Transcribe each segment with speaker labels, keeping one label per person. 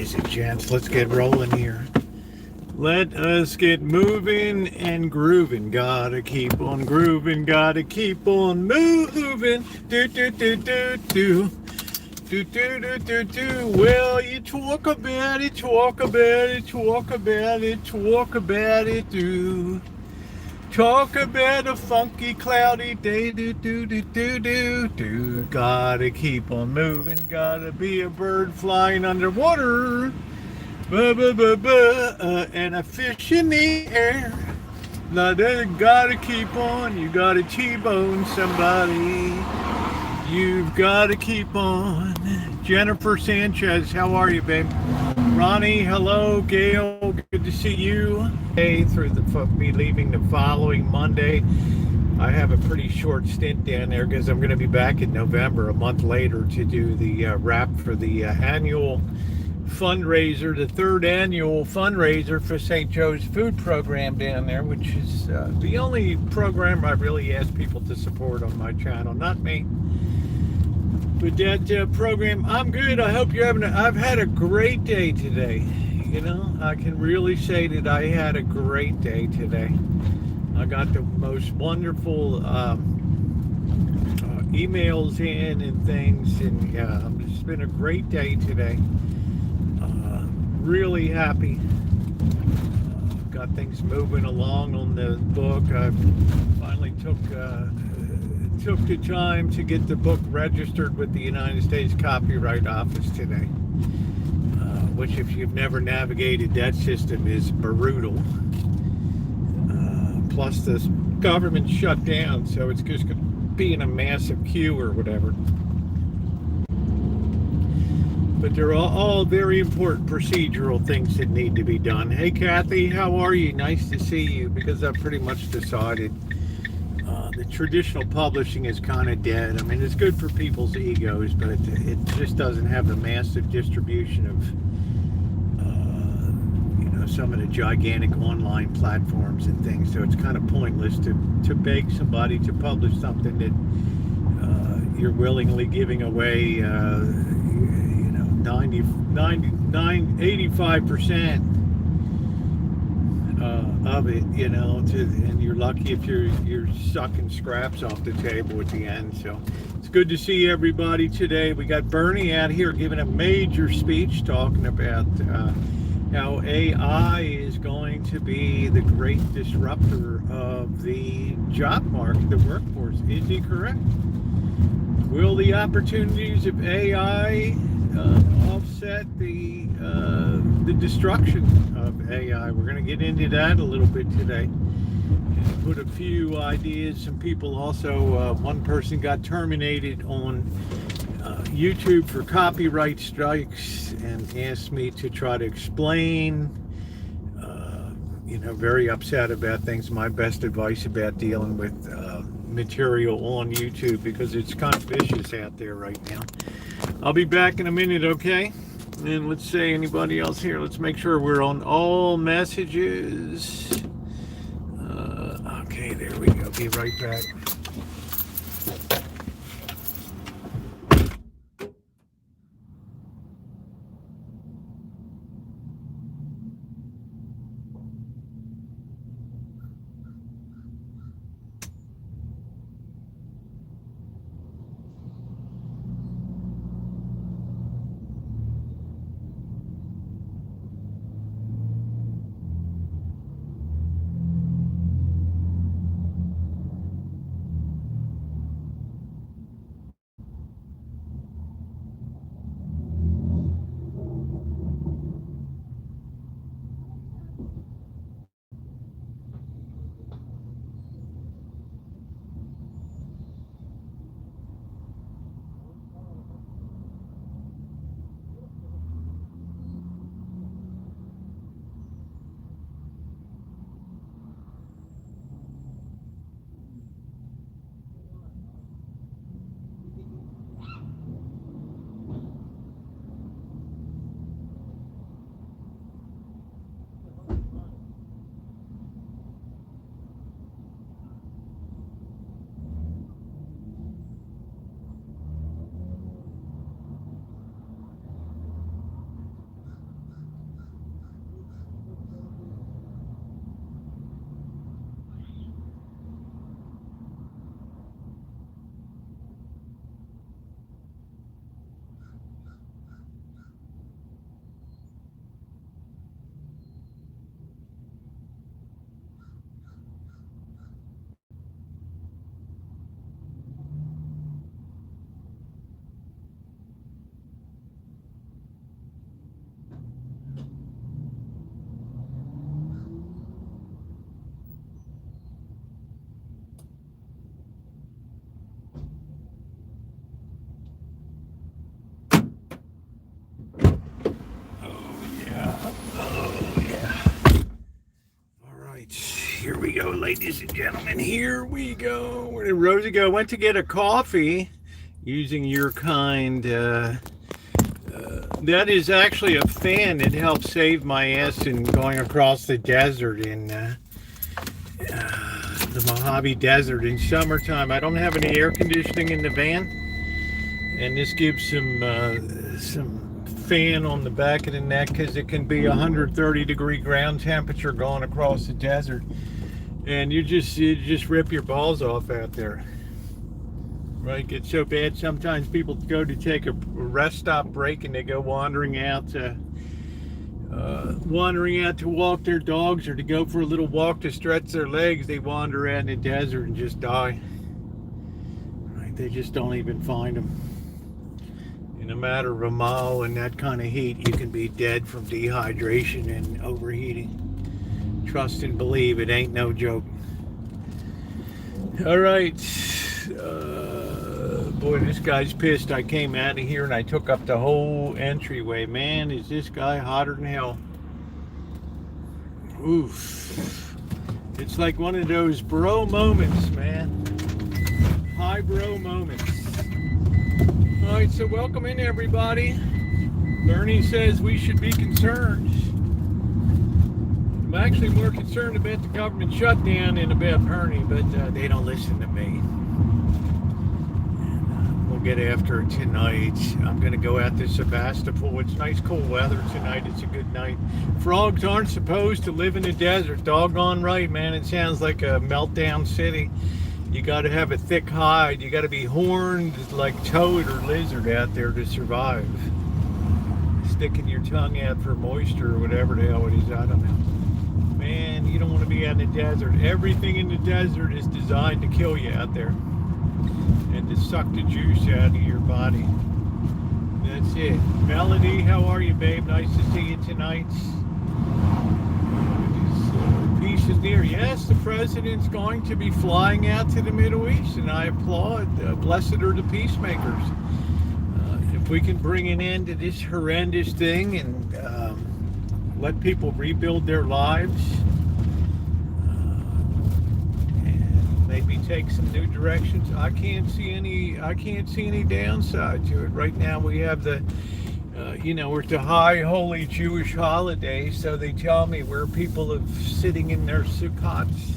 Speaker 1: ladies and gents. Let's get rolling here. Let us get moving and grooving. Gotta keep on grooving. Gotta keep on moving. Do do do do do. Do do do do do. Well, you talk about it, talk about it, talk about it, talk about it, do. Talk about a funky, cloudy day, do do do do do do. Gotta keep on moving, gotta be a bird flying underwater, ba ba ba ba, and a fish in the air. Gotta keep on, you gotta T-bone somebody. You've gotta keep on. Jennifer Sanchez, how are you, babe? Ronnie, hello. Gail, good to see you. Hey, through me leaving the following Monday. I have a pretty short stint down there because I'm going to be back in November, a month later, to do the wrap for the annual fundraiser, the third annual fundraiser for St. Joe's Food Program down there, which is the only program I really ask people to support on my channel, not me. With that program, I'm good. I hope you're having I've had a great day today. You know, I can really say that I had a great day today. I got the most wonderful emails in and things, and yeah, it's been a great day today. Really happy. Got things moving along on the book. I finally took the time to get the book registered with the United States Copyright Office today, which, if you've never navigated that system, is brutal. Plus, the government shut down, so it's just going to be in a massive queue or whatever. But they're all very important procedural things that need to be done. Hey, Kathy, how are you? Nice to see you, because I've pretty much decided the traditional publishing is kind of dead. I mean, it's good for people's egos, but it just doesn't have the massive distribution of, some of the gigantic online platforms and things. So it's kind of pointless to beg somebody to publish something that you're willingly giving away, 85% of it, and you're lucky if you're sucking scraps off the table at the end. So it's good to see everybody today. We got Bernie out here giving a major speech talking about how AI is going to be the great disruptor of the job market, the workforce. Is he correct? Will the opportunities of AI offset the destruction of AI? We're going to get into that a little bit today. And put a few ideas. Some people also, one person got terminated on YouTube for copyright strikes and asked me to try to explain. Very upset about things. My best advice about dealing with material on YouTube, because it's kind of vicious out there right now. I'll be back in a minute, okay? And let's say anybody else here. Let's make sure we're on all messages. Okay, there we go. Be right back. Here we go, ladies and gentlemen. Here we go. Where did Rosie go? Went to get a coffee using your kind. That is actually a fan that helped save my ass in going across the desert in the Mojave Desert in summertime. I don't have any air conditioning in the van, and this gives some fan on the back of the neck because it can be 130-degree ground temperature going across the desert, and you just rip your balls off out there. Right, gets so bad sometimes people go to take a rest stop break and they go wandering out to walk their dogs or to go for a little walk to stretch their legs. They wander out in the desert and just die. Right, they just don't even find them. In a matter of a mile in that kind of heat, you can be dead from dehydration and overheating. Trust and believe, it ain't no joke. All right. Boy, this guy's pissed. I came out of here and I took up the whole entryway. Man, is this guy hotter than hell. Oof. It's like one of those bro moments, man. High bro moments. All right, so welcome in, everybody. Bernie says we should be concerned. I'm actually more concerned about the government shutdown than about Bernie, but they don't listen to me. Get after it tonight. I'm gonna go out to Sebastopol. It's nice cool weather tonight. It's a good night. Frogs aren't supposed to live in the desert. Doggone right, man. It sounds like a meltdown city. You got to have a thick hide. You got to be horned like toad or lizard out there to survive. Sticking your tongue out for moisture or whatever the hell it is. I don't know. Man, you don't want to be out in the desert. Everything in the desert is designed to kill you out there and to suck the juice out of your body. That's it. Melody, how are you, babe? Nice to see you tonight. Peace is near. Yes, the president's going to be flying out to the Middle East, and I applaud. Blessed are the peacemakers. If we can bring an end to this horrendous thing and let people rebuild their lives, maybe take some new directions. I can't see any downside to it. Right now we have the we're at the high holy Jewish holiday, so they tell me where people are sitting in their sukkots,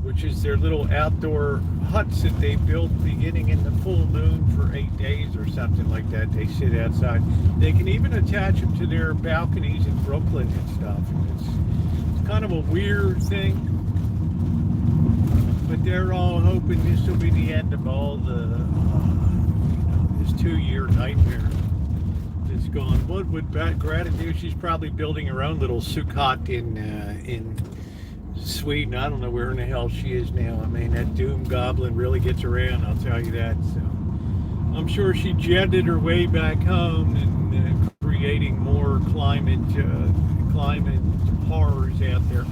Speaker 1: which is their little outdoor huts that they built beginning in the full moon for 8 days or something like that. They sit outside. They can even attach them to their balconies in Brooklyn and stuff. And it's kind of a weird thing. But they're all hoping this will be the end of all the, this 2-year nightmare that's gone. What would Greta do? She's probably building her own little sukkot in Sweden. I don't know where in the hell she is now. I mean, that doom goblin really gets around, I'll tell you that. So I'm sure she jetted her way back home and creating more climate horrors out there.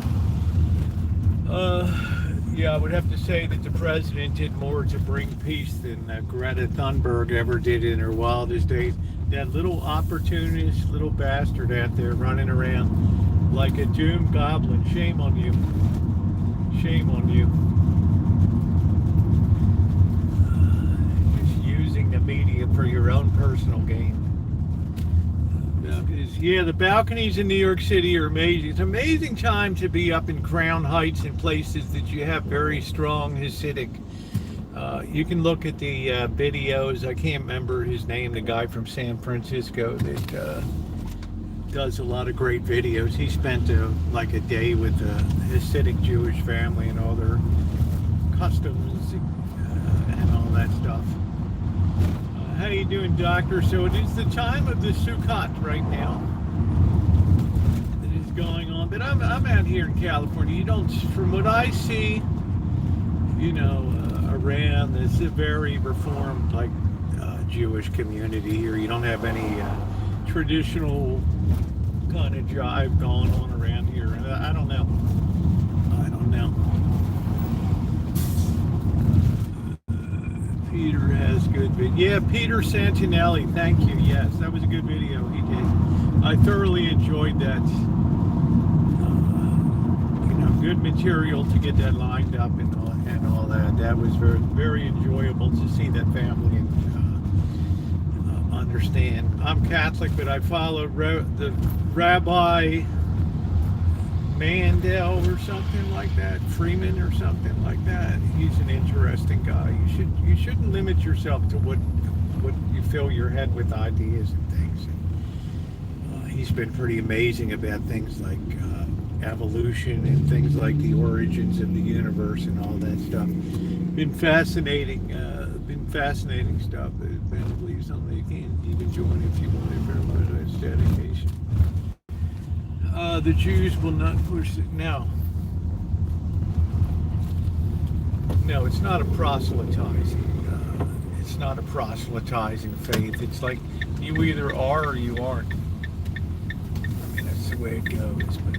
Speaker 1: Yeah, I would have to say that the president did more to bring peace than Greta Thunberg ever did in her wildest days. That little opportunist, little bastard out there running around like a doom goblin. Shame on you. Shame on you. Just using the media for your own personal gain. Yeah, the balconies in New York City are amazing. It's an amazing time to be up in Crown Heights and places that you have very strong Hasidic. You can look at the videos. I can't remember his name, the guy from San Francisco that does a lot of great videos. He spent like a day with a Hasidic Jewish family and all their customs and all that stuff. How you doing, doctor? So it is the time of the Sukkot right now that is going on. But I'm out here in California. You don't, from what I see, around this very reformed, like Jewish community here. You don't have any traditional kind of jive going on around here. I don't know. Peter has good video. Yeah, Peter Santinelli, thank you. Yes, that was a good video he did. I thoroughly enjoyed that. good material to get that lined up and all that. That was very, very enjoyable to see that family and understand. I'm Catholic, but I follow the Rabbi Mandel or something like that, Freeman or something like that. He's an interesting guy. You shouldn't limit yourself to what you fill your head with ideas and things. He's been pretty amazing about things like evolution and things like the origins of the universe and all that stuff. Been fascinating stuff. Apparently something you can even join if you want, if everybody has dedication. The Jews will not push it. No, it's not a proselytizing. It's not a proselytizing faith. It's like you either are or you aren't. I mean, that's the way it goes. But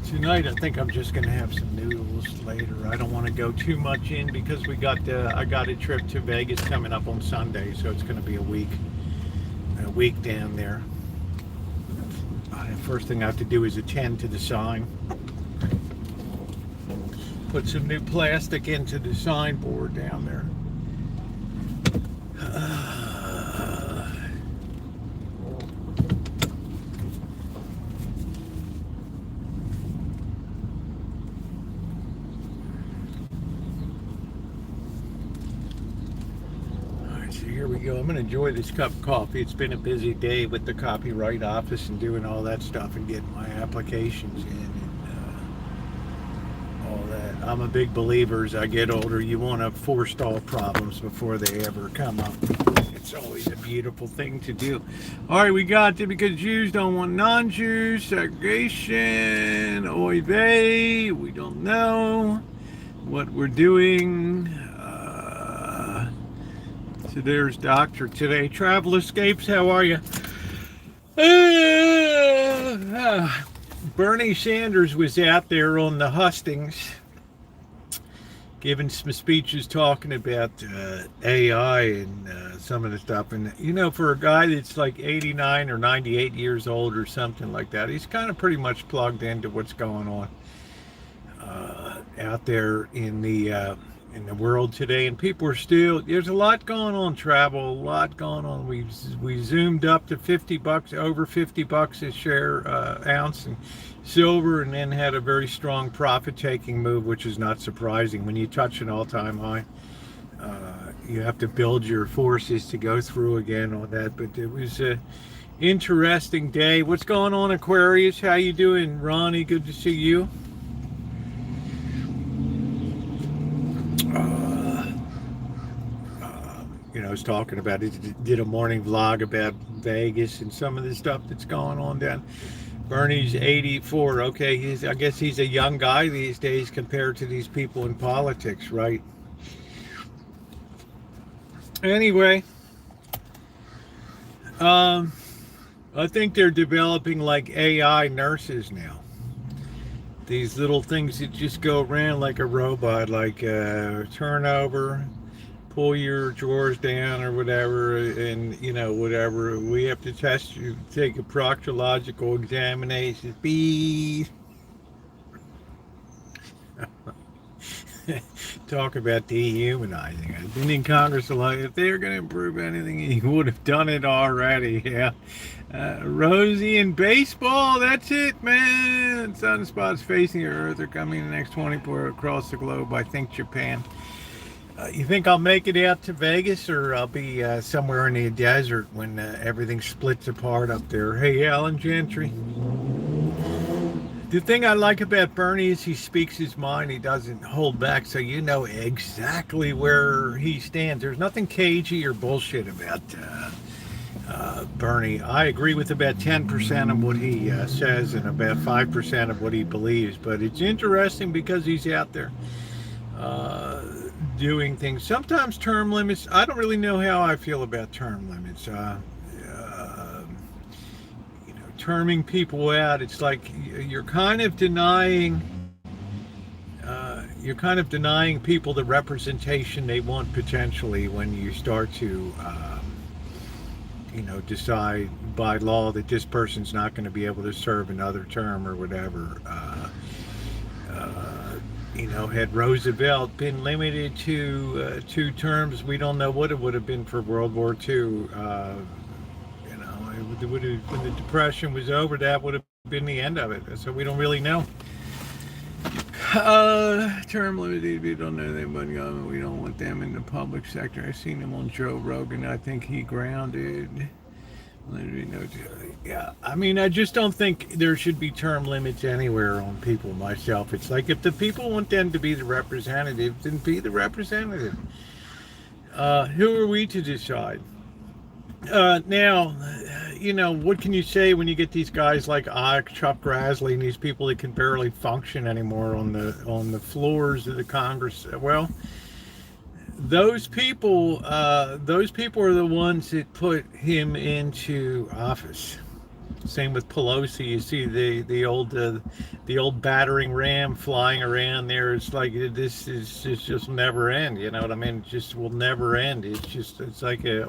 Speaker 1: tonight, I think I'm just going to have some noodles later. I don't want to go too much in because I got a trip to Vegas coming up on Sunday, so it's going to be a week down there. First thing I have to do is attend to the sign. Put some new plastic into the signboard down there. Here we go. I'm going to enjoy this cup of coffee. It's been a busy day with the copyright office and doing all that stuff and getting my applications in and all that. I'm a big believer as I get older, you want to forestall problems before they ever come up. It's always a beautiful thing to do. All right, we got it because Jews don't want non-Jews, segregation, oy vey. We don't know what we're doing. So there's Doctor today. Travel Escapes, how are you? Bernie Sanders was out there on the hustings giving some speeches talking about AI and some of the stuff. And, for a guy that's like 89 or 98 years old or something like that, he's kind of pretty much plugged into what's going on out there in the world today. And people are still, there's a lot going on, travel, a lot going on. We zoomed up to $50, over $50 a share ounce in silver, and then had a very strong profit-taking move, which is not surprising. When you touch an all-time high, you have to build your forces to go through again on that. But it was a interesting day. What's going on, Aquarius? How you doing, Ronnie? Good to see you. I was talking about it, did a morning vlog about Vegas and some of the stuff that's going on down. Bernie's 84. Okay, I guess he's a young guy these days compared to these people in politics, right? Anyway, I think they're developing like AI nurses now. These little things that just go around like a robot, like turn over, pull your drawers down or whatever, and whatever. We have to test you, take a proctological examination. Beep. Talk about dehumanizing. I've been in Congress a lot. If they were going to improve anything, he would have done it already. Yeah. Rosie in baseball, that's it, man. Sunspots facing the Earth are coming in the next 24 across the globe. I think Japan. You think I'll make it out to Vegas, or I'll be somewhere in the desert when everything splits apart up there? Hey, Alan Gentry. The thing I like about Bernie is he speaks his mind. He doesn't hold back, so you know exactly where he stands. There's nothing cagey or bullshit about Bernie. I agree with about 10% of what he says and about 5% of what he believes, but it's interesting because he's out there doing things. Sometimes term limits, I don't really know how I feel about term limits. Terming people out, it's like you're kind of denying people the representation they want potentially when you start to decide by law that this person's not going to be able to serve another term or whatever. Had Roosevelt been limited to 2 terms, we don't know what it would have been for World War II. When the Depression was over, that would have been the end of it. So we don't really know. Term limited, we don't know them, but we don't want them in the public sector. I've seen him on Joe Rogan. I think he grounded. Yeah, I mean, I just don't think there should be term limits anywhere on people myself. It's like, if the people want them to be the representative, then be the representative. Who are we to decide? Now, what can you say when you get these guys like Chuck Grassley and these people that can barely function anymore on the floors of the Congress? Well, those people are the ones that put him into office. Same with Pelosi. You see the old battering ram flying around there. It's like, this is just never end. You know what I mean? It just will never end. It's like it's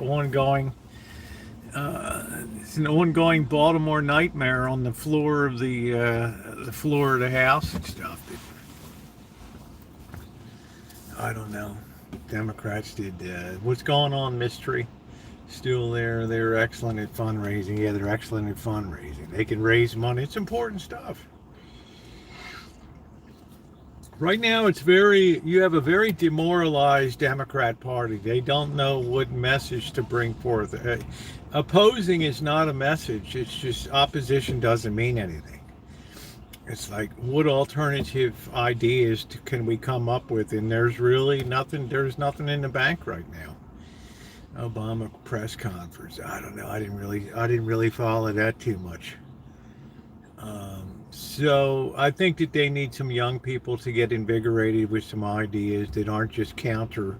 Speaker 1: an ongoing Baltimore nightmare on the floor of the House and stuff. I don't know. Democrats did what's going on, mystery. Still there. They're excellent at fundraising. Yeah, they're excellent at fundraising. They can raise money. It's important stuff. Right now, you have a very demoralized Democrat Party. They don't know what message to bring forth. Opposing is not a message. It's just opposition doesn't mean anything. It's like, what alternative ideas can we come up with? And there's really nothing. There's nothing in the bank right now. Obama press conference. I don't know. I didn't really follow that too much. So I think that they need some young people to get invigorated with some ideas that aren't just counter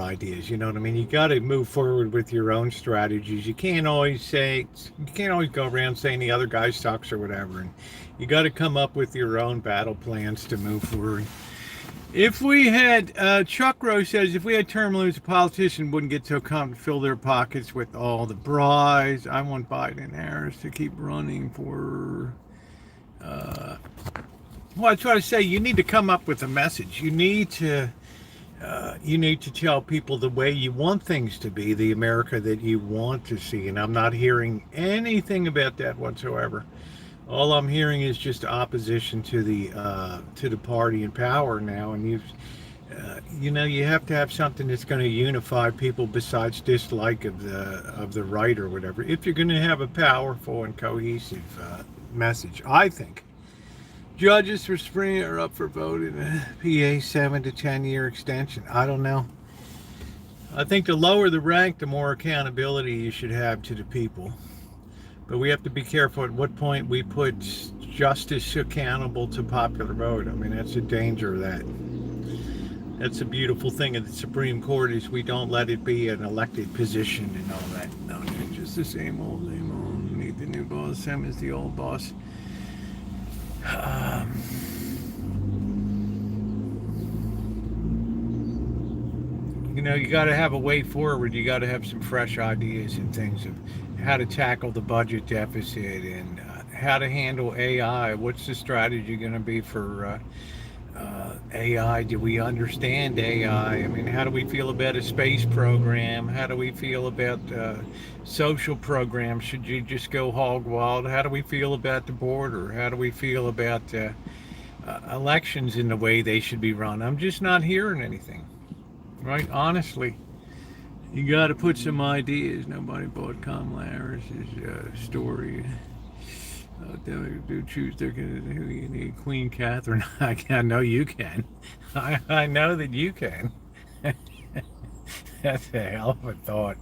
Speaker 1: ideas. You know what I mean? You got to move forward with your own strategies. You can't always go around saying the other guy sucks or whatever. And you got to come up with your own battle plans to move forward. If we had, Chuck Rose says, if we had term limits, a politician wouldn't get so come to fill their pockets with all the bribes. I want Biden and Harris to keep running for, well, I try to say, you need to come up with a message. You need to tell people the way you want things to be, the America that you want to see. And I'm not hearing anything about that whatsoever. All I'm hearing is just opposition to the party in power now, and you have to have something that's going to unify people besides dislike of the right or whatever. If you're going to have a powerful and cohesive message, I think judges for spring are up for vote in a PA 7 to 10 year extension. I don't know. I think the lower the rank, the more accountability you should have to the people. But we have to be careful at what point we put justice accountable to popular vote. I mean, that's the danger of that. That's a beautiful thing of the Supreme Court, is we don't let it be an elected position and all that. No, it's just the same old. Need the new boss, same as the old boss. You got to have a way forward. You got to have some fresh ideas and things of how to tackle the budget deficit and how to handle AI. What's the strategy going to be for AI? Do we understand AI? I mean, how do we feel about a space program? How do we feel about social programs? Should you just go hog wild? How do we feel about the border? How do we feel about elections in the way they should be run? I'm just not hearing anything. Right, honestly, you got to put some ideas. Nobody bought Kamala Harris's story. Do choose who you need, Queen Catherine. I know you can. I know that you can. That's a hell of a thought,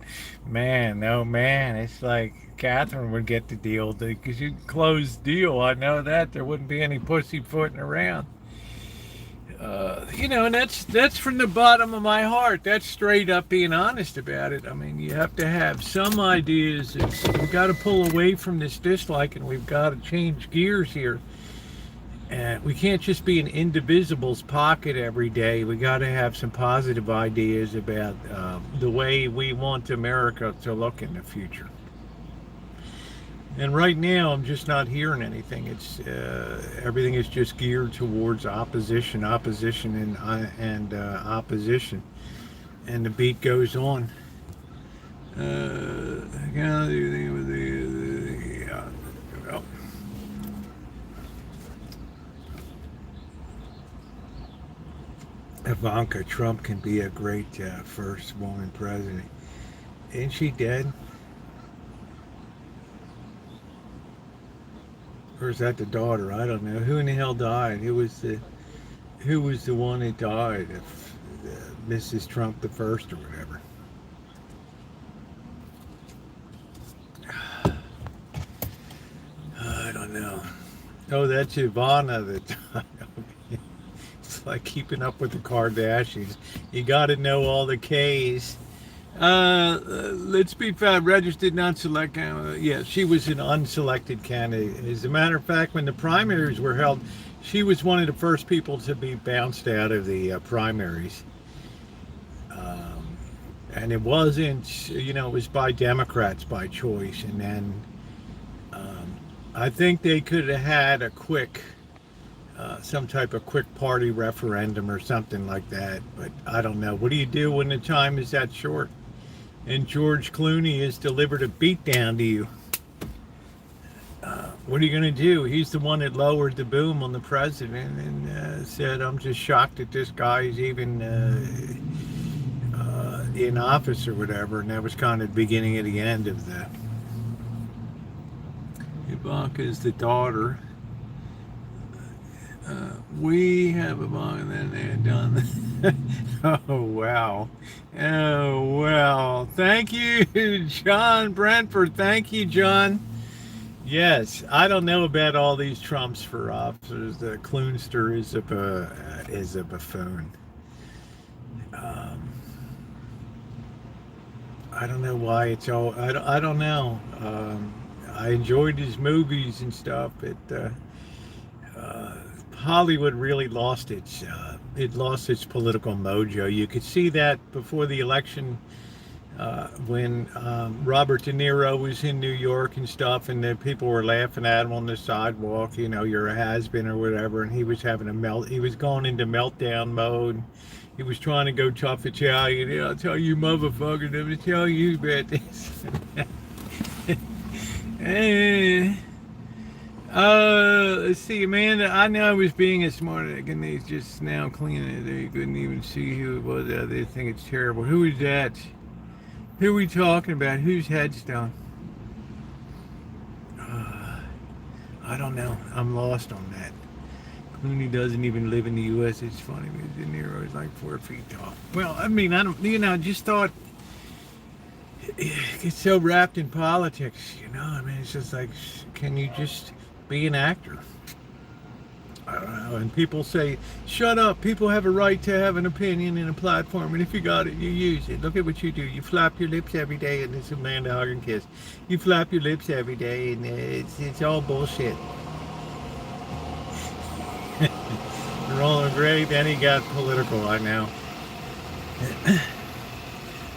Speaker 1: man. No, man, it's like Catherine would get the deal because you closed the deal. I know that there wouldn't be any pussyfooting around. And that's from the bottom of my heart. That's straight up being honest about it. I mean, you have to have some ideas. We've got to pull away from this dislike, and we've got to change gears here. And we can't just be an indivisible's pocket every day. We got to have some positive ideas about the way we want America to look in the future. And right now, I'm just not hearing anything. It's everything is just geared towards opposition, and opposition. And the beat goes on. Ivanka Trump can be a great first woman president. Isn't she dead? Or is that the daughter? I don't know. Who in the hell died? Who was the one that died? If Mrs. Trump the first or whatever. I don't know. Oh, that's Ivana that died. It's like keeping up with the Kardashians. You got to know all the K's. Let's be fair. Registered non-select. Yeah, she was an unselected candidate. As a matter of fact, when the primaries were held, she was one of the first people to be bounced out of the primaries. And it wasn't, it was by Democrats by choice. And then I think they could have had a quick, some type of quick party referendum or something like that. But I don't know. What do you do when the time is that short? And George Clooney has delivered a beatdown to you. What are you going to do? He's the one that lowered the boom on the president and said, I'm just shocked that this guy is even in office or whatever. And that was kind of the beginning of the end of the... Ivanka is the daughter. We have Ivanka, and then they had done... Oh, wow. Oh, well. Thank you, John Brentford. Thank you, John. Yes, I don't know about all these Trumps for officers. The Kloonster is a buffoon. I don't know why it's all... I don't know. I enjoyed his movies and stuff, but Hollywood really lost its political mojo. You could see that before the election when Robert De Niro was in New York and stuff, and the people were laughing at him on the sidewalk, you're a has-been or whatever, and he was having he was going into meltdown mode. He was trying to go tough Italian. I'll tell you, motherfucker, let me tell you about this. Let's see, Amanda. I know I was being a smart aleck, and they just now cleaning it. They couldn't even see who it was. They think it's terrible. Who is that? Who are we talking about? Whose headstone? I don't know. I'm lost on that. Clooney doesn't even live in the U.S. It's funny because De Niro is like 4 feet tall. Well, I mean, I don't. Just thought. It's so wrapped in politics, I mean, it's just like, can you just be an actor? I don't know. And people say, shut up. People have a right to have an opinion and a platform, and if you got it, you use it. Look at what you do. You flap your lips every day, and it's Amanda hug and kiss. You flap your lips every day, and it's all bullshit. Roland Gray, then he got political, I know.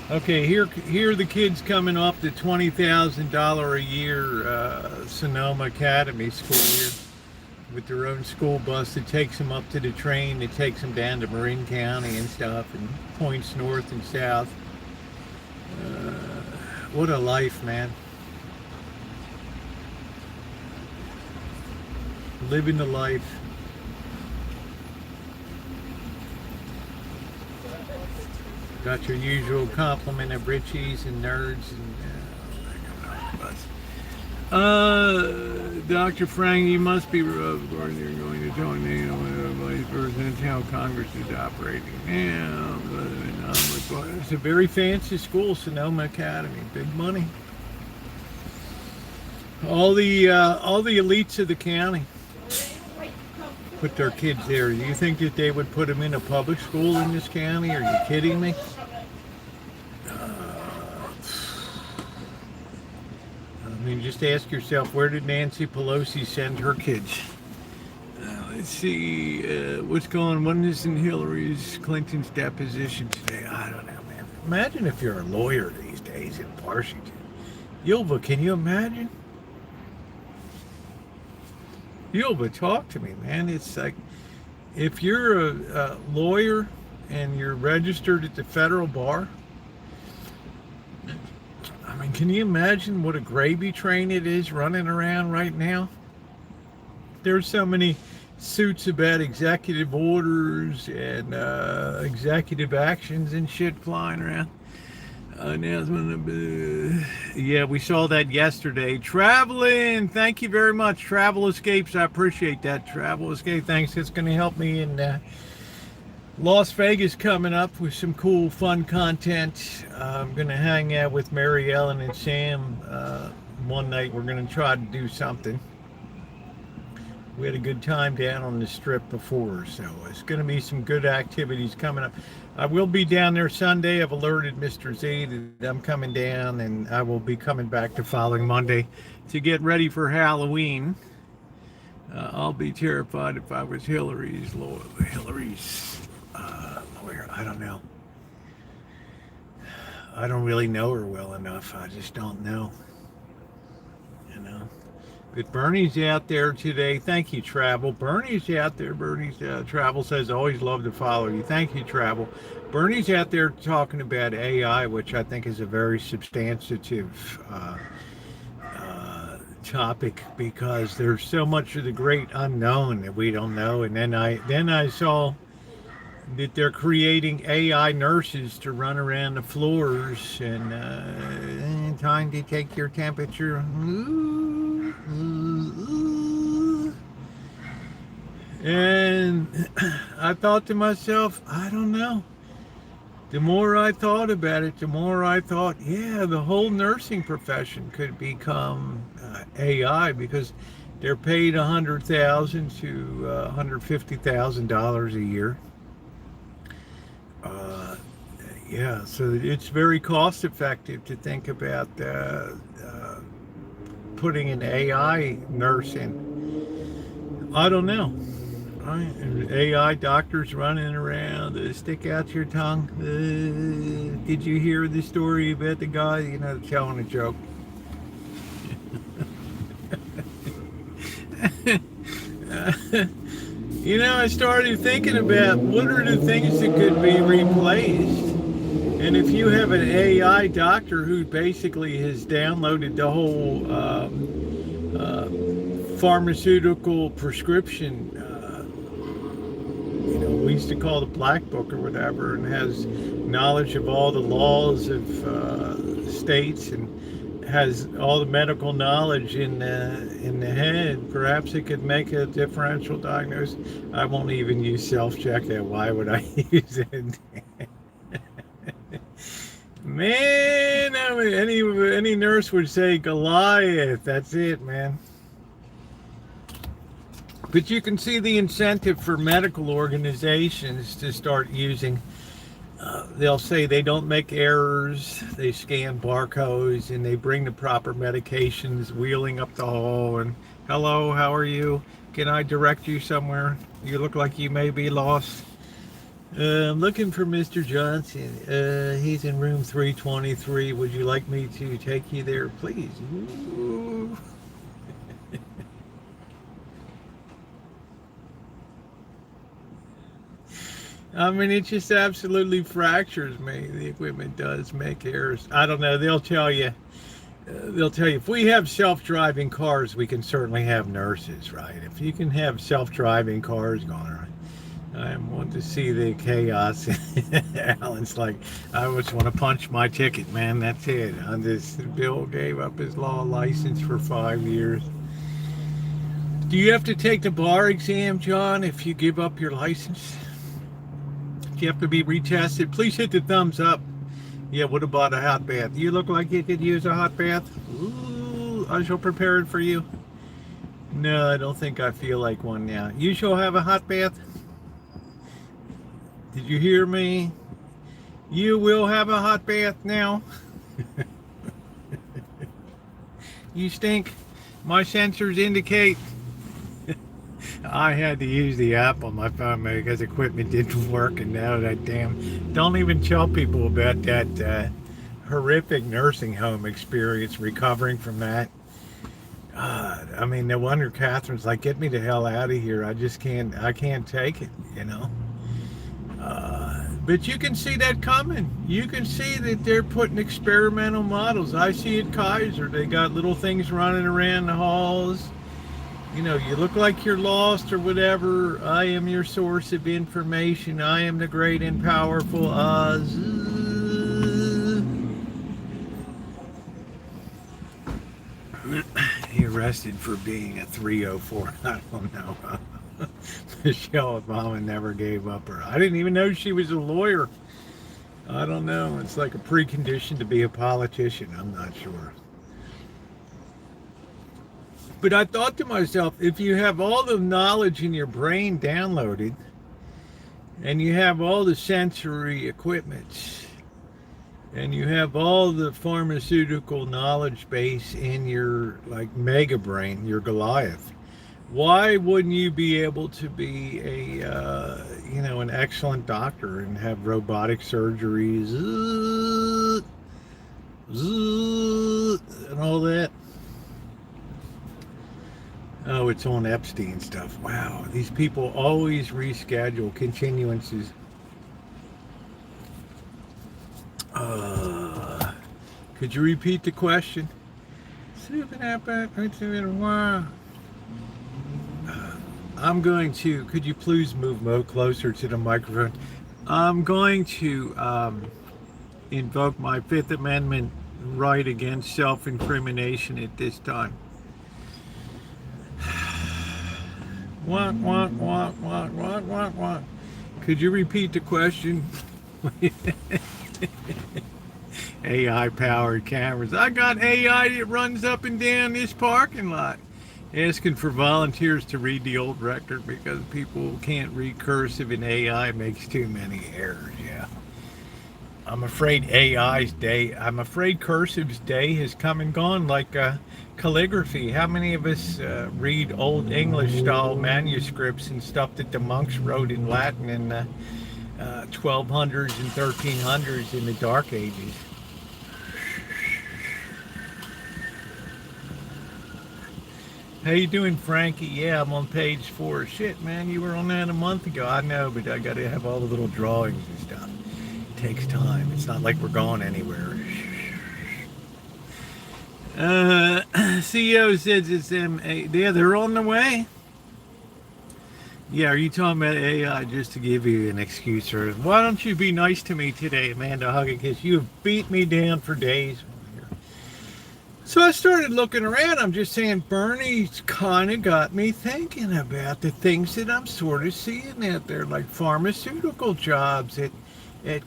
Speaker 1: Okay, here are the kids coming off the $20,000 a year Sonoma Academy school year with their own school bus that takes them up to the train that takes them down to Marin County and stuff and points north and south. What a life, man. Living the life. Got your usual complement of Richies and nerds and Dr. Frank, you must be of course you're going to join me vice president how Congress is operating now. It's a very fancy school, Sonoma Academy, big money. All the elites of the county put their kids there. Do you think that they would put them in a public school in this county? Are you kidding me? I mean, just ask yourself, where did Nancy Pelosi send her kids? Let's Let's see. What's going on? When is in Hillary Clinton's deposition today? I don't know, man. Imagine if you're a lawyer these days in Washington. Yulva, can you imagine? Yulva, talk to me, man. It's like, if you're a lawyer and you're registered at the federal bar, I mean, can you imagine what a gravy train it is running around right now? There's so many suits about executive orders and executive actions and shit flying around. Announcement. Yeah, we saw that yesterday. Traveling. Thank you very much. Travel Escapes. I appreciate that. Travel Escape. Thanks. It's going to help me in Las Vegas coming up with some cool, fun content. I'm going to hang out with Mary Ellen and Sam one night. We're going to try to do something. We had a good time down on the strip before, so it's going to be some good activities coming up. I will be down there Sunday. I've alerted Mr. Z that I'm coming down, and I will be coming back the following Monday to get ready for Halloween. I'll be terrified if I was Hillary's lawyer. I don't know. I don't really know her well enough. I just don't know. You know. But Bernie's out there today. Thank you, Travel. Bernie's out there. Bernie's Travel says, always love to follow you. Thank you, Travel. Bernie's out there talking about AI, which I think is a very substantive topic, because there's so much of the great unknown that we don't know. And then I saw that they're creating AI nurses to run around the floors and time to take your temperature. And I thought to myself, I don't know. The more I thought about it, the more I thought, yeah, the whole nursing profession could become AI, because they're paid $100,000 to $150,000 a year. Yeah, so it's very cost effective to think about putting an AI nurse in. I don't know. AI doctors running around, stick out your tongue. Did you hear the story about the guy, telling a joke? I started thinking about what are the things that could be replaced. And if you have an AI doctor who basically has downloaded the whole pharmaceutical prescription, we used to call the black book or whatever, and has knowledge of all the laws of states and has all the medical knowledge in the head, perhaps it could make a differential diagnosis. I won't even use self-checkout. Why would I use it? Man, any nurse would say Goliath. That's it, man. But you can see the incentive for medical organizations to start using. They'll say they don't make errors. They scan barcodes and they bring the proper medications wheeling up the hall. And hello, how are you? Can I direct you somewhere? You look like you may be lost. I'm looking for Mr. Johnson. He's in room 323. Would you like me to take you there, please? Ooh. I mean, it just absolutely fractures me. The equipment does make errors. I don't know. They'll tell you if we have self-driving cars, we can certainly have nurses, right? If you can have self-driving cars going around. I want to see the chaos. Alan's like, I just want to punch my ticket, man. That's it. Bill gave up his law license for 5 years. Do you have to take the bar exam, John, if you give up your license? Do you have to be retested? Please hit the thumbs up. Yeah, what about a hot bath? You look like you could use a hot bath. Ooh, I shall prepare it for you. No, I don't think I feel like one now. You shall have a hot bath. Did you hear me? You will have a hot bath now. You stink. My sensors indicate. I had to use the app on my phone because equipment didn't work, and now that damn, don't even tell people about that horrific nursing home experience recovering from that. I mean, no wonder Catherine's like, get me the hell out of here. I can't take it, you know. But you can see that coming. You can see that they're putting experimental models. I see at Kaiser, they got little things running around the halls. You know, you look like you're lost or whatever. I am your source of information. I am the great and powerful Oz. He arrested for being a 304. I don't know. Michelle Obama never gave up her. I didn't even know she was a lawyer. I don't know. It's like a precondition to be a politician. I'm not sure. But I thought to myself, if you have all the knowledge in your brain downloaded, and you have all the sensory equipment, and you have all the pharmaceutical knowledge base in your like mega brain, your Goliath, why wouldn't you be able to be a an excellent doctor and have robotic surgeries and all that? Oh, it's on Epstein stuff. Wow, these people always reschedule continuances. Could you repeat the question? I'm going to, could you please move Mo closer to the microphone? I'm going to invoke my Fifth Amendment right against self-incrimination at this time. What? Could you repeat the question? AI-powered cameras. I got AI that runs up and down this parking lot, asking for volunteers to read the old record because people can't read cursive and AI makes too many errors. Yeah. I'm afraid cursive's day has come and gone like calligraphy. How many of us read old English style manuscripts and stuff that the monks wrote in Latin in the 1200s and 1300s in the Dark Ages? How you doing, Frankie? Yeah, I'm on page 4. Shit, man, you were on that a month ago. I know, but I got to have all the little drawings and stuff. It takes time. It's not like we're going anywhere. CEO says it's them. Yeah, they're on the way. Yeah, are you talking about AI just to give you an excuse? Or why don't you be nice to me today, Amanda Huggins? Because you have beat me down for days. So I started looking around. I'm just saying, Bernie's kind of got me thinking about the things that I'm sort of seeing out there, like pharmaceutical jobs at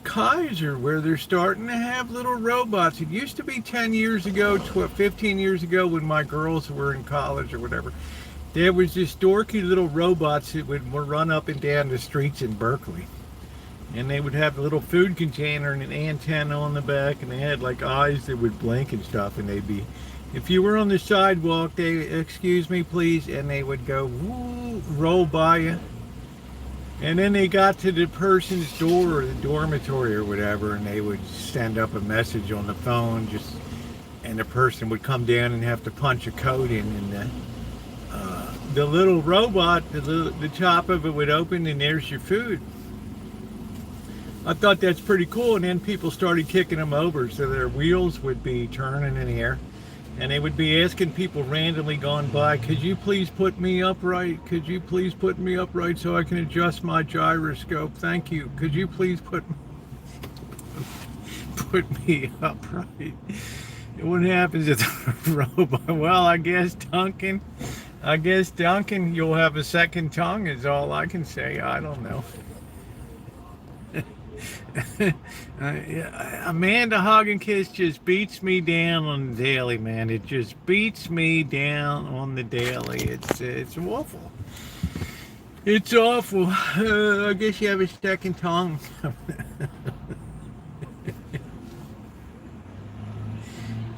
Speaker 1: Kaiser, where they're starting to have little robots. It used to be 10 years ago, 15 years ago when my girls were in college or whatever. There was this dorky little robots that would run up and down the streets in Berkeley. And they would have a little food container and an antenna on the back, and they had like eyes that would blink and stuff, and they'd be, if you were on the sidewalk, they, excuse me please, and they would go, woo, roll by you. And then they got to the person's door or the dormitory or whatever, and they would send up a message on the phone, and the person would come down and have to punch a code in, and the little robot, the top of it would open, and there's your food. I thought that's pretty cool, and then people started kicking them over, so their wheels would be turning in the air, and they would be asking people randomly going by, could you please put me upright? Could you please put me upright so I can adjust my gyroscope? Thank you. Could you please put me upright? What happens if the robot? Well, I guess Duncan, you'll have a second tongue is all I can say. I don't know. Amanda Hogginkiss just beats me down on the daily, man. It just beats me down on the daily. It's awful. It's awful. I guess you have a second tongue.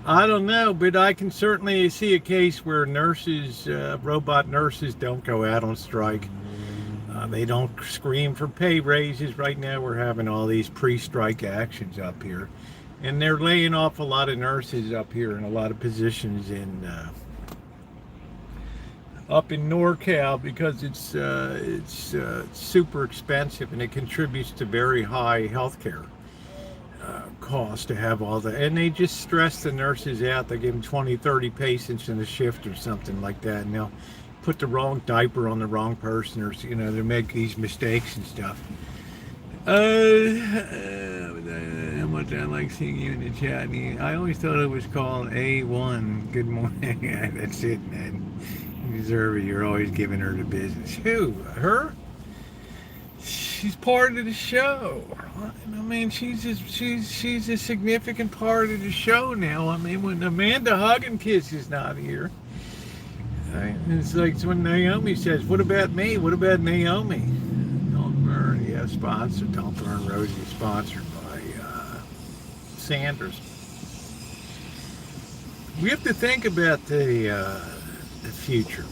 Speaker 1: I don't know, but I can certainly see a case where nurses, robot nurses, don't go out on strike. They don't scream for pay raises. Right now, we're having all these pre-strike actions up here, and they're laying off a lot of nurses up here in a lot of positions in up in NorCal because it's super expensive and it contributes to very high healthcare cost to have all that. And they just stress the nurses out. They give them 20, 30 patients in a shift or something like that, and they'll put the wrong diaper on the wrong person, or they make these mistakes and stuff. How much I like seeing you in the chat. I always thought it was called A1. Good morning. That's it, man. You deserve it. You're always giving her the business. Who? Her? She's part of the show. I mean, she's a significant part of the show now. I mean, when Amanda Hugginkiss is not here, right? It's like when Naomi says, "What about me? What about Naomi?" Don't burn, yeah, sponsored. Don't burn Rosie, sponsored by Sanders. We have to think about the future.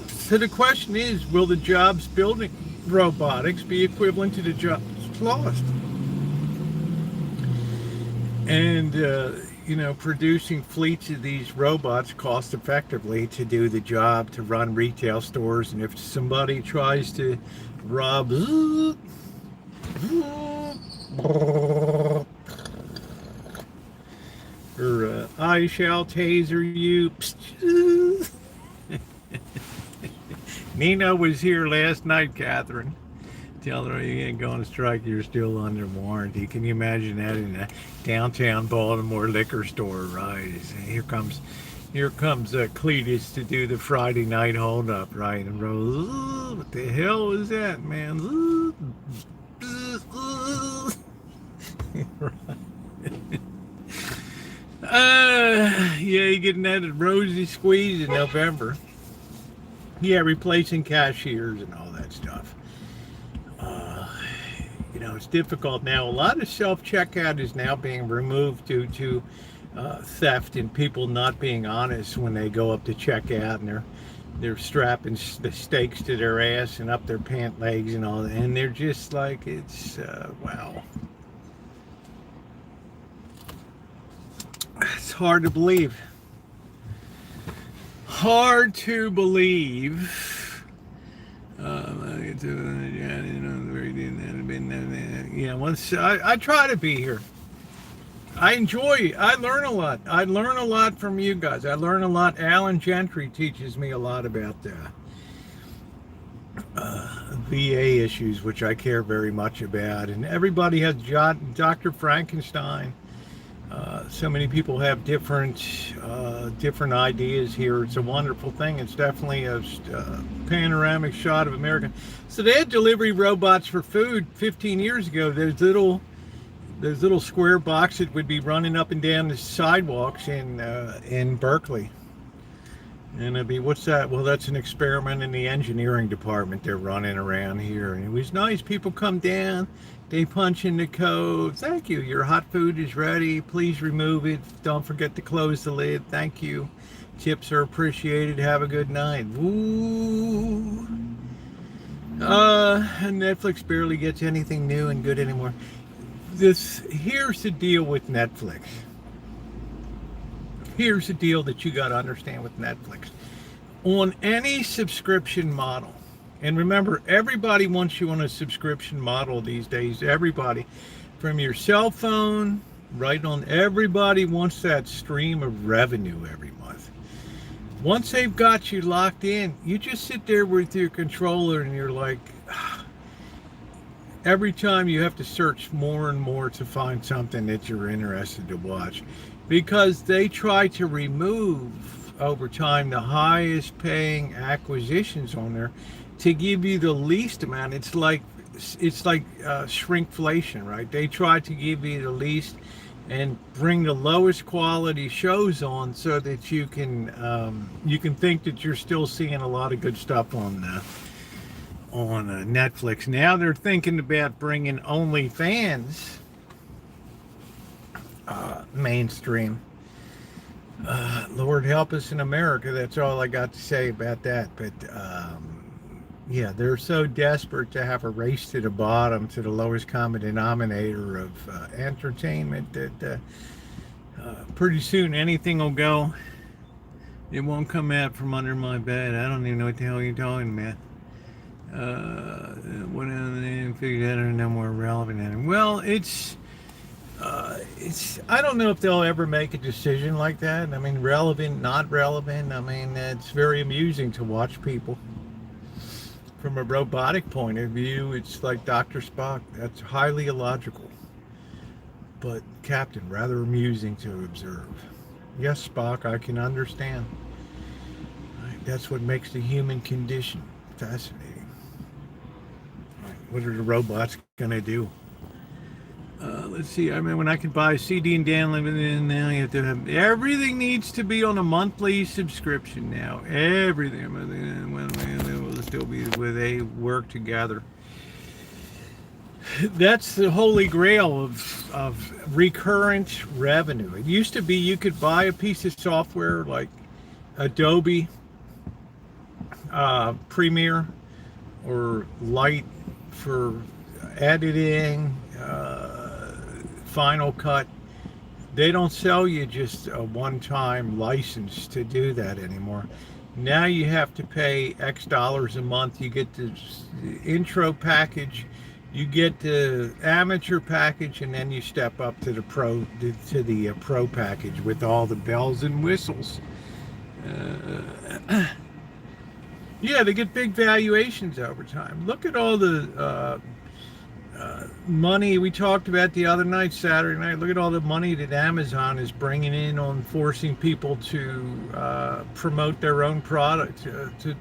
Speaker 1: So the question is, will the jobs building robotics be equivalent to the jobs lost? And producing fleets of these robots cost effectively to do the job, to run retail stores. And if somebody tries to rob, or I shall taser you. Nina was here last night, Catherine. Tell her you ain't going to strike, you're still under warranty. Can you imagine that in a downtown Baltimore liquor store, right? Here comes Cletus to do the Friday night holdup, right? And Rose, what the hell was that, man? Yeah, you're getting that at Rosie squeeze in November. Yeah, replacing cashiers and all that stuff. It's difficult now. A lot of self-checkout is now being removed due to theft and people not being honest when they go up to checkout, and they're strapping the stakes to their ass and up their pant legs and all that, and they're just like, it's wow. It's hard to believe. Hard to believe. I try to be here. I learn a lot. I learn a lot from you guys. I learn a lot. Alan Gentry teaches me a lot about VA issues, which I care very much about. And everybody has Dr. Frankenstein. So many people have different ideas here. It's a wonderful thing. It's definitely a panoramic shot of America. So they had delivery robots for food 15 years ago. There's little square boxes that would be running up and down the sidewalks in Berkeley. And it'd be, what's that? Well, that's an experiment in the engineering department they're running around here. And it was nice. People come down, they punch in the code. Thank you. Your hot food is ready. Please remove it. Don't forget to close the lid. Thank you. Tips are appreciated. Have a good night. Woo. And Netflix barely gets anything new and good anymore. Here's the deal with Netflix. Here's the deal that you got to understand with Netflix. On any subscription model, and remember, everybody wants you on a subscription model these days. Everybody, from your cell phone, right on, everybody wants that stream of revenue every month. Once they've got you locked in, you just sit there with your controller and you're like, every time you have to search more and more to find something that you're interested to watch, because they try to remove over time the highest paying acquisitions on there to give you the least amount. It's like shrinkflation, right? They try to give you the least and bring the lowest quality shows on so that you can think that you're still seeing a lot of good stuff on Netflix. Now they're thinking about bringing OnlyFans mainstream. Lord help us in America. That's all I got to say about that. But yeah, they're so desperate to have a race to the bottom, to the lowest common denominator of entertainment that pretty soon anything will go. It won't come out from under my bed. I don't even know what the hell you're talking about. What they figured out are no more relevant anymore. Well, it's. I don't know if they'll ever make a decision like that. I mean, relevant, not relevant. I mean, it's very amusing to watch people. From a robotic point of view, it's like Dr. Spock. That's highly illogical, but Captain, rather amusing to observe. Yes, Spock, I can understand. That's what makes the human condition fascinating. What are the robots going to do? Let's see. I mean, when I could buy a CD and download it, now you have to have everything needs to be on a monthly subscription now. Everything. When will still be where they work together. That's the holy grail of recurrent revenue. It used to be you could buy a piece of software like Adobe Premiere or Light for editing, Final Cut. They don't sell you just a one-time license to do that anymore. Now you have to pay X dollars a month. You get the intro package, you get the amateur package, and then you step up to the pro package with all the bells and whistles. Yeah, they get big valuations over time. Look at all the money we talked about the other night, Saturday night. Look at all the money that Amazon is bringing in on forcing people to promote their own product, to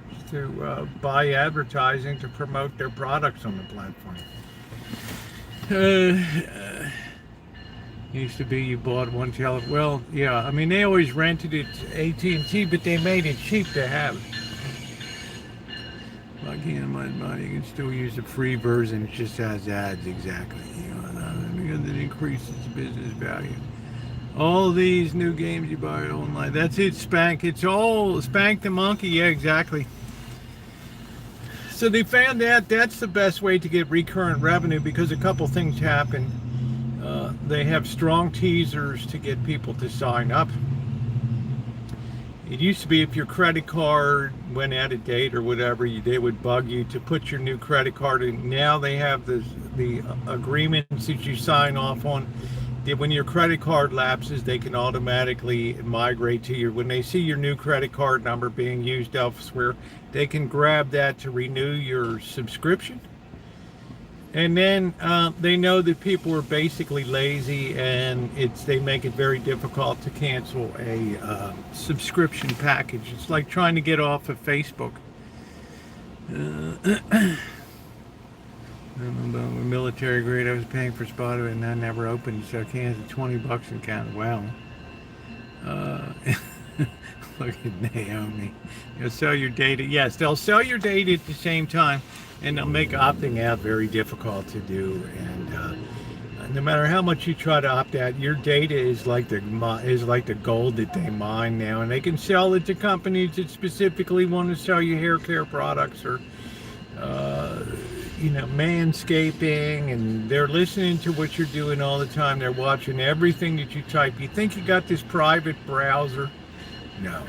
Speaker 1: buy advertising to promote their products on the platform. Used to be you bought one telephone. Well, yeah, I mean they always rented it to AT&T, but they made it cheap to have it. I can't mind. You can still use the free version. It just has ads, exactly. You know, because it increases the business value. All these new games you buy online. That's it, Spank. It's all Spank the Monkey. Yeah, exactly. So they found out that's the best way to get recurrent revenue because a couple things happen. They have strong teasers to get people to sign up. It used to be if your credit card went out of date or whatever, they would bug you to put your new credit card in. Now they have the agreements that you sign off on. That when your credit card lapses, they can automatically migrate to your. When they see your new credit card number being used elsewhere, they can grab that to renew your subscription. And then they know that people are basically lazy, and they make it very difficult to cancel a subscription package. It's like trying to get off of Facebook. Military grade, I was paying for Spotify and I never opened, so I canceled $20 and counted. Wow. Look at Naomi. They'll sell your data. Yes, they'll sell your data at the same time, and they'll make opting out very difficult to do. And no matter how much you try to opt out, your data is like the gold that they mine now, and they can sell it to companies that specifically want to sell you hair care products or manscaping, and they're listening to what you're doing all the time. They're watching everything that you type. You think you got this private browser? No.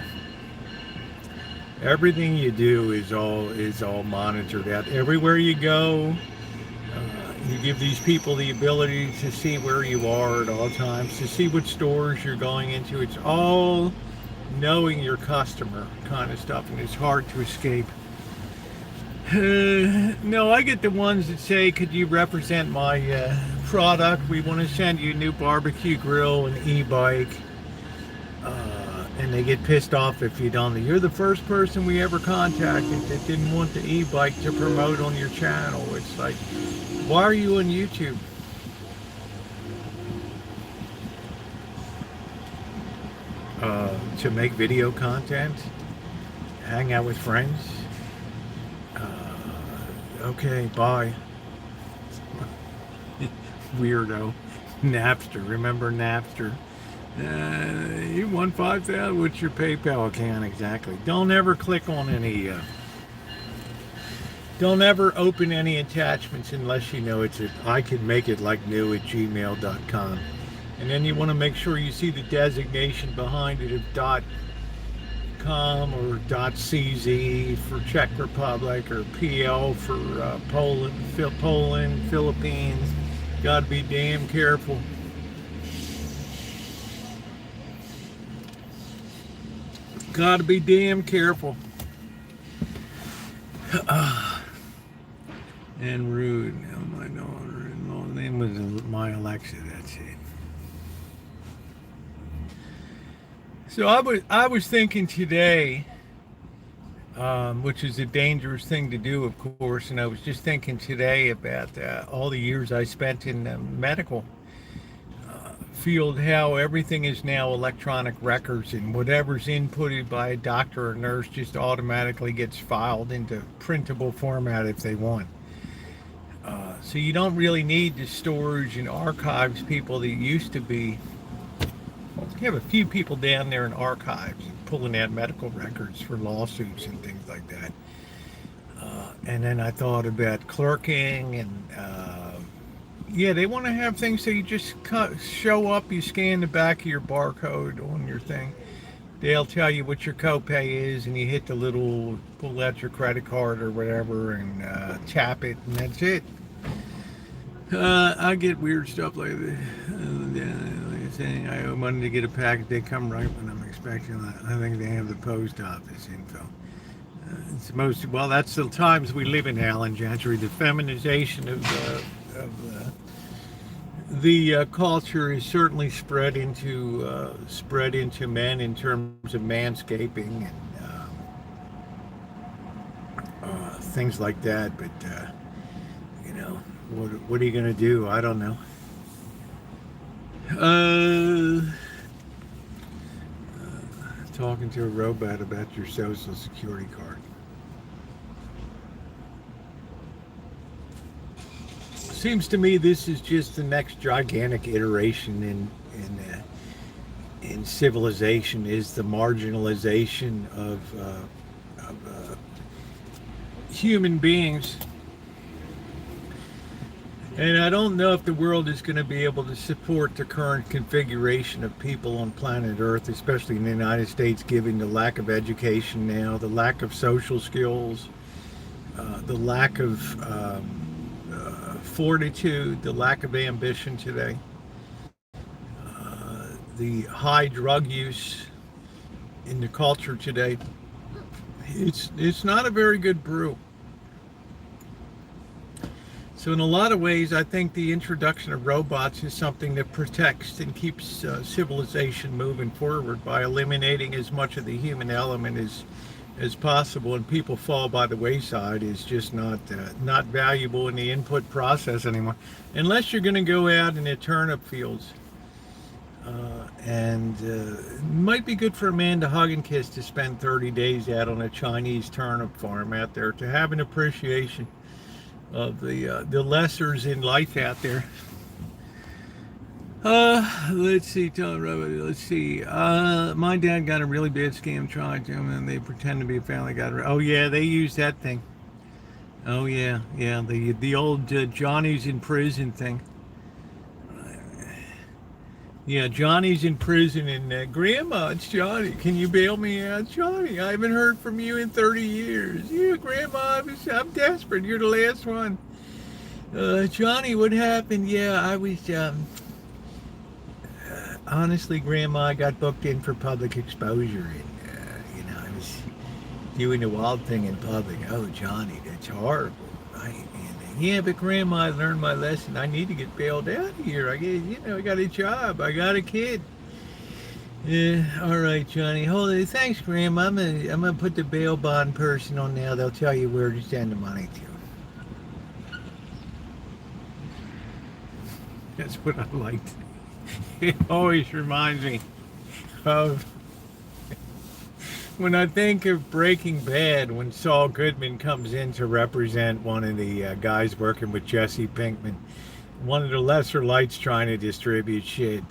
Speaker 1: Everything you do is all monitored out. Everywhere you go, you give these people the ability to see where you are at all times, to see what stores you're going into. It's all knowing your customer kind of stuff, and it's hard to escape. No, I get the ones that say, could you represent my product? We want to send you a new barbecue grill and e-bike. And they get pissed off if you don't. You're the first person we ever contacted that didn't want the e-bike to promote on your channel. It's like, why are you on YouTube? To make video content? Hang out with friends? Okay, bye. Weirdo. Napster. Remember Napster? You won 5,000. What's your PayPal account exactly? Don't ever click on any. Don't ever open any attachments unless you know it's I can make it like new at gmail.com. And then you want to make sure you see the designation behind it of .com or .cz for Czech Republic or PL for Poland, Philippines. Got to be damn careful. Got to be damn careful. And rude. My daughter-in-law name was my Alexa. That's it. So I was thinking today, which is a dangerous thing to do, of course, and I was just thinking today about all the years I spent in the medical field, how everything is now electronic records, and whatever's inputted by a doctor or nurse just automatically gets filed into printable format if they want. So you don't really need the storage and archives people that used to be. You have a few people down there in archives pulling out medical records for lawsuits and things like that. And then I thought about clerking, and yeah, they want to have things so you just show up, you scan the back of your barcode on your thing. They'll tell you what your copay is, and you hit the little, pull out your credit card or whatever, and tap it, and that's it. I get weird stuff like this. Like I say, I wanted to get a package. They come right when I'm expecting that. I think they have the post office info. It's most well. That's the times we live in, Alan Gentry. The feminization of the culture is certainly spread into men in terms of manscaping and things like that. But you know. What are you going to do? I don't know. Talking to a robot about your social security card. Seems to me this is just the next gigantic iteration in civilization, is the marginalization of human beings. And I don't know if the world is going to be able to support the current configuration of people on planet Earth, especially in the United States, given the lack of education now, the lack of social skills, the lack of fortitude, the lack of ambition today, the high drug use in the culture today. It's not a very good brew. So in a lot of ways, I think the introduction of robots is something that protects and keeps civilization moving forward by eliminating as much of the human element as possible, and people fall by the wayside is just not valuable in the input process anymore, unless you're going to go out in the turnip fields. And it might be good for a man to hug and kiss to spend 30 days out on a Chinese turnip farm out there, to have an appreciation of the lessers in life out there. Let's see. My dad got a really bad scam tried to him, and they pretend to be a family guy. Oh yeah, they use that thing. Oh yeah, the old Johnny's in prison thing. Yeah, Johnny's in prison, and Grandma, it's Johnny. Can you bail me out, Johnny? I haven't heard from you in 30 years. Yeah, Grandma, I'm desperate. You're the last one. Johnny, what happened? Yeah, I was, honestly, Grandma, I got booked in for public exposure, and, I was doing the wild thing in public. Oh, Johnny, that's horrible, right? Yeah, but Grandma, I learned my lesson. I need to get bailed out of here. I got a job. I got a kid. Yeah, all right, Johnny. Hold it. Thanks, Grandma. I'm gonna put the bail bond person on now. They'll tell you where to send the money to. That's what I liked. It always reminds me of when I think of Breaking Bad, when Saul Goodman comes in to represent one of the guys working with Jesse Pinkman, one of the lesser lights trying to distribute shit.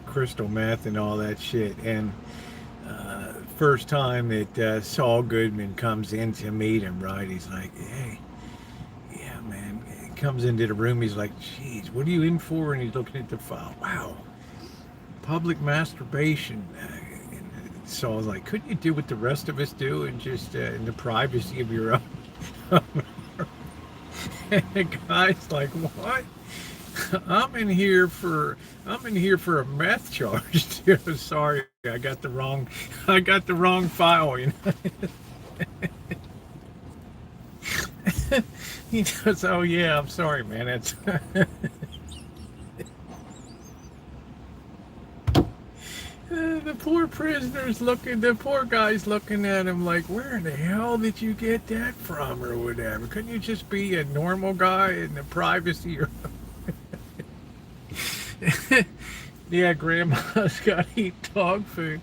Speaker 1: crystal meth and all that shit. And first time that Saul Goodman comes in to meet him, right? He's like, hey, yeah, man. He comes into the room. He's like, geez, what are you in for? And he's looking at the file. Wow, public masturbation. And Saul's like, couldn't you do what the rest of us do and just in the privacy of your own? And the guy's like, what? I'm in here for a meth charge. Sorry, I got the wrong file, you know. He goes, oh yeah, I'm sorry, man. That's the poor guy's looking at him like, where the hell did you get that from or whatever? Couldn't you just be a normal guy in the privacy or yeah, grandma's got to eat dog food.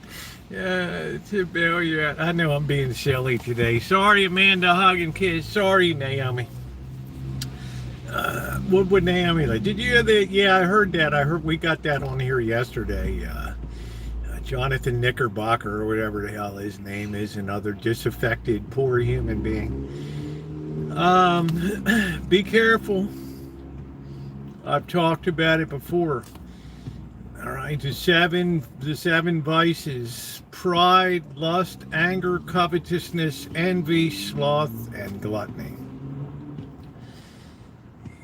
Speaker 1: Yeah, to bail you out. I know I'm being silly today. Sorry, Amanda, hug and kiss. Sorry, Naomi. What would Naomi like? Did you hear that? Yeah, I heard that. I heard we got that on here yesterday. Jonathan Knickerbocker, or whatever the hell his name is, another disaffected, poor human being. Be careful. I've talked about it before. All right, the seven vices: pride, lust, anger, covetousness, envy, sloth, and gluttony.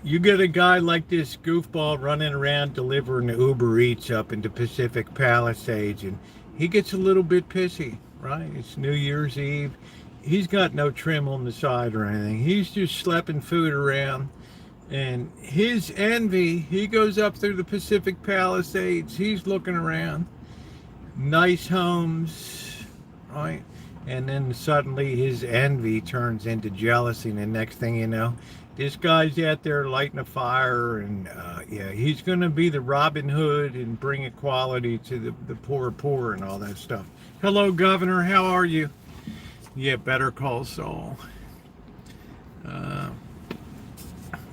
Speaker 1: You get a guy like this goofball running around delivering the Uber Eats up into Pacific Palisades, and he gets a little bit pissy, right? It's New Year's Eve. He's got no trim on the side or anything. He's just schlepping food around. And his envy, he goes up through the Pacific Palisades. He's looking around. Nice homes, right? And then suddenly his envy turns into jealousy. And the next thing you know, this guy's out there lighting a fire. And yeah, he's going to be the Robin Hood and bring equality to the poor and all that stuff. Hello, Governor. How are you? Yeah, Better Call Saul.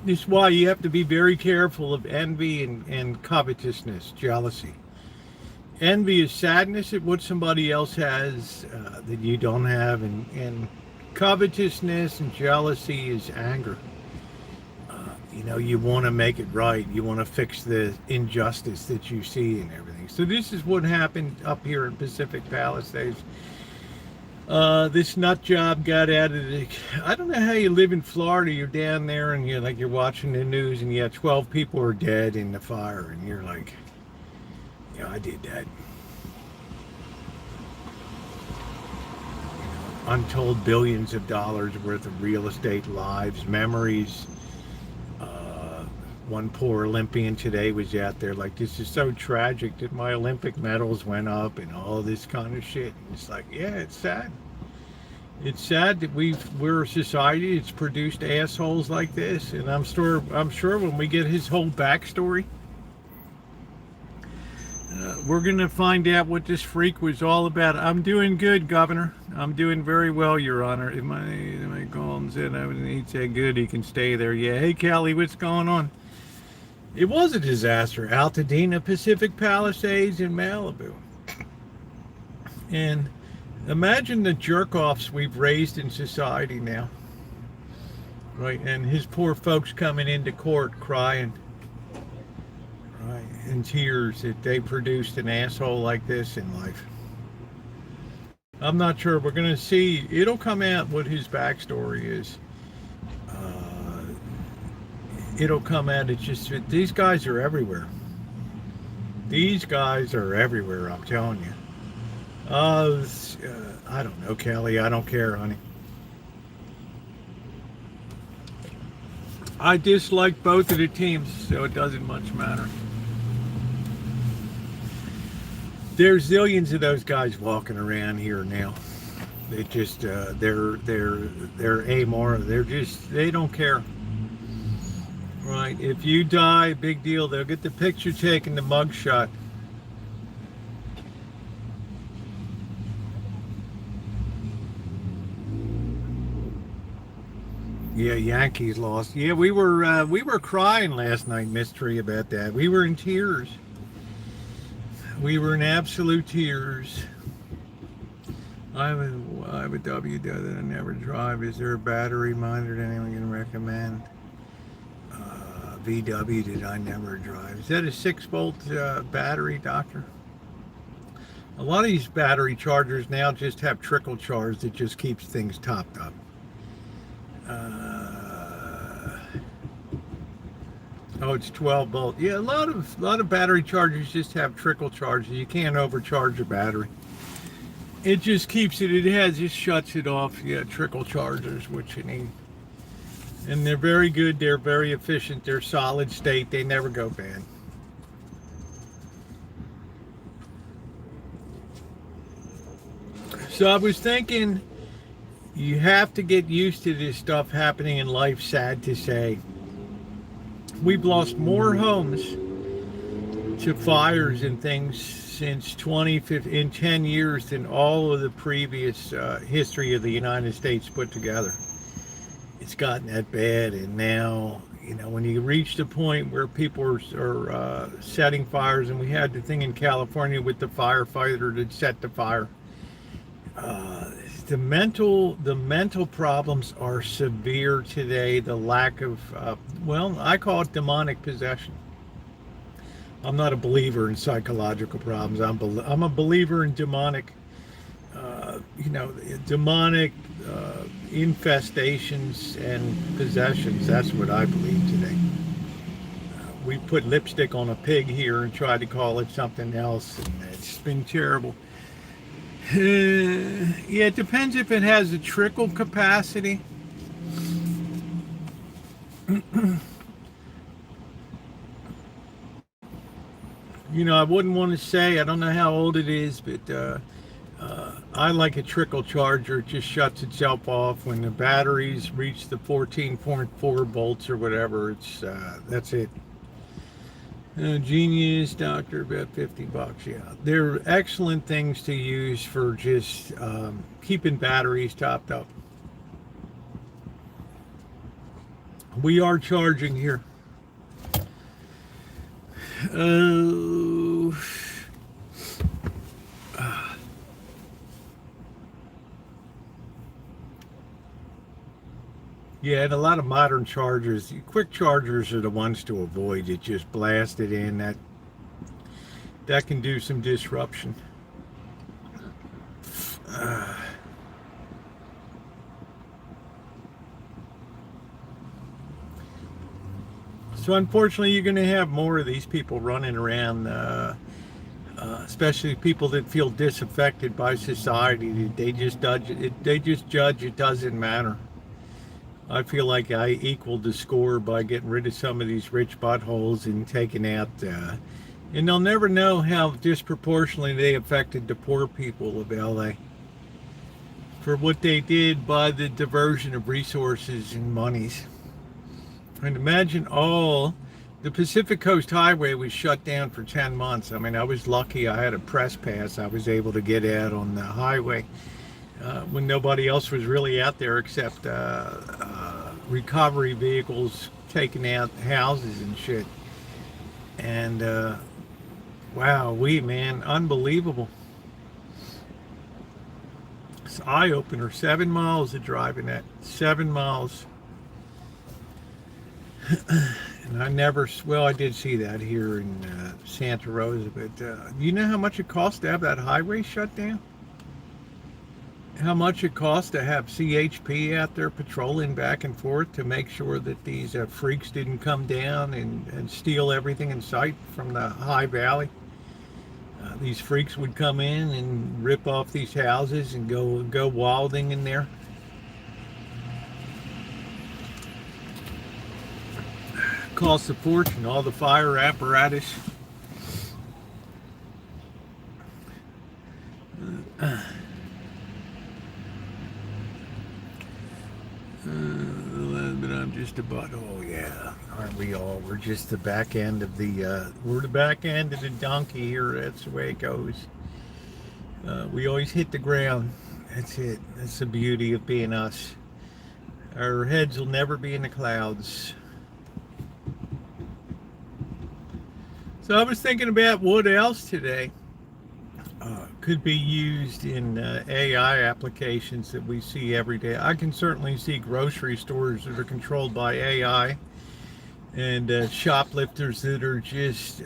Speaker 1: This is why you have to be very careful of envy and covetousness, jealousy. Envy is sadness at what somebody else has that you don't have, and covetousness and jealousy is anger. You know, you want to make it right. You want to fix the injustice that you see and everything. So this is what happened up here in Pacific Palisades. This nut job got out of the... I don't know how you live in Florida. You're down there and you're watching the news and 12 people are dead in the fire. And you're like, yeah, I did that. Untold billions of dollars worth of real estate, lives, memories. One poor Olympian today was out there like, this is so tragic that my Olympic medals went up and all this kind of shit. And it's like, yeah, it's sad. It's sad that we're a society that's produced assholes like this. And I'm sure when we get his whole backstory, we're going to find out what this freak was all about. I'm doing good, Governor. I'm doing very well, Your Honor. If my calling said he'd say good, he can stay there. Yeah. Hey, Callie, what's going on? It was a disaster. Altadena, Pacific Palisades, in Malibu. And imagine the jerk-offs we've raised in society now. Right? And his poor folks coming into court crying. Right? In tears that they produced an asshole like this in life. I'm not sure. We're going to see. It'll come out what his backstory is. It'll come out. It's just, these guys are everywhere. These guys are everywhere, I'm telling you. I don't know, Kelly. I don't care, honey. I dislike both of the teams, so it doesn't much matter. There's zillions of those guys walking around here now. They just, they're amoral. They don't care. Right, if you die, big deal. They'll get the picture taken, the mugshot. Yeah, Yankees lost. Yeah, we were crying last night, Mystery, about that. We were in tears. We were in absolute tears. I have a W that I never drive. Is there a battery monitor that anyone can recommend? VW that I never drive. Is that a 6-volt battery, doctor? A lot of these battery chargers now just have trickle charge that just keeps things topped up. Oh, it's 12 volt. Yeah, a lot of battery chargers just have trickle charges. You can't overcharge a battery. It just keeps it. Just shuts it off. Yeah, trickle chargers, what you need. And they're very good. They're very efficient. They're solid state. They never go bad. So I was thinking, you have to get used to this stuff happening in life, sad to say. We've lost more homes to fires and things since 10 years than all of the previous history of the United States put together. It's gotten that bad, and now, when you reach the point where people are setting fires, and we had the thing in California with the firefighter that set the fire. The mental problems are severe today. The lack of, I call it demonic possession. I'm not a believer in psychological problems. I'm a believer in demonic, demonic infestations and possessions. That's what I believe today. We put lipstick on a pig here and tried to call it something else, and it's been terrible. Yeah, it depends if it has a trickle capacity. I wouldn't want to say, I don't know how old it is, but I like a trickle charger. It just shuts itself off when the batteries reach the 14.4 volts or whatever. That's it. Genius, doctor, about $50. Yeah, they're excellent things to use for just keeping batteries topped up. We are charging here. Yeah, and a lot of modern chargers, quick chargers are the ones to avoid. It just blast it in. That can do some disruption. So unfortunately, you're going to have more of these people running around, especially people that feel disaffected by society. They just judge it doesn't matter. I feel like I equaled the score by getting rid of some of these rich buttholes and taking out, and they'll never know how disproportionately they affected the poor people of LA for what they did by the diversion of resources and monies. And imagine the Pacific Coast Highway was shut down for 10 months. I mean, I was lucky I had a press pass. I was able to get out on the highway when nobody else was really out there except recovery vehicles taking out houses and shit. And wow, man, unbelievable. It's eye-opener. 7 miles of driving that. 7 miles. And I did see that here in Santa Rosa, but you know how much it costs to have that highway shut down? How much it costs to have CHP out there patrolling back and forth to make sure that these freaks didn't come down and steal everything in sight from the high valley. These freaks would come in and rip off these houses and go wilding in there. Costs a fortune, all the fire apparatus. But I'm just about, yeah, aren't we all? We're just the back end of the donkey here. That's the way it goes. We always hit the ground. That's it. That's the beauty of being us. Our heads will never be in the clouds. So I was thinking about what else today. could be used in AI applications that we see every day. I can certainly see grocery stores that are controlled by AI, and shoplifters that are just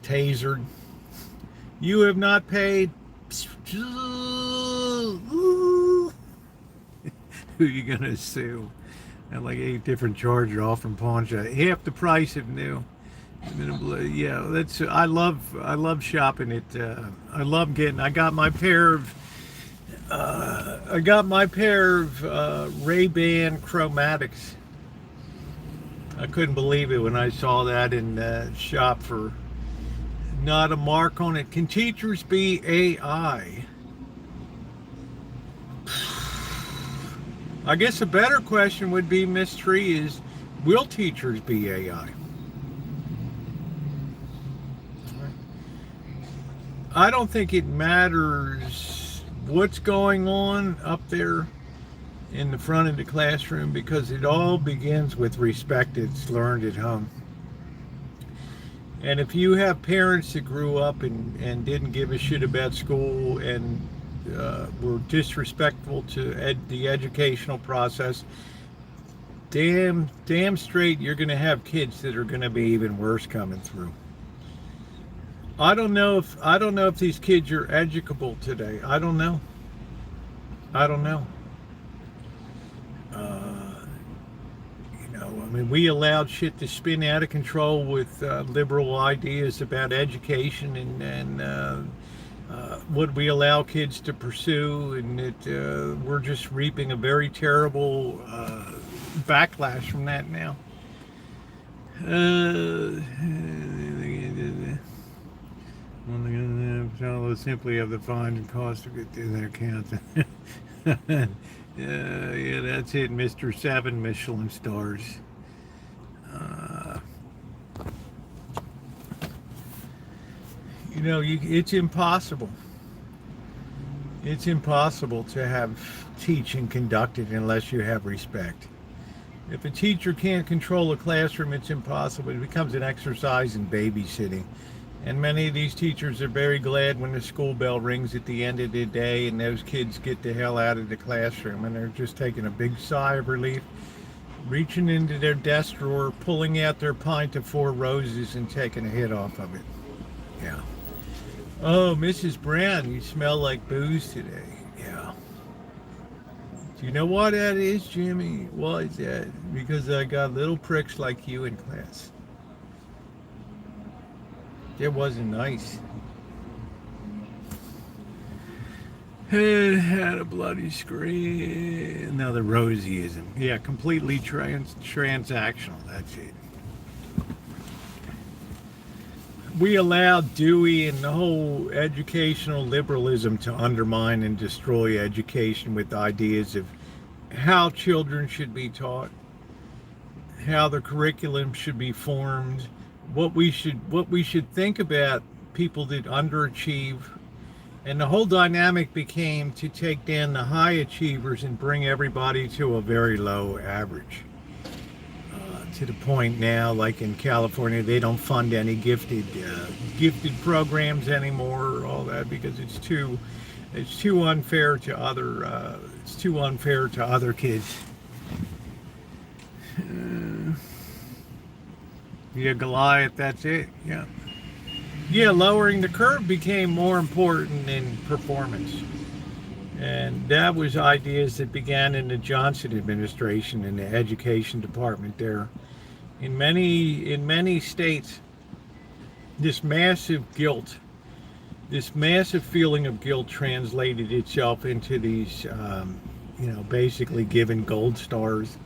Speaker 1: tasered. You have not paid. Who are you gonna sue? And like 8 different charges, all from pawn shop, half the price of new. Yeah, that's. I love shopping at. I love getting. I got my pair of. Ray-Ban Chromatics. I couldn't believe it when I saw that in the shop for not a mark on it. Can teachers be AI? I guess a better question would be, Miss Tree, is will teachers be AI? I don't think it matters what's going on up there in the front of the classroom, because it all begins with respect that's learned at home. And if you have parents that grew up and didn't give a shit about school and were disrespectful to the educational process, damn straight you're going to have kids that are going to be even worse coming through. I don't know if these kids are educable today. I don't know. I mean, we allowed shit to spin out of control with liberal ideas about education and what we allow kids to pursue, and we're just reaping a very terrible backlash from that now. Simply of the fines and cost to get through their account. Yeah, that's it, Mr. 7 Michelin stars. It's impossible. It's impossible to have teaching conducted unless you have respect. If a teacher can't control a classroom, it's impossible. It becomes an exercise in babysitting. And many of these teachers are very glad when the school bell rings at the end of the day and those kids get the hell out of the classroom, and they're just taking a big sigh of relief, reaching into their desk drawer, pulling out their pint of Four Roses and taking a hit off of it. Yeah. Oh, Mrs. Brown, you smell like booze today. Yeah. Do you know why that is, Jimmy? Why is that? Because I got little pricks like you in class. It wasn't nice. It had a bloody screen. Another Rosieism. Yeah, completely transactional. That's it. We allowed Dewey and the whole educational liberalism to undermine and destroy education with ideas of how children should be taught, how the curriculum should be formed, what we should think about people that underachieve. And the whole dynamic became to take down the high achievers and bring everybody to a very low average. To the point now, like in California, they don't fund any gifted programs anymore, all that, because it's too unfair to other kids. Yeah, Goliath, that's it. Yeah, lowering the curve became more important than performance. And that was ideas that began in the Johnson administration in the education department there. In many states, this massive feeling of guilt translated itself into these, basically giving gold stars.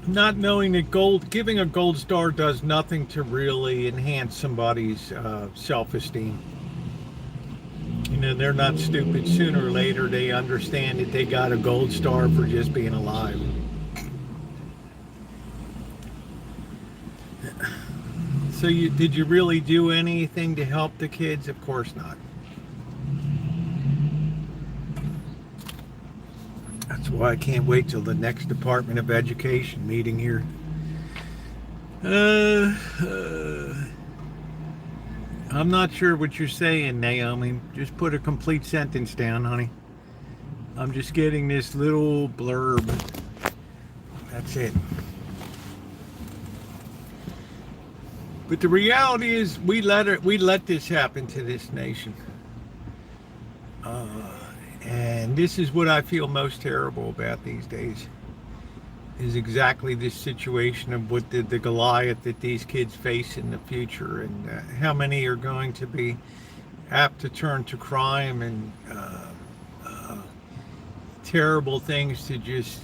Speaker 1: Not knowing that giving a gold star does nothing to really enhance somebody's self-esteem. They're not stupid. Sooner or later, they understand that they got a gold star for just being alive. So did you really do anything to help the kids? Of course not. That's why I can't wait till the next Department of Education meeting here. Uh, uh, I'm not sure what you're saying, Naomi. Just put a complete sentence down, honey. I'm just getting this little blurb. That's it. But the reality is, we let this happen to this nation, and this is what I feel most terrible about these days. Is exactly this situation of what the Goliath that these kids face in the future, and how many are going to be apt to turn to crime and terrible things to just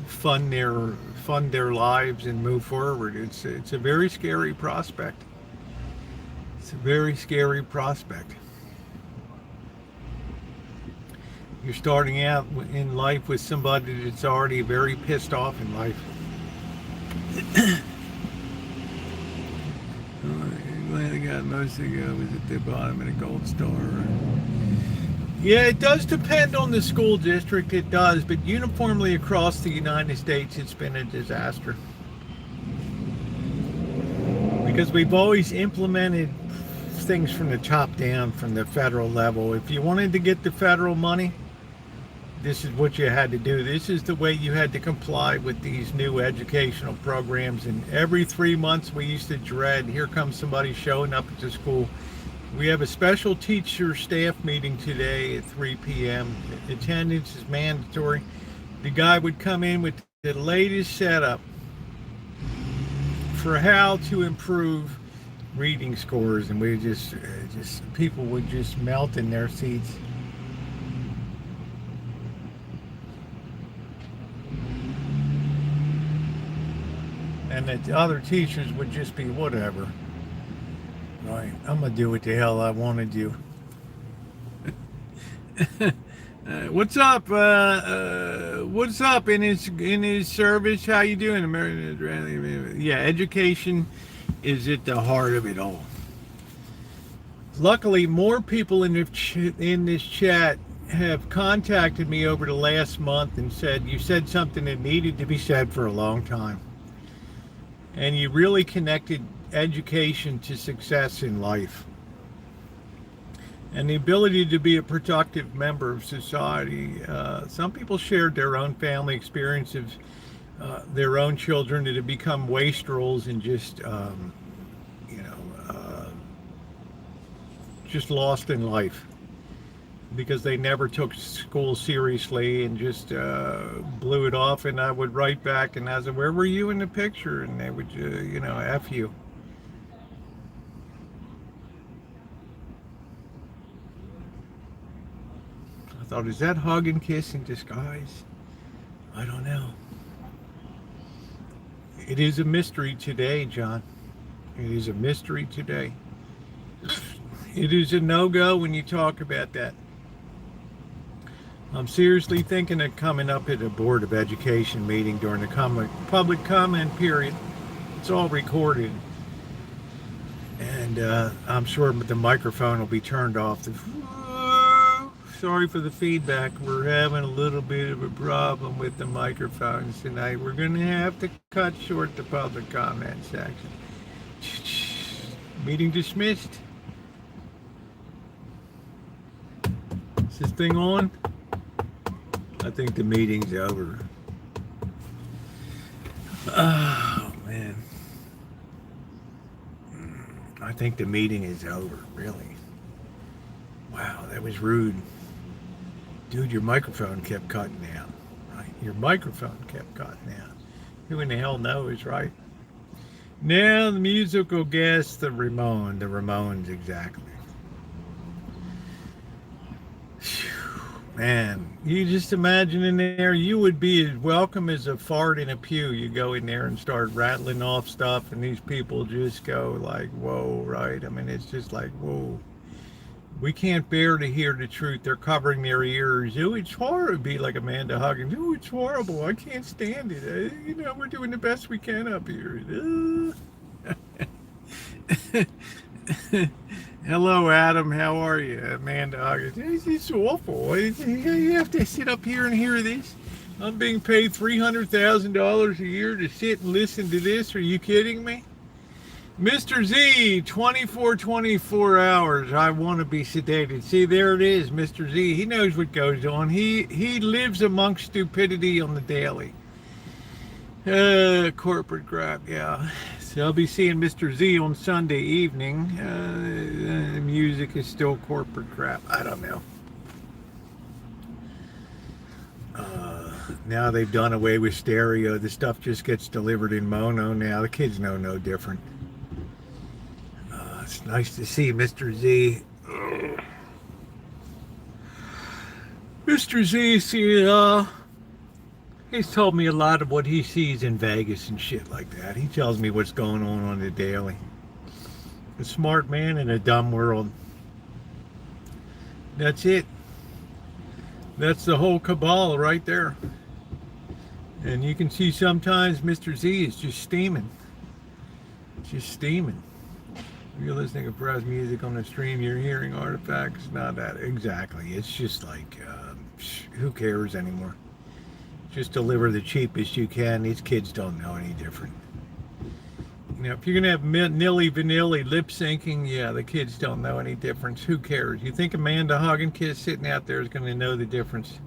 Speaker 1: fund their lives and move forward. It's a very scary prospect. It's a very scary prospect. You're starting out in life with somebody that's already very pissed off in life. Glad I got most of the was at the bottom of the gold star. Yeah, it does depend on the school district, it does, but uniformly across the United States, it's been a disaster. Because we've always implemented things from the top down, from the federal level. If you wanted to get the federal money, this is what you had to do. This is the way you had to comply with these new educational programs. And every 3 months we used to dread, here comes somebody showing up at the school. We have a special teacher staff meeting today at 3 p.m. Attendance is mandatory. The guy would come in with the latest setup for how to improve reading scores, and we just people would just melt in their seats. And the other teachers would just be whatever. Right, I'm gonna do what the hell I want to do. What's up? What's up in his service? How you doing? Yeah, education is at the heart of it all. Luckily, more people in this chat have contacted me over the last month and said, you said something that needed to be said for a long time. And you really connected education to success in life. And the ability to be a productive member of society. Some people shared their own family experiences, their own children that have become wastrels and just lost in life because they never took school seriously and just blew it off. And I would write back and I said, where were you in the picture? And they would, F you. I thought, is that hug and kiss in disguise? I don't know. It is a mystery today, John. It is a mystery today. It is a no-go when you talk about that. I'm seriously thinking of coming up at a Board of Education meeting during the public comment period. It's all recorded. And I'm sure the microphone will be turned off. Sorry for the feedback. We're having a little bit of a problem with the microphones tonight. We're going to have to cut short the public comment section. Meeting dismissed. Is this thing on? I think the meeting's over. Oh, man. I think the meeting is over, really. Wow, that was rude. Dude, your microphone kept cutting out. Right? Your microphone kept cutting out. Who in the hell knows, right? Now the musical guest, the Ramones, exactly. Man, you just imagine in there, you would be as welcome as a fart in a pew. You go in there and start rattling off stuff, and these people just go like, whoa, right? I mean, it's just like, whoa. We can't bear to hear the truth. They're covering their ears. Oh, it's horrible. It'd be like Amanda hugging. Oh, it's horrible. I can't stand it. We're doing the best we can up here. Hello, Adam. How are you? Amanda hugging. It's awful. You have to sit up here and hear this. I'm being paid $300,000 a year to sit and listen to this. Are you kidding me? Mr. Z, 24 hours. I want to be sedated. See, there it is, Mr. Z. He knows what goes on. He lives amongst stupidity on the daily. Corporate crap, yeah. So I'll be seeing Mr. Z on Sunday evening. Music is still corporate crap. I don't know. Now they've done away with stereo. The stuff just gets delivered in mono now. The kids know no different. It's nice to see Mr. Z. Mr. Z, see, he's told me a lot of what he sees in Vegas and shit like that. He tells me what's going on the daily. A smart man in a dumb world. That's it. That's the whole cabal right there. And you can see sometimes Mr. Z is just steaming. Just steaming. If you're listening to press music on the stream, you're hearing artifacts. Not that exactly. It's just like, who cares anymore? Just deliver the cheapest you can. These kids don't know any different. You know, if you're gonna have nilly vanilly lip syncing, yeah, the kids don't know any difference. Who cares? You think Amanda Hogginkiss sitting out there is gonna know the difference?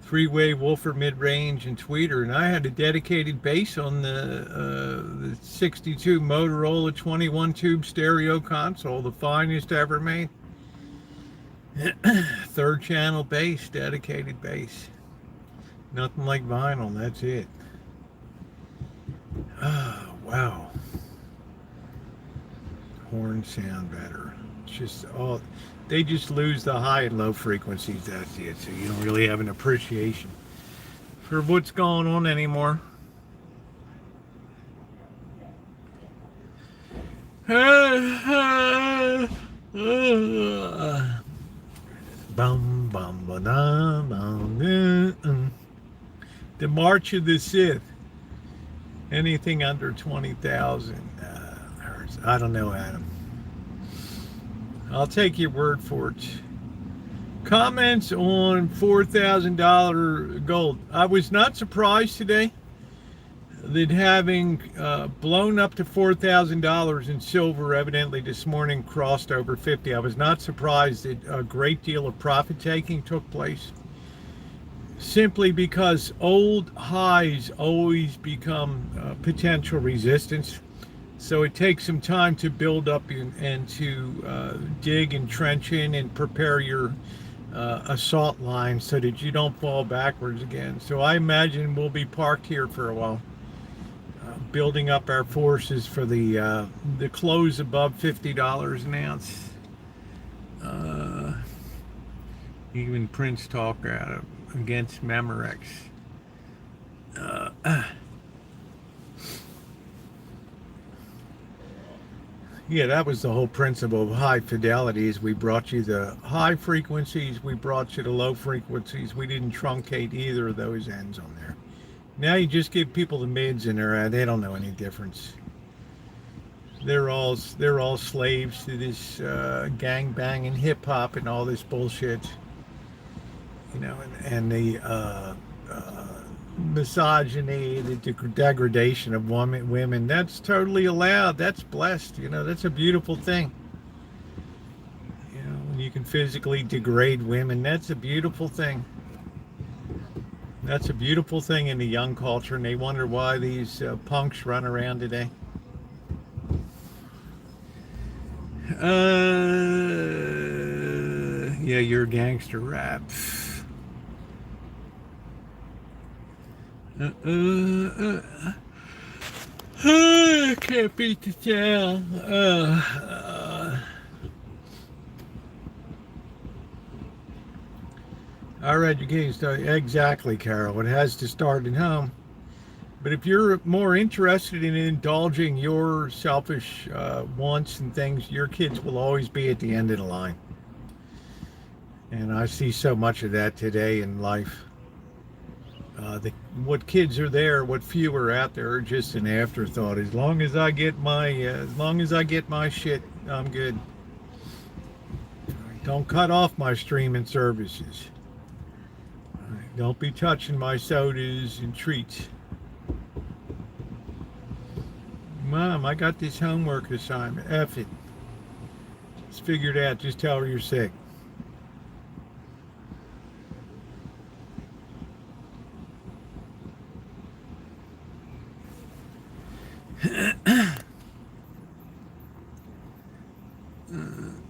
Speaker 1: Three-way woofer mid-range and tweeter, and I had a dedicated bass on the 62 Motorola 21 tube stereo console, the finest ever made. Third channel bass, dedicated bass. Nothing like vinyl, that's it. Oh, wow. Horns sound better. It's just all, they just lose the high and low frequencies, that's it. So you don't really have an appreciation for what's going on anymore. Bum, bum, ba-dum, bum, the March of the Sith. Anything under 20,000 hertz. I don't know, Adam. I'll take your word for it. Comments on $4,000 gold. I was not surprised today that having blown up to $4,000 in silver evidently this morning crossed over 50. I was not surprised that a great deal of profit taking took place, simply because old highs always become potential resistance. So it takes some time to build up and to dig and trench in and prepare your assault line so that you don't fall backwards again. So I imagine we'll be parked here for a while, building up our forces for the close above $50 an ounce. Even Prince talk against Memorex. Yeah, that was the whole principle of high fidelities. We brought you the high frequencies, we brought you the low frequencies. We didn't truncate either of those ends on there. Now you just give people the mids and they don't know any difference. They're all slaves to this gang banging hip hop and all this bullshit. You know, and the misogyny, the degradation of women, that's totally allowed. That's blessed. You know, that's a beautiful thing. You know, when you can physically degrade women, that's a beautiful thing. That's a beautiful thing in the young culture, and they wonder why these punks run around today. Yeah, you're a gangster rap. I can't beat the town. Our education started. Exactly, Carol. It has to start at home. But if you're more interested in indulging your selfish wants and things, your kids will always be at the end of the line. And I see so much of that today in life. What kids are there, what few are out there, are just an afterthought. As long as I get my shit, I'm good. Don't cut off my streaming services. Don't be touching my sodas and treats. Mom, I got this homework assignment. F it. It's figured out. Just tell her you're sick.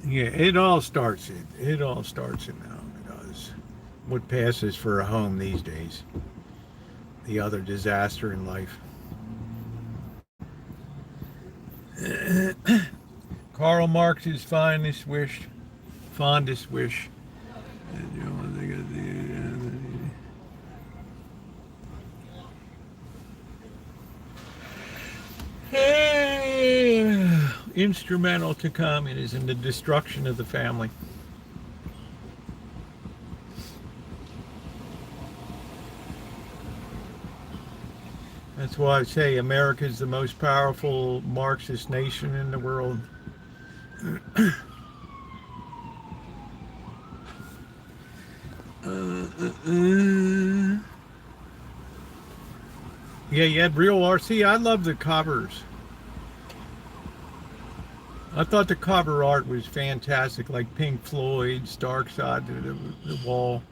Speaker 1: Yeah, it all starts it all starts in the home. It does. What passes for a home these days? The other disaster in life. Karl Marx's fondest wish. Instrumental to communism, the destruction of the family. That's why I say America is the most powerful Marxist nation in the world. Yeah, you had real RC. I love the covers. I thought the cover art was fantastic, like Pink Floyd's Dark Side of the Wall.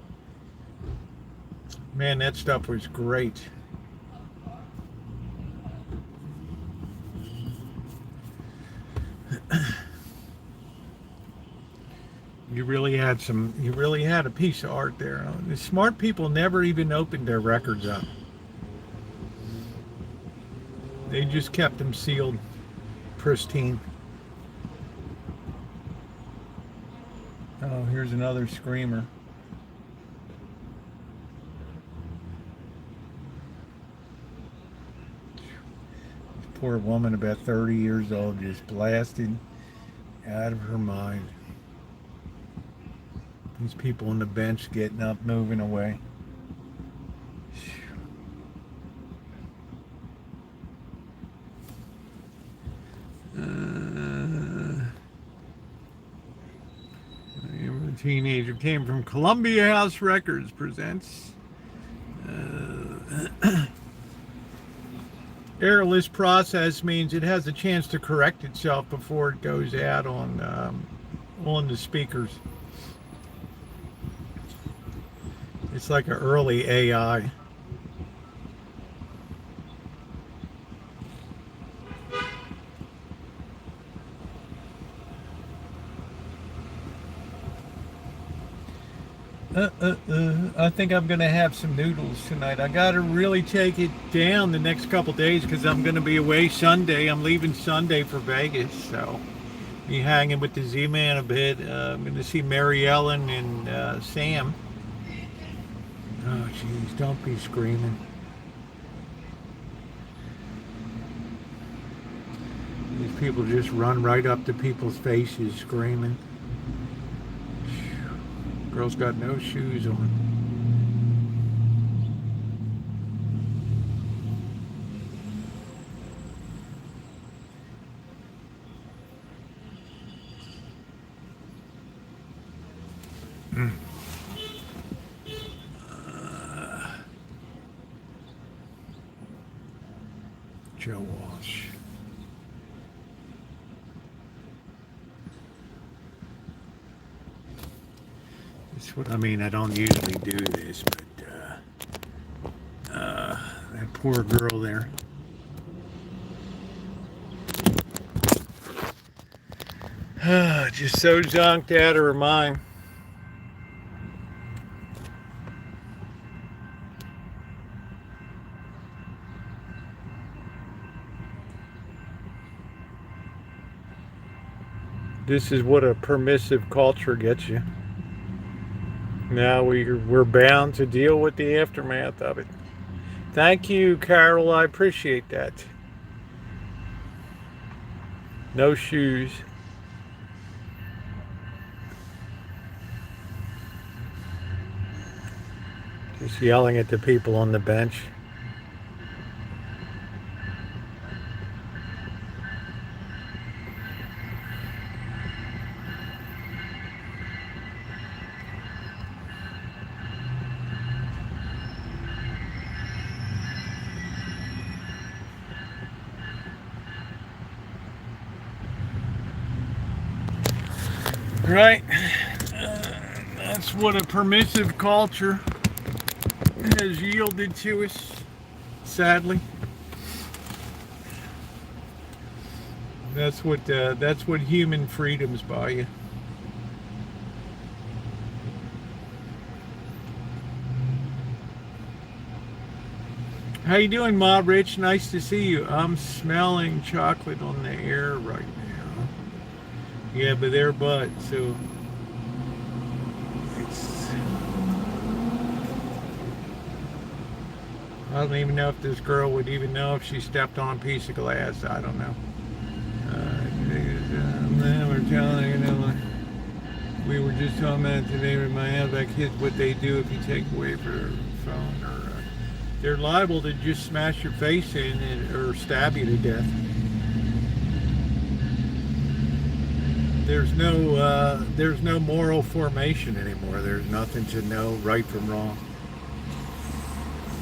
Speaker 1: Man, that stuff was great. You really had a piece of art there. The smart people never even opened their records up. They just kept them sealed, pristine. Oh, here's another screamer. This poor woman, about 30 years old, just blasted out of her mind. These people on the bench getting up, moving away. Teenager came from Columbia House Records presents errorless process means it has a chance to correct itself before it goes out on the speakers. It's like an early AI. I think I'm going to have some noodles tonight. I got to really take it down the next couple days because I'm going to be away Sunday. I'm leaving Sunday for Vegas, so be hanging with the Z-Man a bit. I'm going to see Mary Ellen and Sam. Oh, jeez, don't be screaming. These people just run right up to people's faces screaming. Girl's got no shoes on. Joe Walsh. That's what I mean. I don't usually do this, but that poor girl there. Just so zonked out of her mind. This is what a permissive culture gets you. Now we're bound to deal with the aftermath of it. Thank you, Carol. I appreciate that. No shoes. Just yelling at the people on the bench. Right? That's what a permissive culture has yielded to us, sadly. That's what human freedoms buy you. How you doing, Ma Rich? Nice to see you. I'm smelling chocolate on the air right now. Yeah, but they're butt, so it's. I don't even know if this girl would even know if she stepped on a piece of glass. I don't know. We're telling you know, we were just talking about today with my outback kids what they do if you take away their phone, or they're liable to just smash your face in or stab you to death. There's no moral formation anymore. There's nothing to know right from wrong.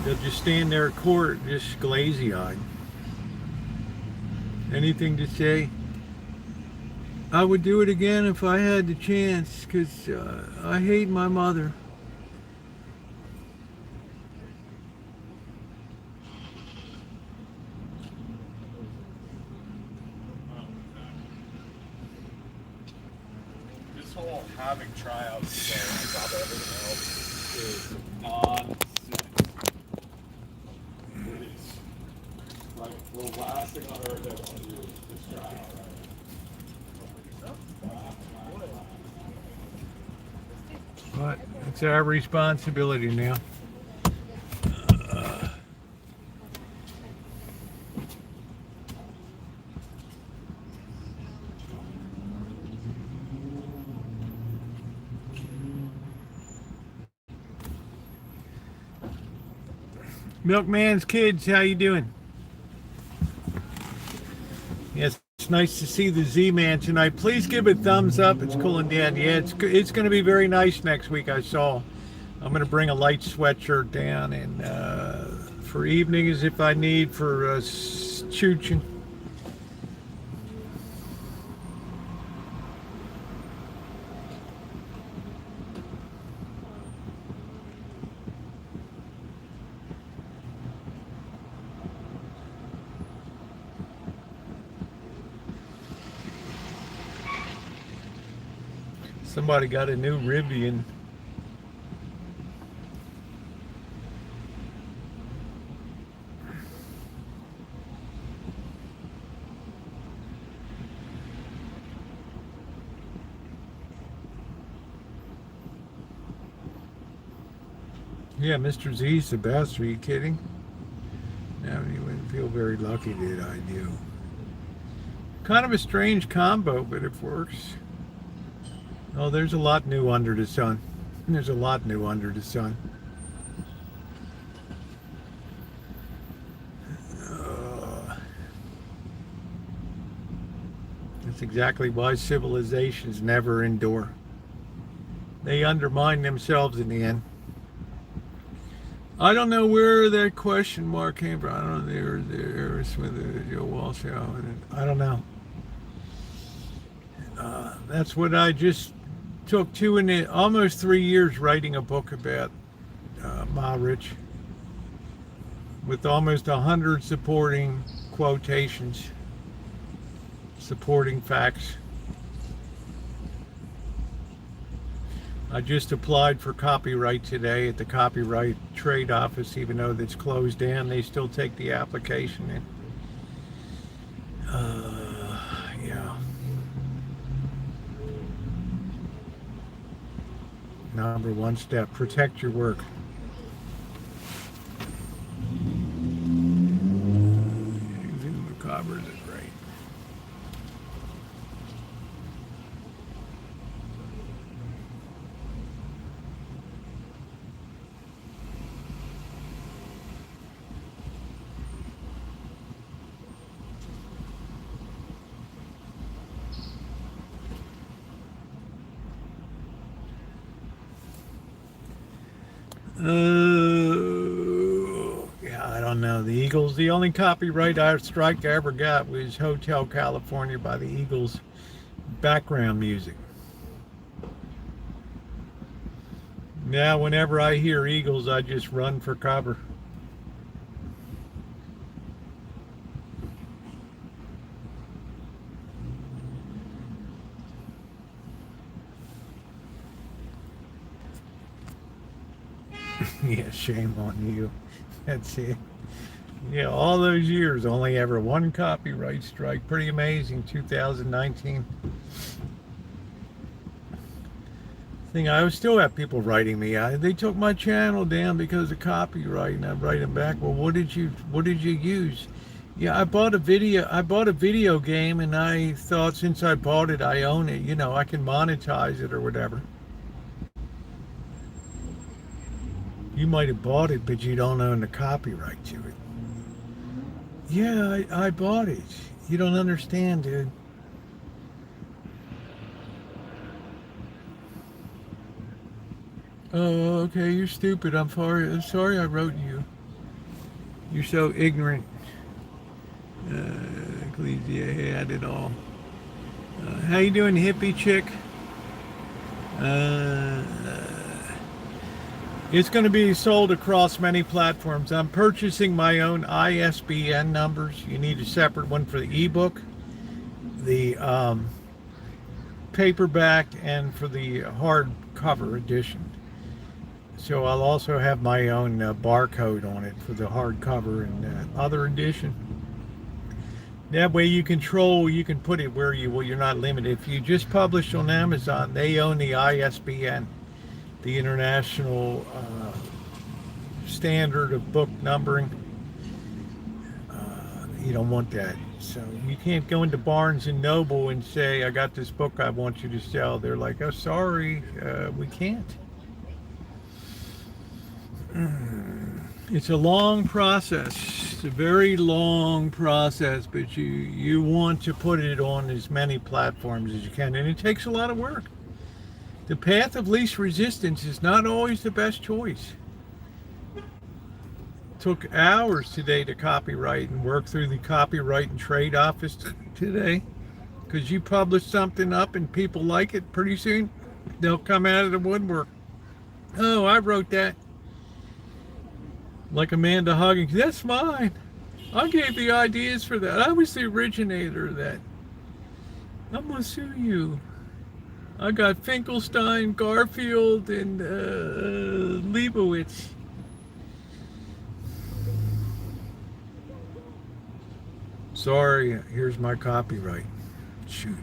Speaker 1: They'll just stand there at court, just glazy-eyed. Anything to say? I would do it again if I had the chance, because I hate my mother.
Speaker 2: This whole having tryouts on top of everything else is nonsense. It is like the last thing on earth I want to do is just try out, right?
Speaker 1: But it's our responsibility now. Milkman's kids, how you doing? Yes, it's nice to see the Z-Man tonight. Please give it a thumbs up. It's cooling down. Yeah, it's going to be very nice next week. I saw. I'm going to bring a light sweatshirt down, and for evenings if I need, for chooching. Somebody got a new Rivian. Yeah, Mr. Z's the best. Are you kidding? No, you wouldn't feel very lucky that I do. Kind of a strange combo, but it works. Oh, there's a lot new under the sun. There's a lot new under the sun. That's exactly why civilizations never endure. They undermine themselves in the end. I don't know where that question mark came from. I don't know. There's with Joe Walsh. I don't know. That's what I just took almost 3 years writing a book about Ma Rich, with almost 100 supporting quotations, supporting facts. I just applied for copyright today at the Copyright Trade Office, even though it's closed down, they still take the application in. Yeah. Number one step, protect your work. Macabres are great. Yeah, I don't know. The Eagles, the only copyright strike I ever got was Hotel California by the Eagles background music. Now, whenever I hear eagles, I just run for cover. Yeah, shame on you. That's it. Yeah, all those years, only ever one copyright strike. Pretty amazing. 2019. I still have people writing me. They took my channel down because of copyright, and I'm writing back. Well, what did you use? Yeah, I bought a video game, and I thought since I bought it, I own it. You know, I can monetize it or whatever. You might have bought it, but you don't own the copyright to it. Yeah, I bought it. You don't understand, dude. Oh, okay, you're stupid. I'm sorry I wrote you. You're so ignorant. Ecclesia had it all. How you doing, hippie chick? It's going to be sold across many platforms. I'm purchasing my own ISBN numbers. You need a separate one for the ebook, the paperback, and for the hardcover edition. So I'll also have my own barcode on it for the hardcover and other edition. That way you can put it where you're not limited. If you just publish on Amazon, they own the ISBN, the International Standard of Book Numbering. You don't want that. So you can't go into Barnes and Noble and say, I got this book I want you to sell. They're like, oh, sorry, we can't. It's a long process. It's a very long process, but you want to put it on as many platforms as you can, and it takes a lot of work. The path of least resistance is not always the best choice. It took hours today to copyright and work through the Copyright and Trade Office today, because you publish something up and people like it, pretty soon they'll come out of the woodwork. Oh, I wrote that. Like Amanda Huggins, that's mine. I gave the ideas for that. I was the originator of that. I'm gonna sue you. I got Finkelstein, Garfield, and Leibowitz. Sorry, here's my copyright. Shoot.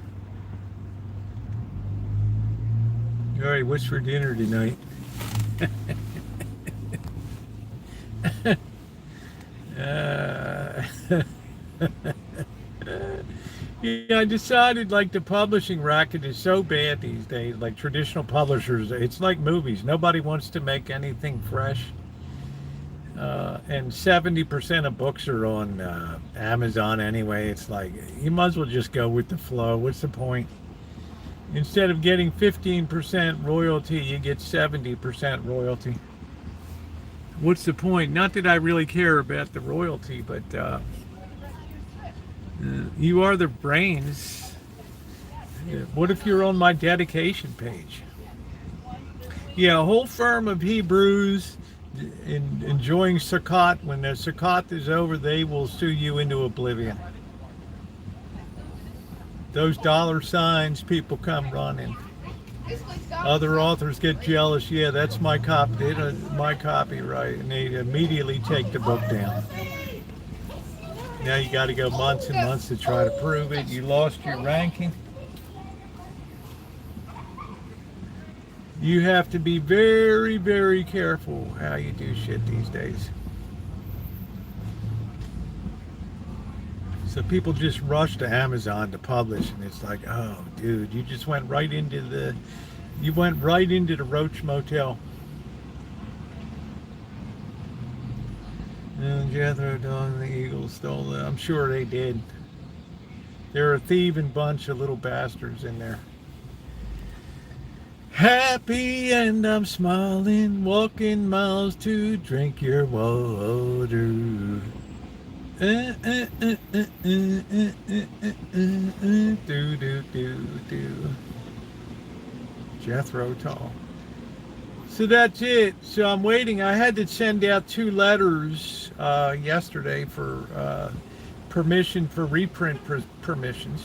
Speaker 1: All right, what's for dinner tonight? Yeah, I decided like the publishing racket is so bad these days, like traditional publishers, it's like movies. Nobody wants to make anything fresh. And 70% of books are on Amazon anyway. It's like, you might as well just go with the flow. What's the point? Instead of getting 15% royalty, you get 70% royalty. What's the point? Not that I really care about the royalty, but you are the brains. What if you're on my dedication page? Yeah, a whole firm of Hebrews enjoying Sukkot. When the Sukkot is over, they will sue you into oblivion. Those dollar signs, people come running. Other authors get jealous. Yeah, that's my copyright, and they immediately take the book down. Now you got to go months and months to try to prove it. You lost your ranking. You have to be very, very careful how you do shit these days. So people just rush to Amazon to publish, and it's like, oh, dude, you just went right into the Roach Motel. And Jethro Dog and the Eagles stole it. I'm sure they did. They're a thieving bunch of little bastards in there. Happy and I'm smiling, walking miles to drink your water. Do do do do. Jethro Tull. So that's it. So I'm waiting. I had to send out 2 letters yesterday for permission for reprint permissions.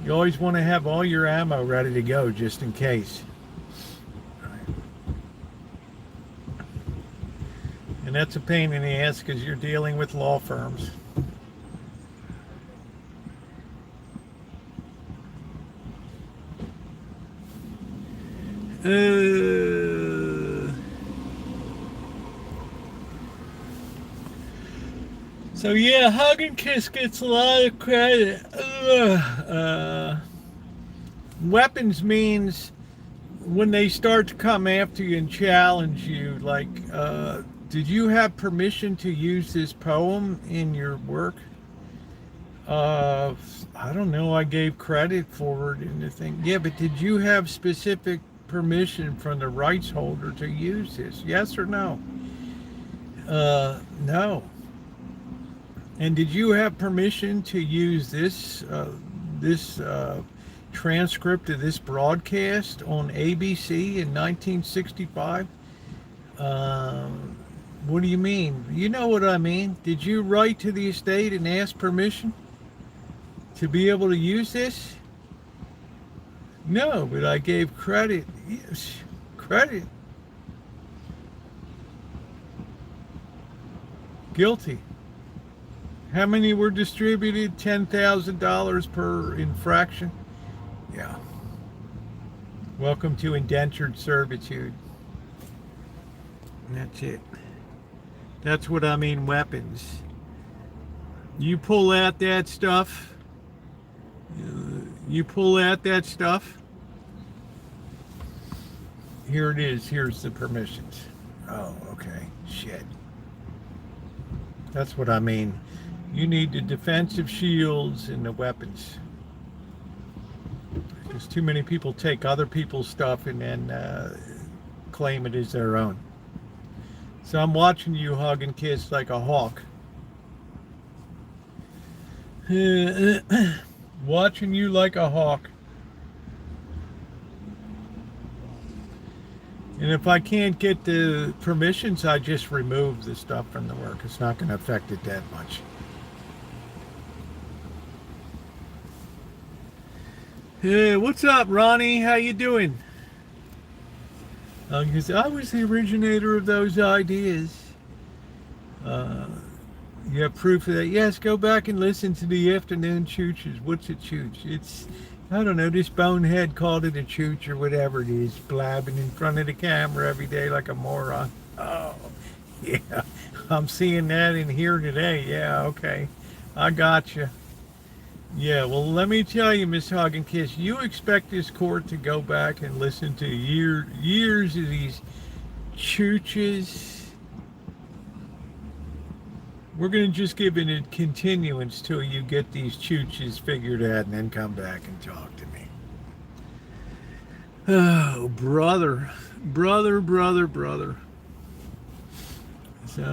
Speaker 1: You always want to have all your ammo ready to go just in case. And that's a pain in the ass because you're dealing with law firms. So yeah, Hug and Kiss gets a lot of credit. Weapons means when they start to come after you and challenge you, like, did you have permission to use this poem in your work? I don't know, I gave credit for it in the thing. Yeah, but did you have specific permission from the rights holder to use this? Yes or no? No. And did you have permission to use this transcript of this broadcast on ABC in 1965? What do you mean? You know what I mean. Did you write to the estate and ask permission to be able to use this? No, but I gave credit. Yes, credit. Guilty. How many were distributed? $10,000 per infraction? Yeah. Welcome to indentured servitude. And that's it. That's what I mean, weapons. You pull out that stuff. You pull out that stuff. Here it is. Here's the permissions. Oh, okay. Shit. That's what I mean. You need the defensive shields and the weapons. Because too many people take other people's stuff and then claim it as their own. So I'm watching you hug and kiss like a hawk. Watching you like a hawk. And if I can't get the permissions, I just remove the stuff from the work. It's not going to affect it that much. Hey, what's up, Ronnie? How you doing? Because I was the originator of those ideas. You have proof of that? Yes, go back and listen to the afternoon chooches. What's a chooch? It's, I don't know, this bonehead called it a chooch or whatever it is, blabbing in front of the camera every day like a moron. Oh, yeah, I'm seeing that in here today. Yeah, okay, I got you. Yeah, well, let me tell you, Miss Hug and Kiss, you expect this court to go back and listen to years of these chooches. We're going to just give it a continuance till you get these chooches figured out and then come back and talk to me. Oh, brother. So,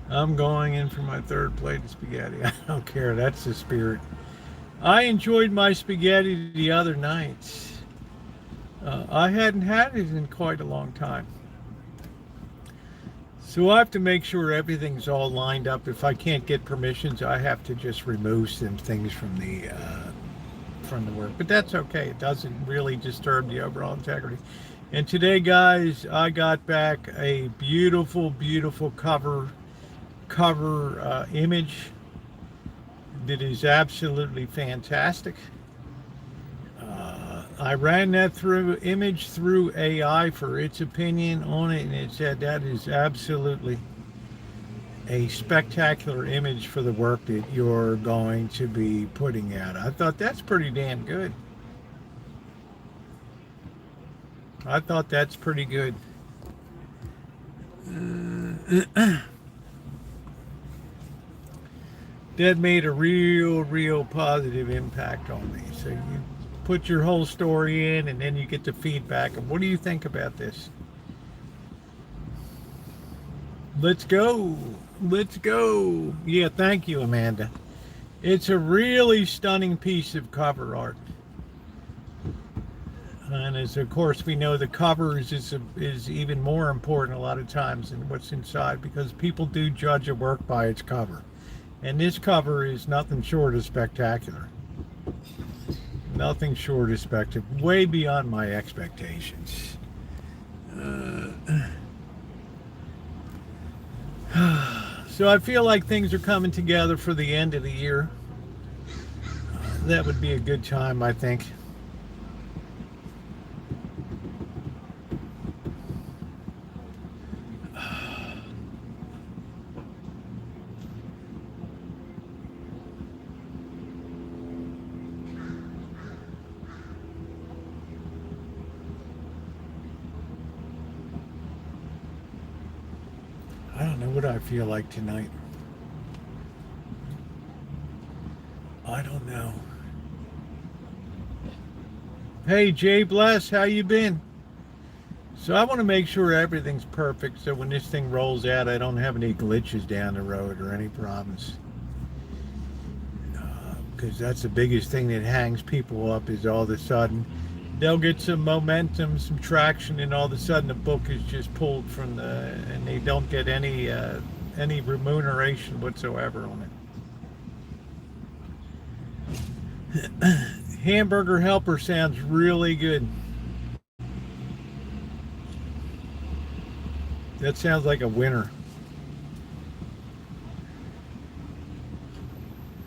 Speaker 1: I'm going in for my 3rd plate of spaghetti. I don't care. That's the spirit. I enjoyed my spaghetti the other nights. I hadn't had it in quite a long time. So I have to make sure everything's all lined up. If I can't get permissions, I have to just remove some things from the work. But that's okay. It doesn't really disturb the overall integrity. And today, guys, I got back a beautiful cover image that is absolutely fantastic. I ran that image through AI for its opinion on it, and it said that is absolutely a spectacular image for the work that you're going to be putting out. I thought that's pretty damn good. I thought that's pretty good. That made a real positive impact on me. So you put your whole story in and then you get the feedback of what do you think about this? Let's go. Yeah, thank you, Amanda. It's a really stunning piece of cover art. And as of course we know, the covers is even more important a lot of times than what's inside, because people do judge a work by its cover. And this cover is nothing short of spectacular. Nothing short of spectacular. Way beyond my expectations. So I feel like things are coming together for the end of the year. That would be a good time, I think. I don't know what I feel like tonight. I don't know. Hey, Jay Bless, how you been? So I want to make sure everything's perfect, so when this thing rolls out, I don't have any glitches down the road or any problems. Because that's the biggest thing that hangs people up, is all of a sudden they'll get some momentum, some traction, and all of a sudden the book is just pulled from and they don't get any remuneration whatsoever on it. Hamburger Helper sounds really good. That sounds like a winner.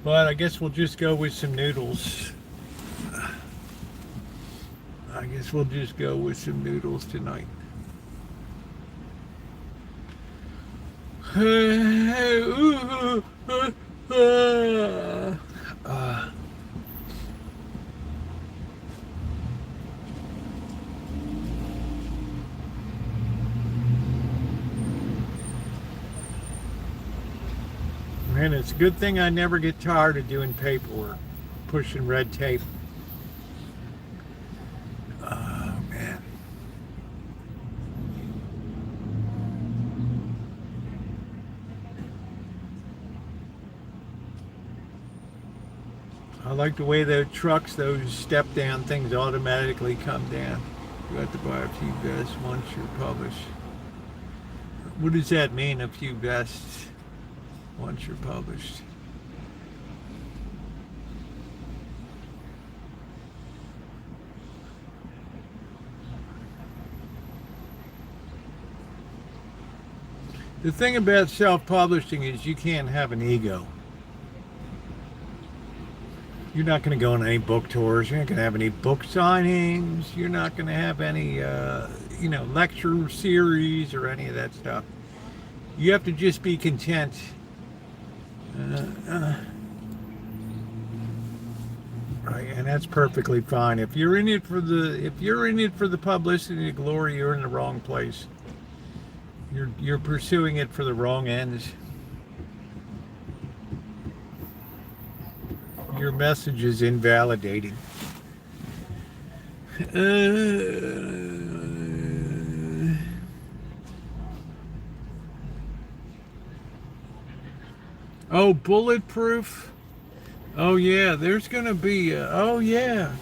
Speaker 1: But I guess we'll just go with some noodles. I guess we'll just go with some noodles tonight. Man, it's a good thing I never get tired of doing paperwork, pushing red tape. Oh, man. I like the way the trucks, those step-down things automatically come down. You have to buy a few vests once you're published. What does that mean, a few vests once you're published? The thing about self-publishing is you can't have an ego. You're not going to go on any book tours. You're not going to have any book signings. You're not going to have any, lecture series or any of that stuff. You have to just be content. Right, and that's perfectly fine. If you're in it for the publicity and glory, you're in the wrong place. You're pursuing it for the wrong ends. Your message is invalidating. Oh, bulletproof. Oh yeah, there's gonna be. Oh yeah,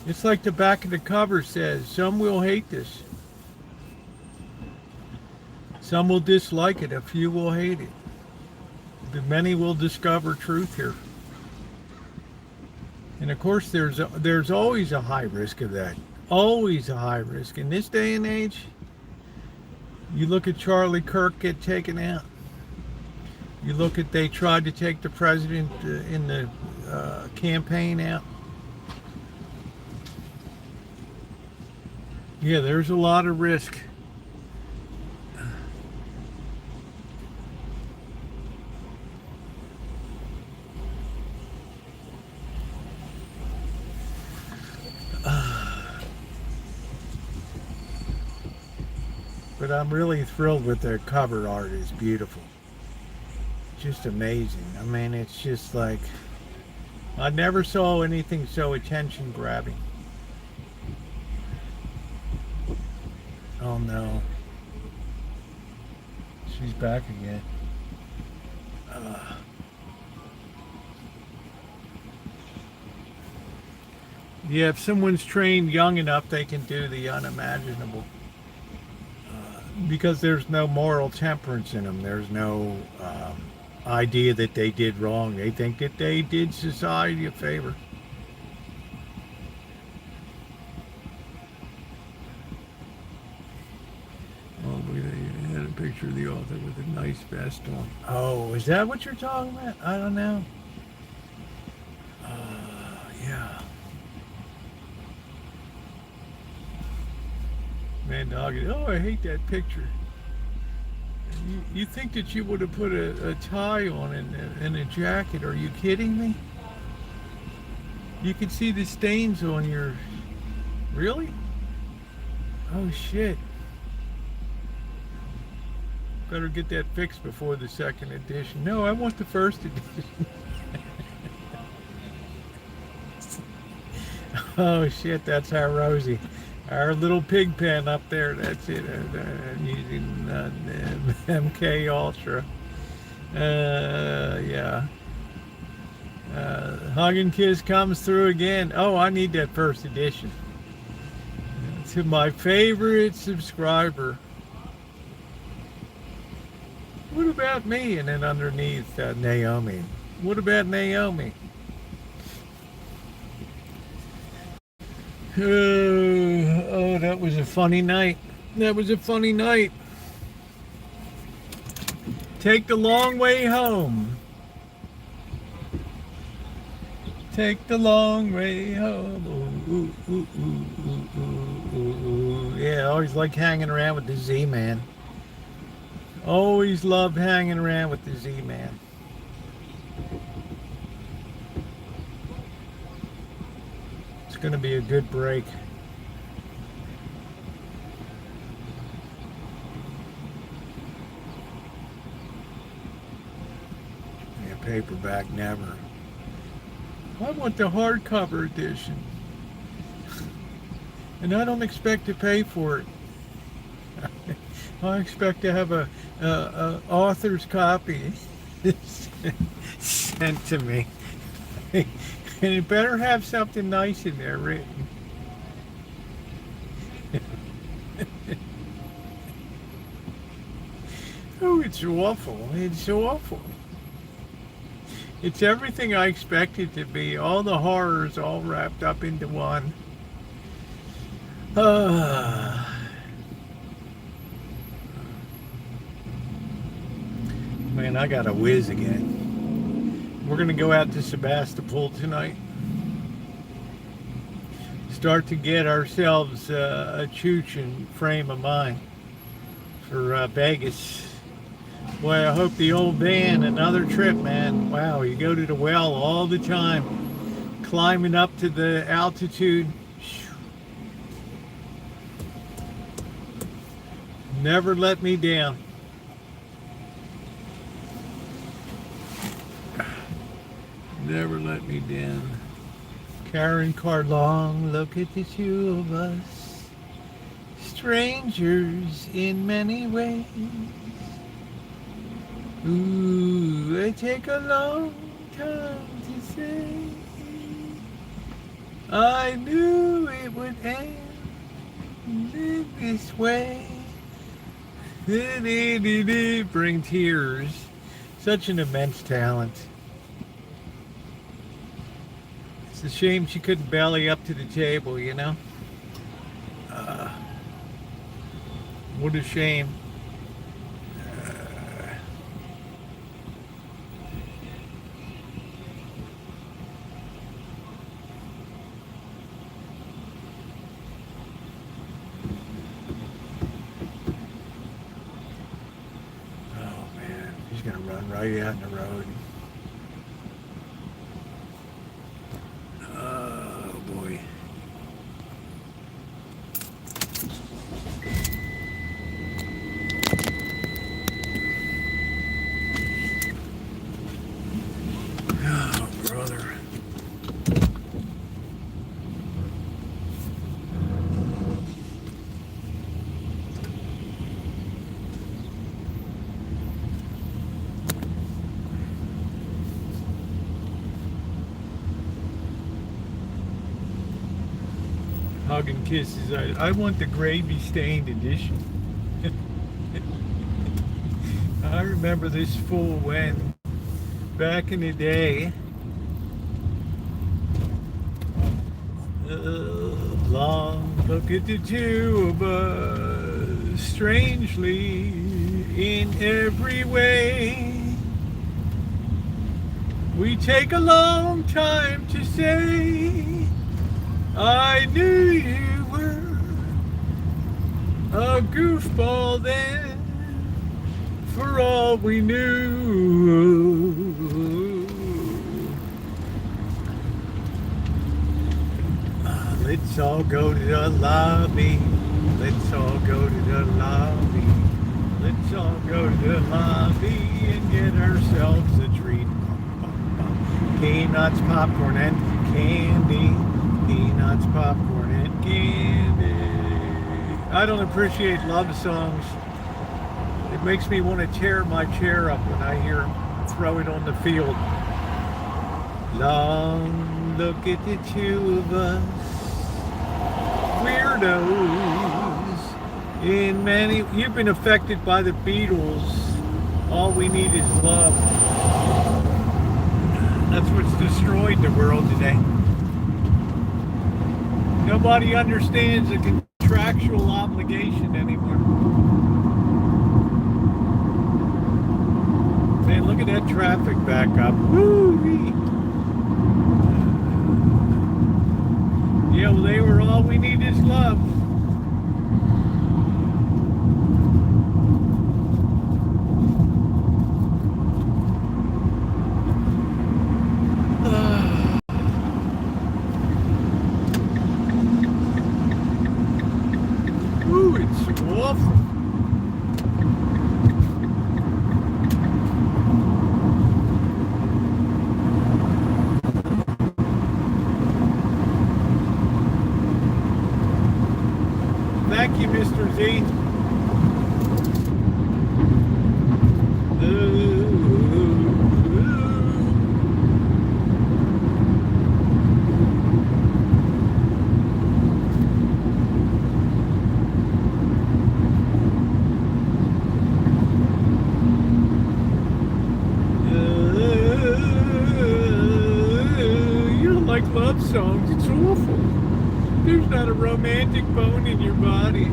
Speaker 1: it's like the back of the cover says. Some will hate this. Some will dislike it. A few will hate it. But many will discover truth here. And of course, there's always a high risk of that. Always a high risk. In this day and age, you look at Charlie Kirk get taken out. You look at, they tried to take the president in the campaign out. Yeah, there's a lot of risk. But I'm really thrilled with the cover art. It's beautiful. Just amazing. I mean, it's just like, I never saw anything so attention grabbing. Oh no. She's back again. Yeah, if someone's trained young enough, they can do the unimaginable. Because there's no moral temperance in them. There's no idea that they did wrong. They think that they did society a favor. Oh, look at that. You had a picture of the author with a nice vest on. Oh, is that what you're talking about? I don't know. Yeah. Man, dog. Oh, I hate that picture. You think that you would have put a tie on and a jacket? Are you kidding me? You can see the stains on your... Really? Oh, shit. Better get that fixed before the second edition. No, I want the first edition. Oh, shit, that's our Rosie. Our little pig pen up there, that's it. Using MK Ultra. Yeah. Hug and Kiss comes through again. Oh, I need that first edition. To my favorite subscriber. What about me? And then underneath, Naomi. What about Naomi? Oh, that was a funny night. That was a funny night. Take the long way home. Take the long way home. Ooh, ooh, ooh, ooh, ooh, ooh, ooh. Yeah, I always like hanging around with the Z-Man. Always loved hanging around with the Z-Man. It's going to be a good break. Yeah, paperback never. I want the hardcover edition. And I don't expect to pay for it. I expect to have a author's copy sent to me. And it better have something nice in there written. Oh, it's awful. It's awful. It's everything I expected to be. All the horrors all wrapped up into one. Man, I got a whiz again. We're going to go out to Sebastopol tonight. Start to get ourselves a chooch frame of mind for Vegas. Boy, I hope the old van, another trip, man. Wow, you go to the well all the time, climbing up to the altitude. Never let me down. Never let me down. Karen Carlong, look at the two of us, strangers in many ways. Ooh, it take a long time to say. I knew it would end in this way. Bring tears. Such an immense talent. It's a shame she couldn't belly up to the table, you know? What a shame. Gonna run right out in the road. Oh boy. Oh brother. Hug and kisses. I want the gravy stained edition. I remember this fool when back in the day. Long look at the two of us, strangely in every way. We take a long time to say, I knew you were a goofball then, for all we knew. Let's all go to the lobby. Let's all go to the lobby. Let's all go to the lobby and get ourselves a treat. Peanuts, popcorn, and candy. Peanuts, popcorn, and candy. I don't appreciate love songs. It makes me want to tear my chair up when I hear them throw it on the field. Long look at the two of us. Weirdos in many. You've been affected by the Beatles. All we need is love. That's what's destroyed the world today. Nobody understands the contractual obligation anymore. Man, look at that traffic back up. Woo-wee. Yeah, well, they were all we need is love. Ooh, it's awful. Thank you, Mr. Z. You don't like love songs, it's awful. There's not a romantic bone in your body.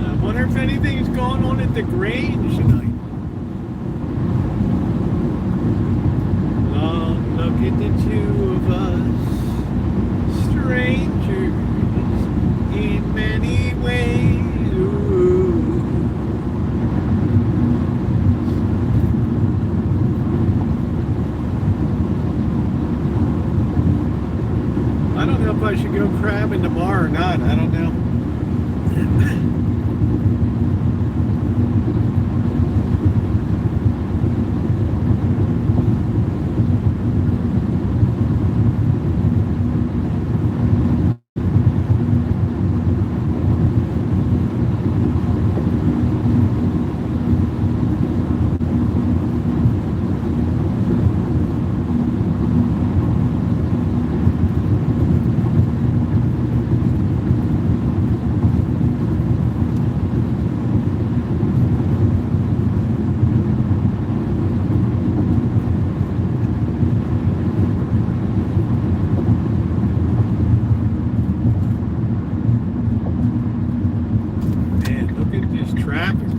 Speaker 1: I wonder if anything's going on at the Grange tonight. Long look at the two of us, strangers in many ways. Ooh. I don't know if I should go crabbing tomorrow or not. I don't know.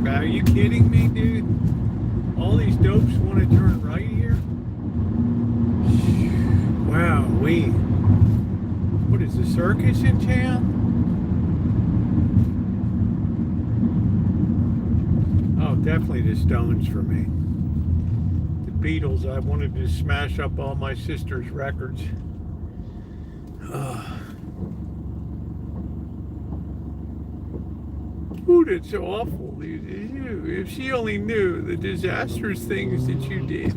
Speaker 1: Are you kidding me, dude? All these dopes want to turn right here? Wow, what is the circus in town? Oh, definitely the Stones for me. The Beatles, I wanted to smash up all my sister's records. Ooh, that's so awful. If she only knew the disastrous things that you did.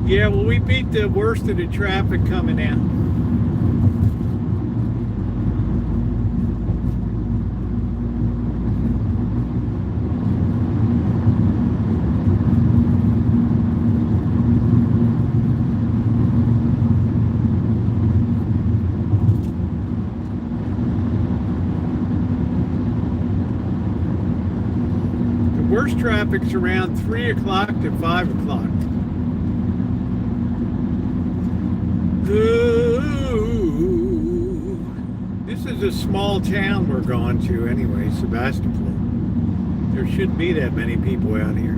Speaker 1: Yeah, well, we beat the worst of the traffic coming out. The worst traffic's around 3 o'clock to 5 o'clock. Ooh. This is a small town we're going to anyway, Sebastopol. There shouldn't be that many people out here.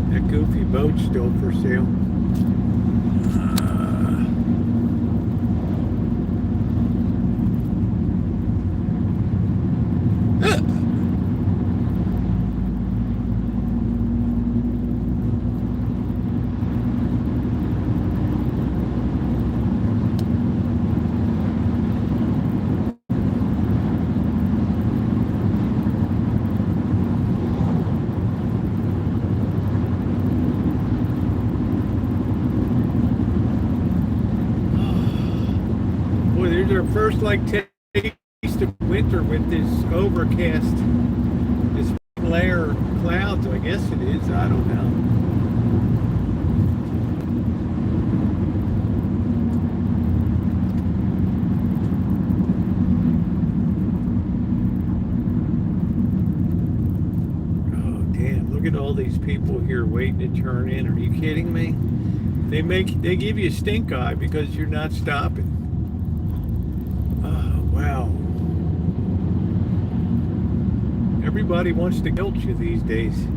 Speaker 1: That goofy boat's still for sale. Boy, there's our first like taste of winter with this overcast, this layer of clouds. I guess it is. I don't know. Oh damn! Look at all these people here waiting to turn in. Are you kidding me? They give you a stink eye because you're not stopping. Oh, wow. Everybody wants to guilt you these days.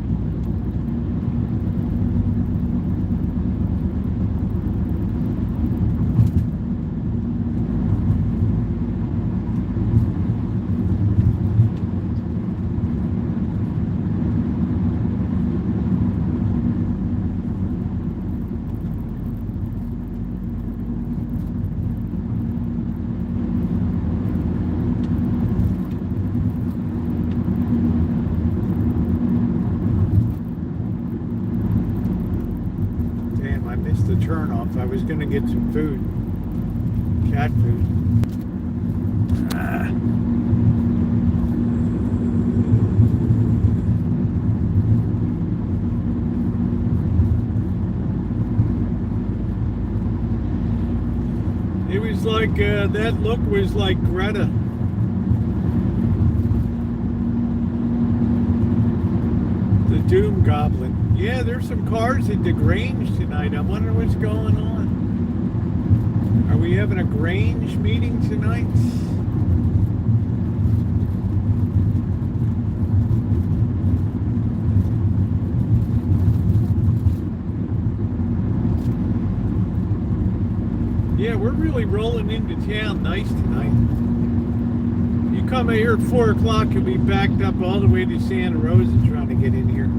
Speaker 1: The turn off. I was going to get some food, cat food. It was like that look was like Greta. The Doom Goblin. Yeah, there's some cars at the Grange tonight. I wonder what's going on. Are we having a Grange meeting tonight? Yeah, we're really rolling into town nice tonight. You come out here at 4 o'clock, you'll be backed up all the way to Santa Rosa trying to get in here.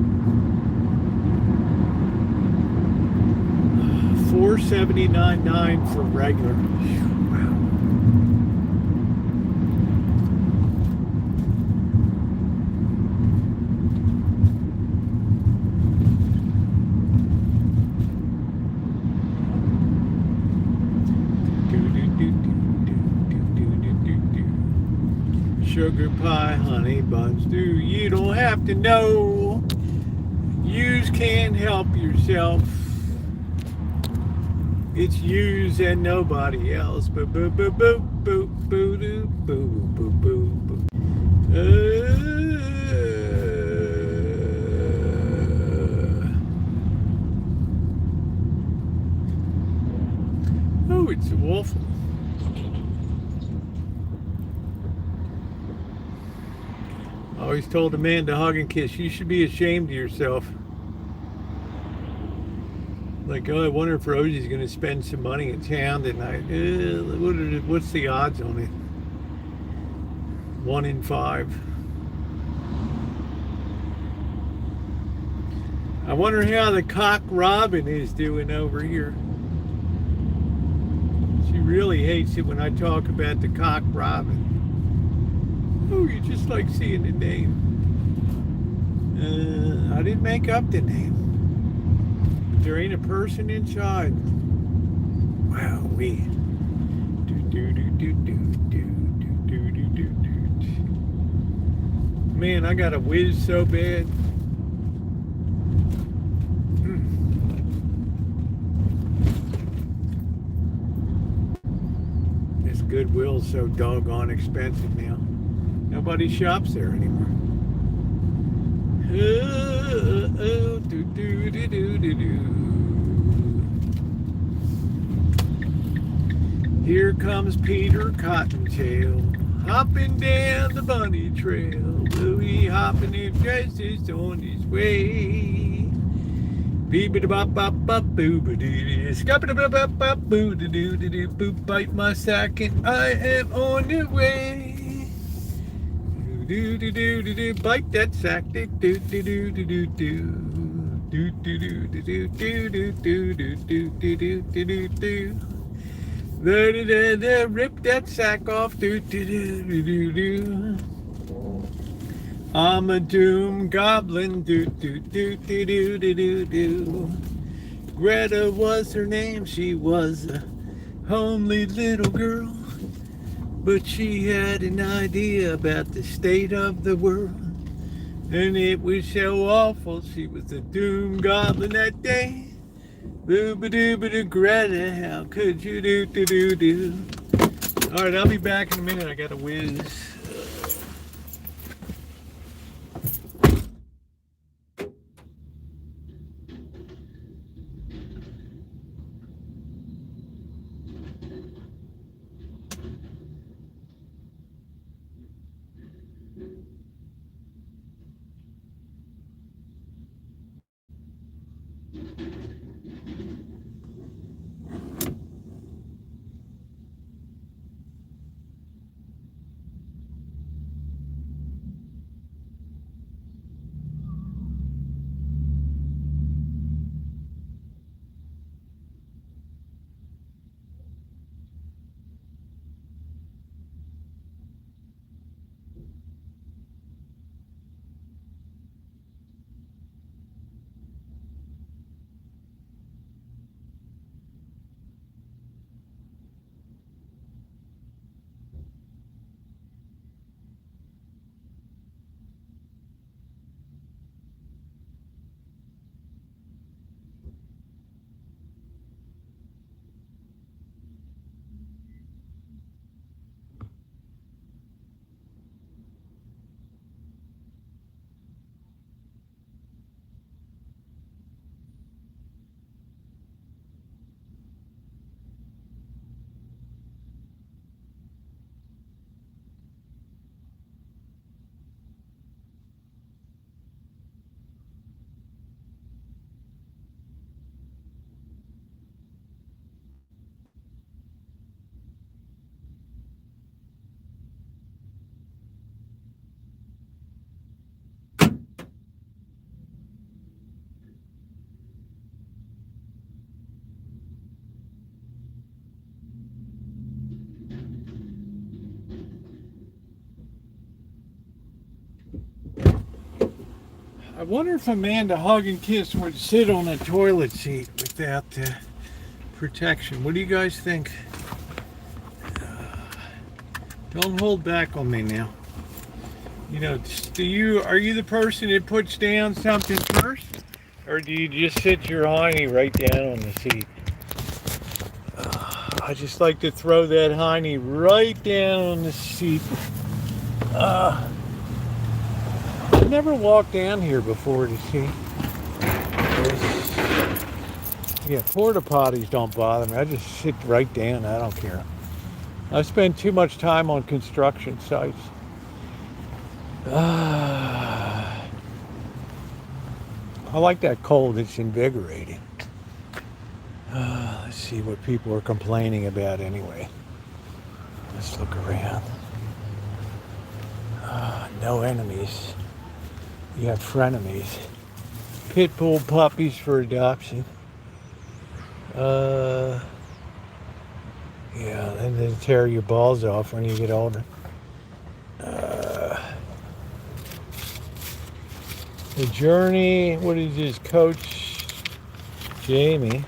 Speaker 1: 479.9 for regular. Wow. Sugar pie, honey buns. You don't have to know. Yous can't help yourself. It's yous and nobody else. Boo boo boo boo boo boo doo boo boo boo boo. Oh, it's awful. I always told a man to hug and kiss. You should be ashamed of yourself. Like, oh, I wonder if Rosie's going to spend some money in town tonight. What's the odds on it? 1 in 5. I wonder how the cock robin is doing over here. She really hates it when I talk about the cock robin. Oh, you just like seeing the name. I didn't make up the name. But there ain't a person inside. Wow, we. Man, I got a whiz so bad. This Goodwill's so doggone expensive now. Nobody shops there anymore. Here comes Peter Cottontail, hopping down the bunny trail. Louie hopping in dresses on his way. Bite my sack and I am on the way. Bite that sack. Rip that sack off. I'm a doom goblin. Greta was her name. She was a homely little girl, but she had an idea about the state of the world, and it was so awful. She was a doom goblin that day. Boo-ba-doo-ba-doo, Greta, how could you do? All right, I'll be back in a minute. I got a whiz. I wonder if Amanda Hug and Kiss would sit on a toilet seat without protection. What do you guys think? Don't hold back on me now. You know, are you the person that puts down something first? Or do you just sit your hiney right down on the seat? I just like to throw that hiney right down on the seat. I've never walked down here before to see. Yeah, porta potties don't bother me. I just sit right down. I don't care. I spend too much time on construction sites. I like that cold. It's invigorating. Let's see what people are complaining about anyway. Let's look around. No enemies. You have frenemies. Pit bull puppies for adoption. Yeah, and they tear your balls off when you get older. The journey, what is this, Coach Jamie,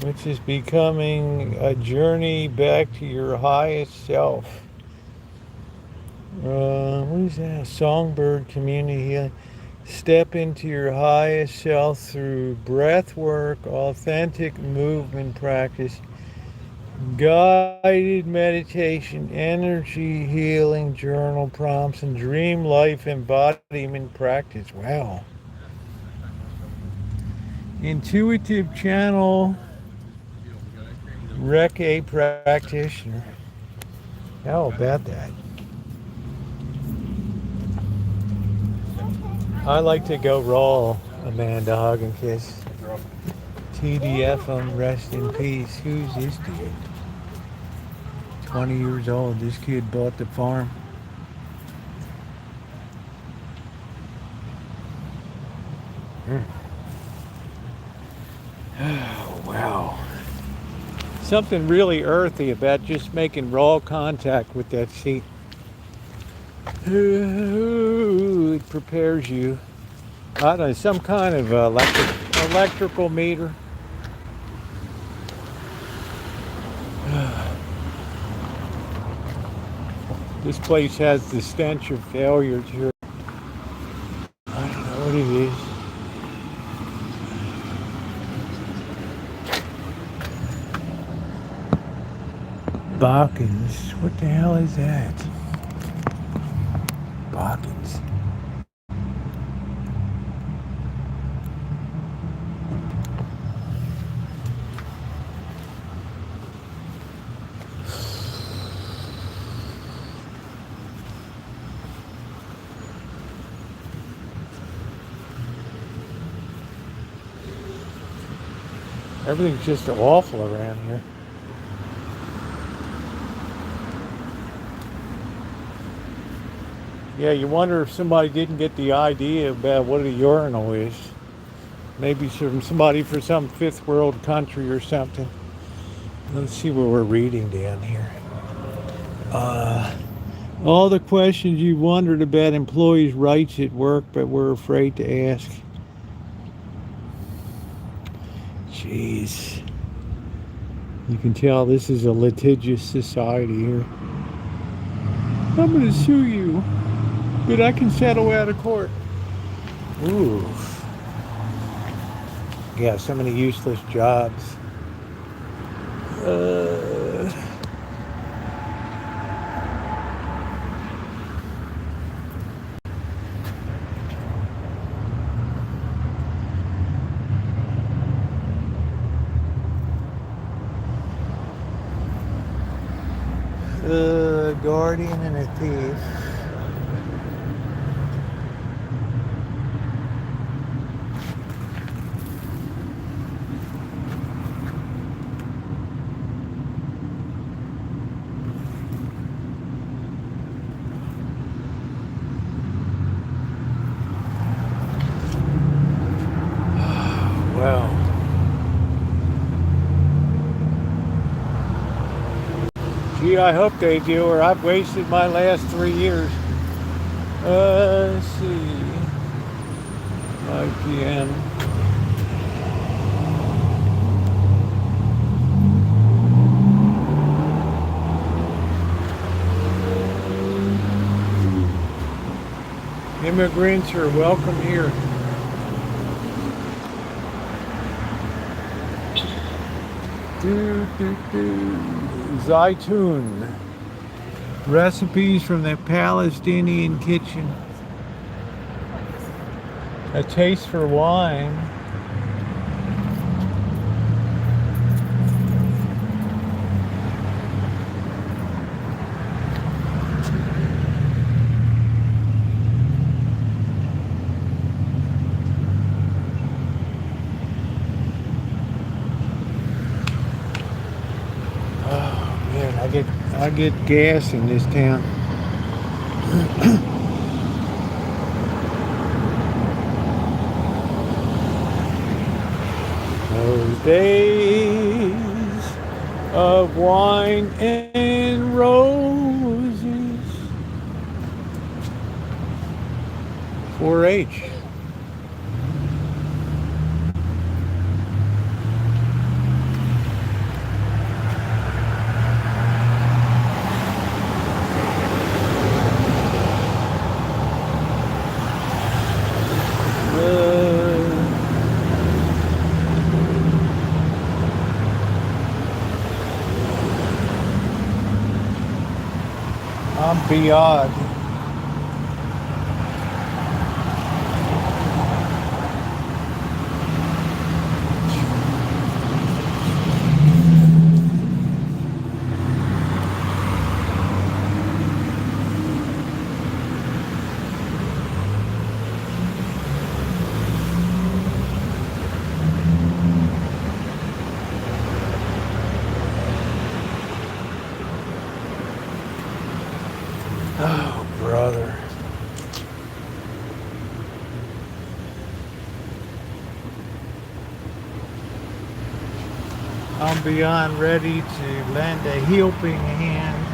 Speaker 1: which is becoming a journey back to your highest self. What is that? Songbird community. Step into your highest self through breath work, authentic movement practice, guided meditation, energy healing, journal prompts, and dream life embodiment practice. Wow. Intuitive channel, Rec A practitioner. How about that? I like to go raw, Amanda, hug and kiss. TDF, rest in peace. Who's this dude? 20 years old. This kid bought the farm. Oh, wow. Something really earthy about just making raw contact with that seat. It prepares you. I don't know, some kind of electrical meter. This place has the stench of failure to it. I don't know what it is. Balkans. What the hell is that? Balkans. Everything's just awful around here. Yeah, you wonder if somebody didn't get the idea about what a urinal is. Maybe somebody for some fifth world country or something. Let's see what we're reading down here. All the questions you wondered about employees' rights at work but were afraid to ask. Jeez. You can tell this is a litigious society here. I'm going to sue you, but I can settle out of court. Ooh. Yeah, so many useless jobs. Guardian and a thief. Wow. Gee, I hope they do, or I've wasted my last 3 years. Let's see. 5 p.m. Immigrants are welcome here. Zaitun. Recipes from the Palestinian kitchen. A taste for wine. I get gas in this town. Those days of wine and roses. 4-H. I'm beyond. Oh, brother. I'm beyond ready to lend a helping hand.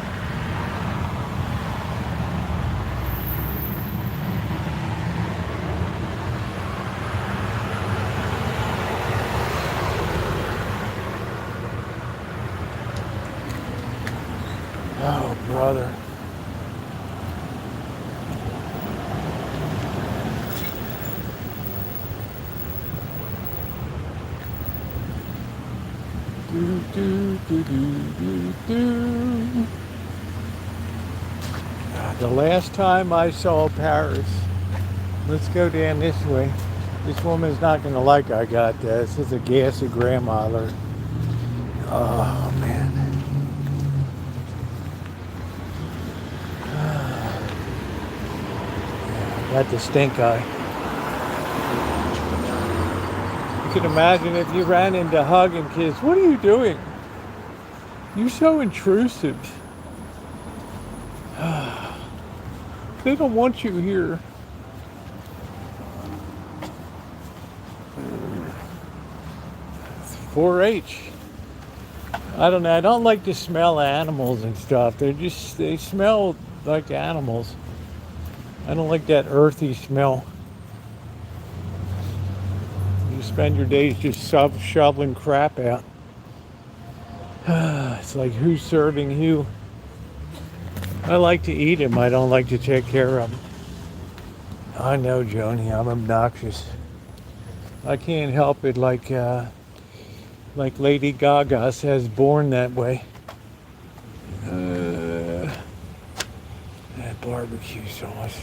Speaker 1: Oh, brother. Do, do, do, do, do. The last time I saw Paris, let's go down this way. This woman's not going to like I got this. It's a gassy grandmother. Oh, man. Got the stink eye. You can imagine if you ran into hugging kids. What are you doing? You're so intrusive. They don't want you here. It's 4-H. I don't know. I don't like to smell animals and stuff. They smell like animals. I don't like that earthy smell. You spend your days just shoveling crap out. It's like who's serving who. I like to eat them. I don't like to take care of them. I know, Joni. I'm obnoxious. I can't help it. Like Lady Gaga says, born that way. That barbecue sauce.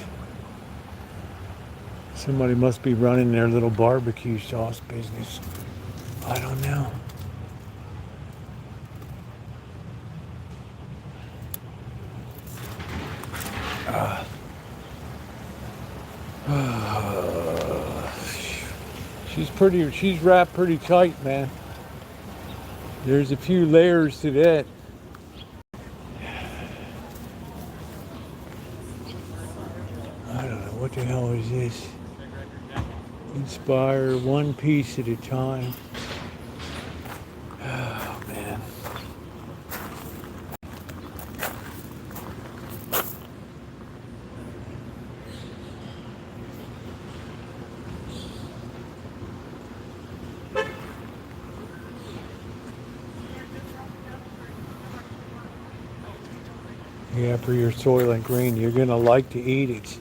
Speaker 1: Somebody must be running their little barbecue sauce business. I don't know. She's wrapped pretty tight, man. There's a few layers to that. I don't know, what the hell is this? Inspire one piece at a time. Oh, man. Yeah, for your Soylent Green, you're gonna like to eat it.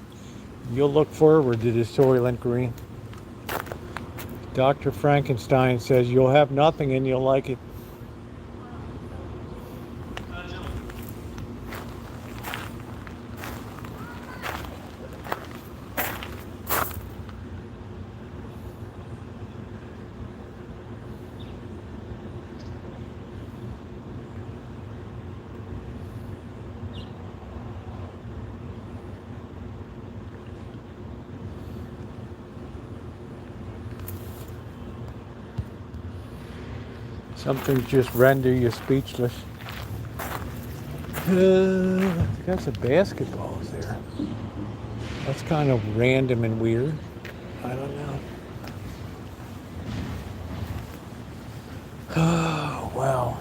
Speaker 1: You'll look forward to the Soylent Green. Dr. Frankenstein says you'll have nothing and you'll like it. Some things just render you speechless. Got some basketballs there. That's kind of random and weird. I don't know. Oh, wow.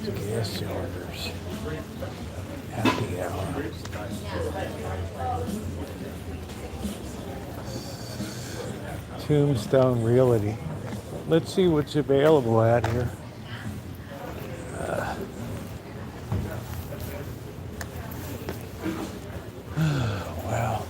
Speaker 1: Gas orders. Happy hour. Tombstone Realty. Let's see what's available out here. Wow.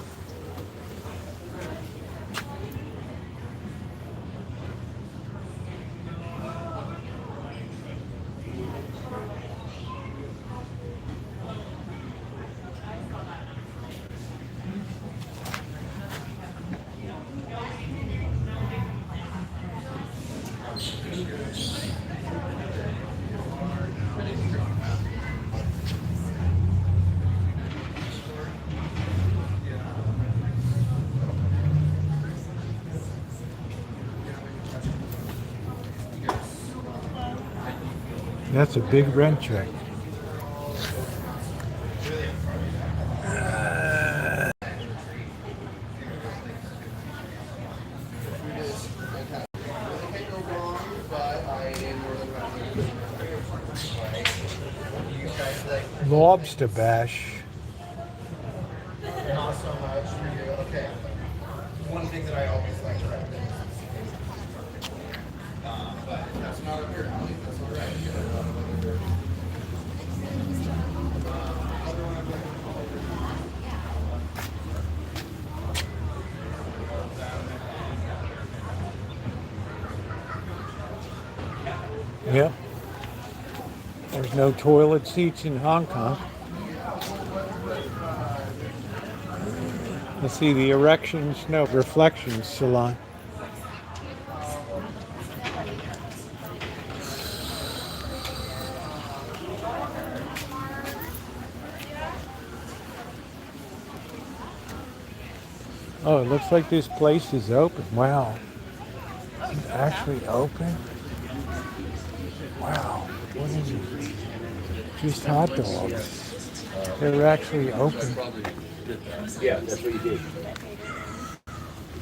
Speaker 1: That's a big rent check. Lobster bash.
Speaker 3: Not so much for you. Okay. One thing that I always like to recommend. But that's not up your alley. That's all right.
Speaker 1: Yep. There's no toilet seats in Hong Kong. Let's see the reflections salon. Oh, it looks like this place is open. Wow. It's actually open? Wow. What is it? Just hot dogs. They're actually open.
Speaker 4: Yeah, that's what you did.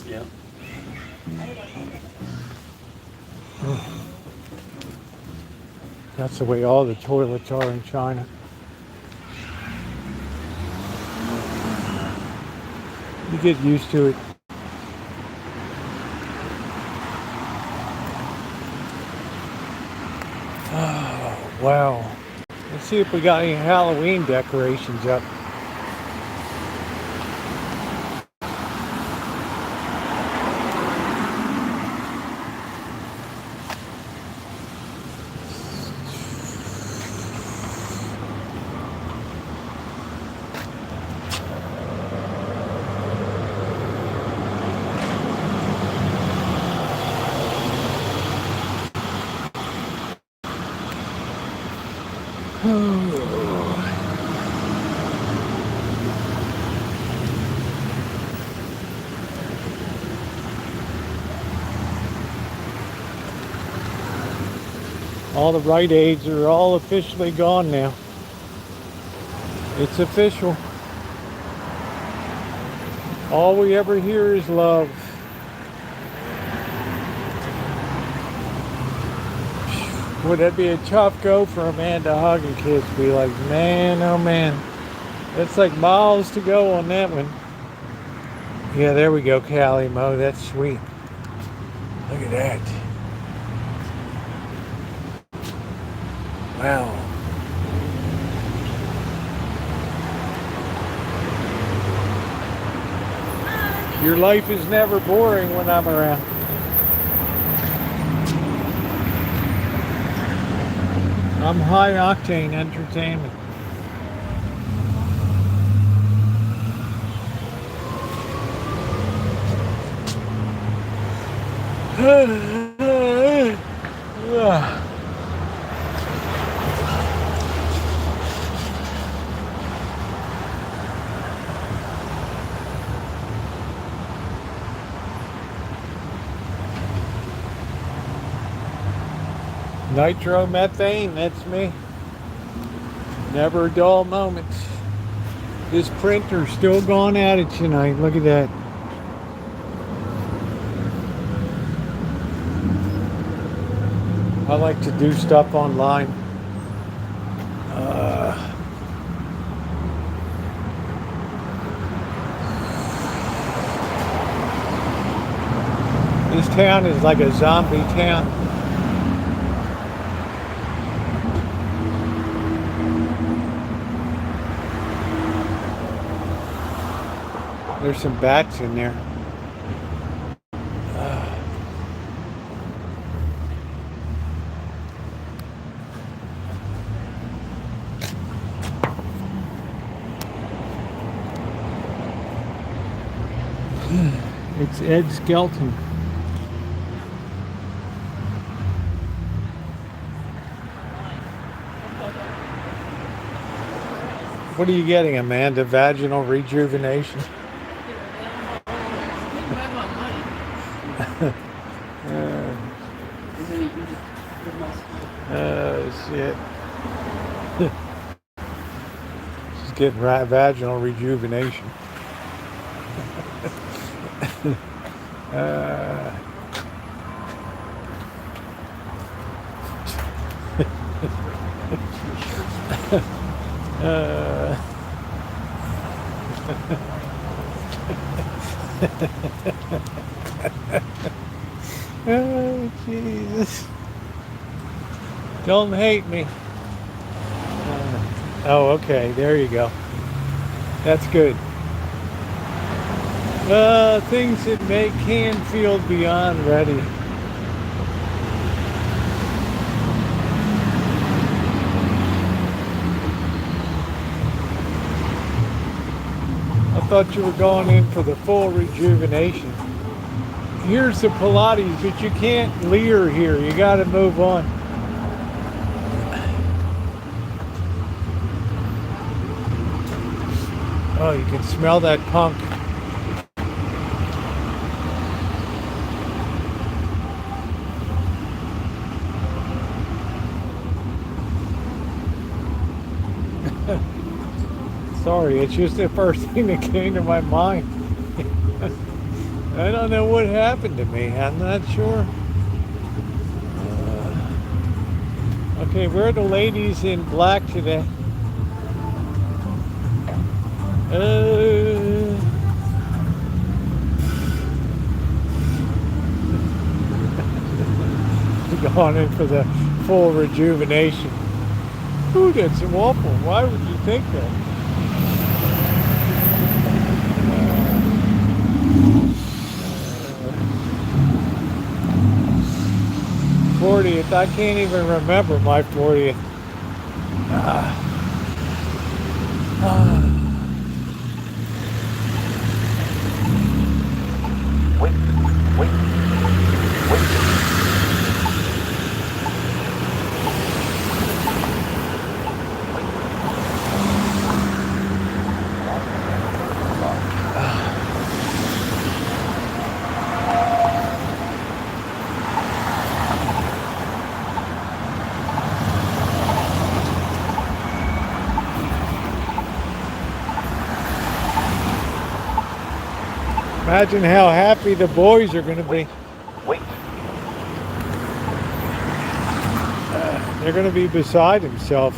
Speaker 4: Yeah.
Speaker 1: That's the way all the toilets are in China. You get used to it. Oh, wow. Let's see if we got any Halloween decorations up. All the Rite Aids are all officially gone now. It's official. All we ever hear is love. Would that be a tough go for a man to hug and kiss? Be like, man, oh man. It's like miles to go on that one. Yeah, there we go, Callie Mo. That's sweet. Look at that. Wow. Your life is never boring when I'm around. I'm high octane entertainment. Nitromethane, that's me. Never a dull moment. This printer's still going at it tonight. Look at that. I like to do stuff online. This town is like a zombie town. There's some bats in there. It's Ed Skelton. What are you getting, Amanda? Vaginal rejuvenation? Oh, shit. She's getting vaginal rejuvenation. Oh, Jesus. Don't hate me. Oh, okay. There you go. That's good. Things that make Canfield beyond ready. I thought you were going in for the full rejuvenation. Here's the Pilates, but you can't leer here. You got to move on. Oh, you can smell that punk. Sorry, it's just the first thing that came to my mind. I don't know what happened to me. I'm not sure. Okay, where are the ladies in black today? Going in for the full rejuvenation. Ooh, that's awful. Why would you think that? 40th. I can't even remember my 40th. Imagine how happy the boys are going to be. They're going to be beside themselves.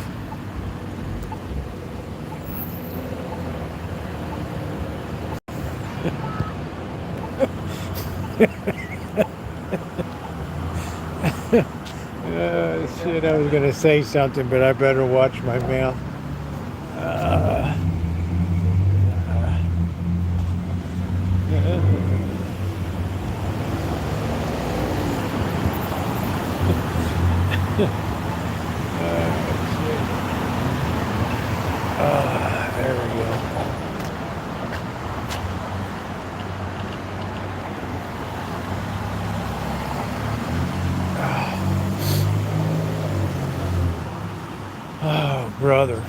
Speaker 1: Shit, I was going to say something, but I better watch my mouth. There we go. Oh, brother.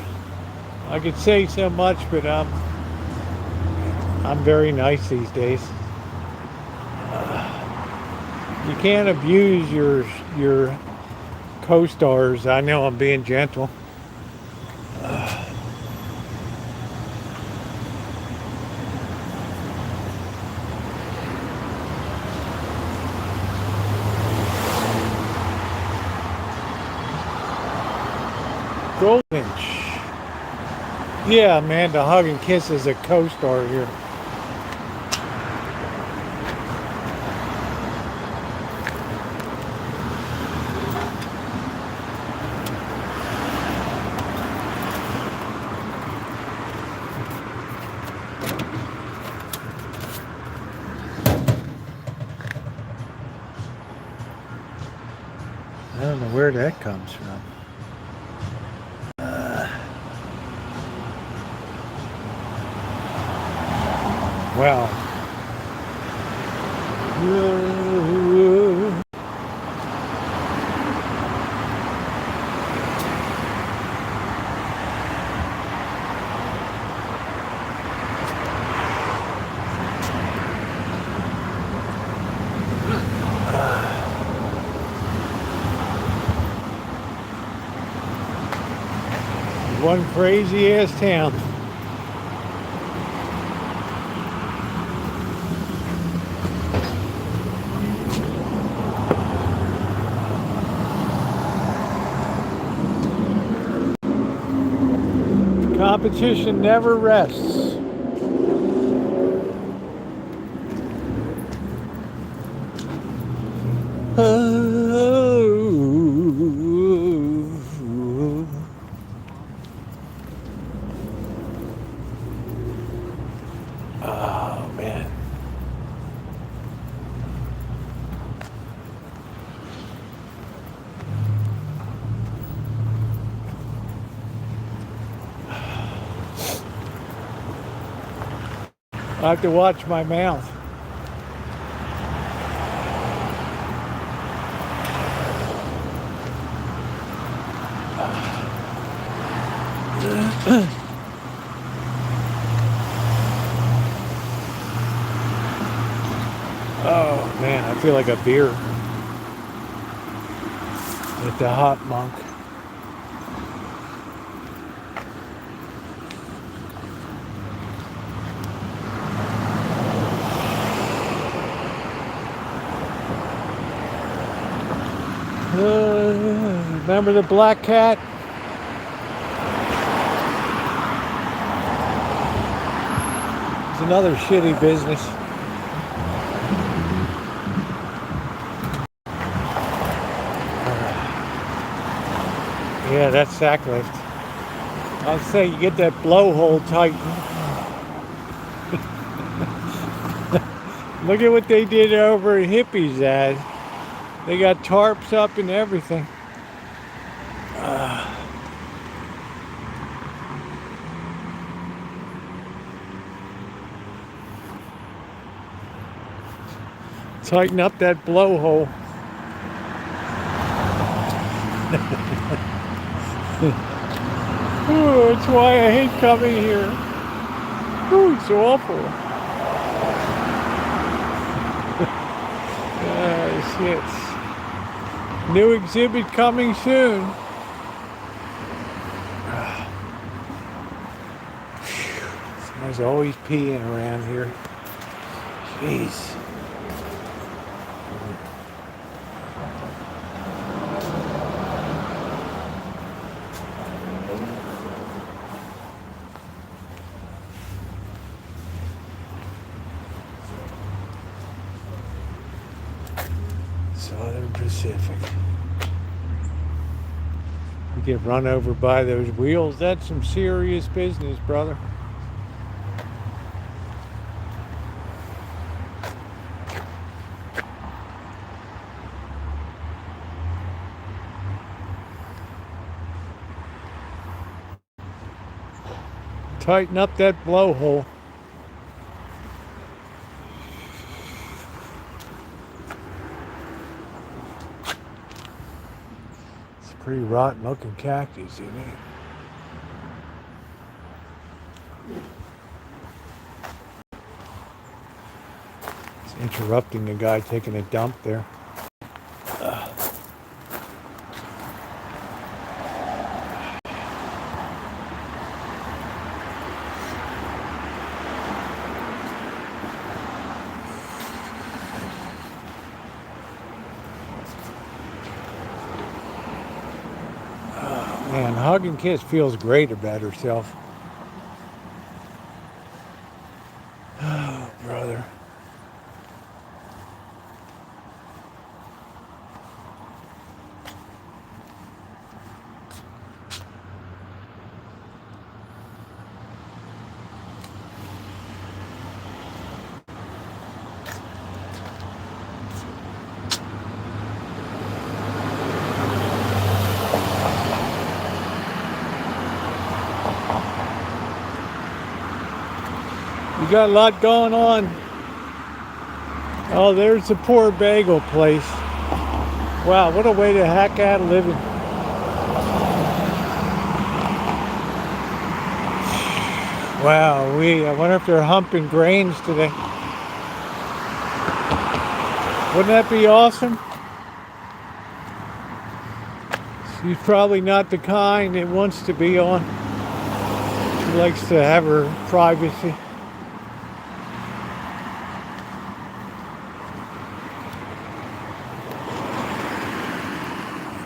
Speaker 1: I could say so much, but I'm very nice these days. You can't abuse your co-stars. I know I'm being gentle. Goldfinch. Yeah, Amanda, hug and kiss is a co-star here. I don't know where that comes from. Wow. One crazy ass town. Competition never rests. Oh man. I have to watch my mouth. Oh man, I feel like a beer at the Hot Monk. Remember the black cat? It's another shitty business. Yeah, that's sack lift. I'll say you get that blowhole tightened. Look at what they did over at Hippies ad. They got tarps up and everything. Tighten up that blowhole. Oh, that's why I hate coming here. Oh, it's awful. Shit. New exhibit coming soon. There's always peeing around here. Jeez. Southern Pacific. You get run over by those wheels, that's some serious business, brother. Tighten up that blowhole. It's a pretty rotten looking cactus, isn't it? It's interrupting the guy taking a dump there. And hug and kiss feels great about herself. Oh, brother. You got a lot going on. Oh, there's the poor bagel place. Wow, what a way to hack out a living. Wow, I wonder if they're humping grains today. Wouldn't that be awesome? She's probably not the kind that wants to be on. She likes to have her privacy.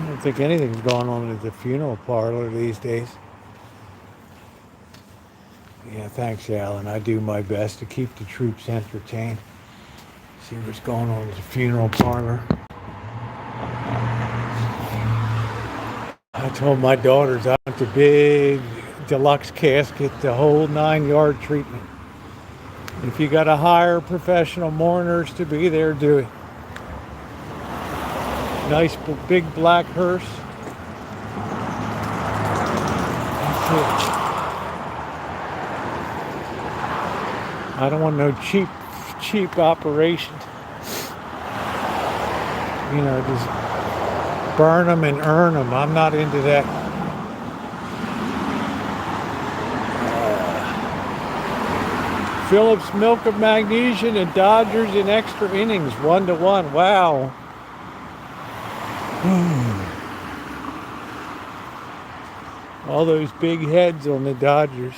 Speaker 1: I don't think anything's going on at the funeral parlor these days. Yeah, thanks, Alan. I do my best to keep the troops entertained. See what's going on at the funeral parlor. I told my daughters I want the big deluxe casket, the whole 9-yard treatment. If you got to hire professional mourners to be there, do it. Nice big black hearse. That's it. I don't want no cheap operation. You know, just burn them and earn them. I'm not into that. Phillips milk of magnesia and Dodgers in extra innings, 1-1. Wow. All those big heads on the Dodgers.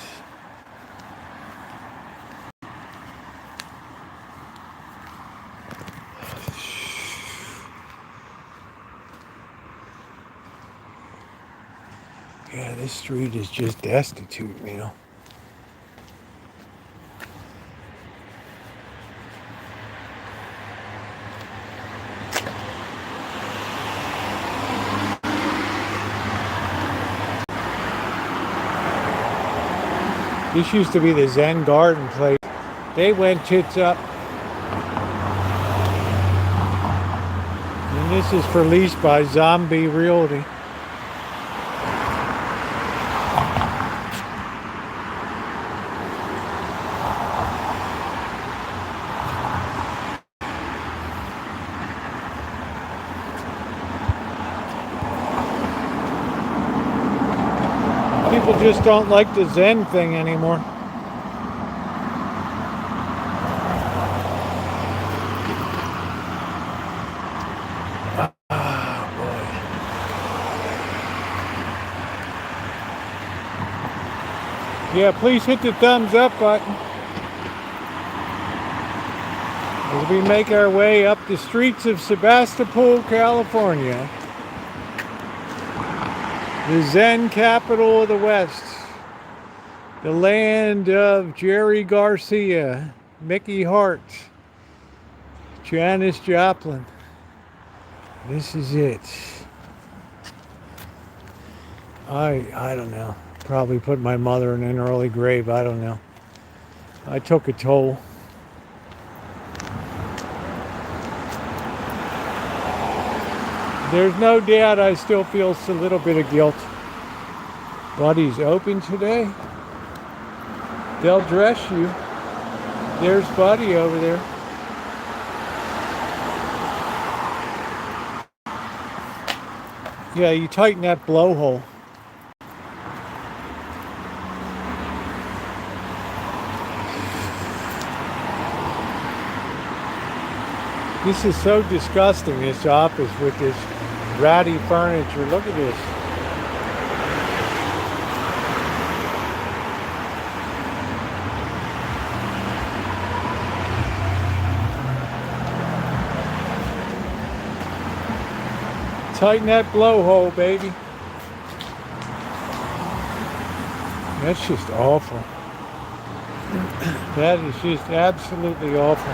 Speaker 1: Yeah, this street is just destitute, you know. This used to be the Zen Garden place. They went tits up. And this is for lease by Zombie Realty. People just don't like the Zen thing anymore. Ah, boy. Yeah, please hit the thumbs up button as we make our way up the streets of Sebastopol, California. The Zen capital of the West, the land of Jerry Garcia, Mickey Hart, Janis Joplin. This is it. I don't know. Probably put my mother in an early grave. I don't know. I took a toll. There's no doubt I still feel a little bit of guilt. Buddy's open today. They'll dress you. There's Buddy over there. Yeah, you tighten that blowhole. This is so disgusting, this office with this ratty furniture. Look at this. Tighten that blowhole, baby. That's just awful. That is just absolutely awful.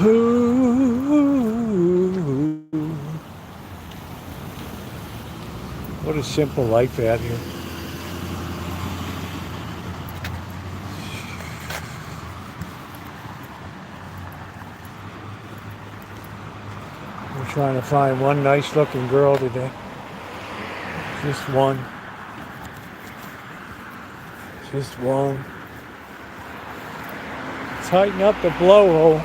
Speaker 1: Ooh. What a simple life out here. We're trying to find one nice looking girl today. Just one. Just one. Tighten up the blowhole.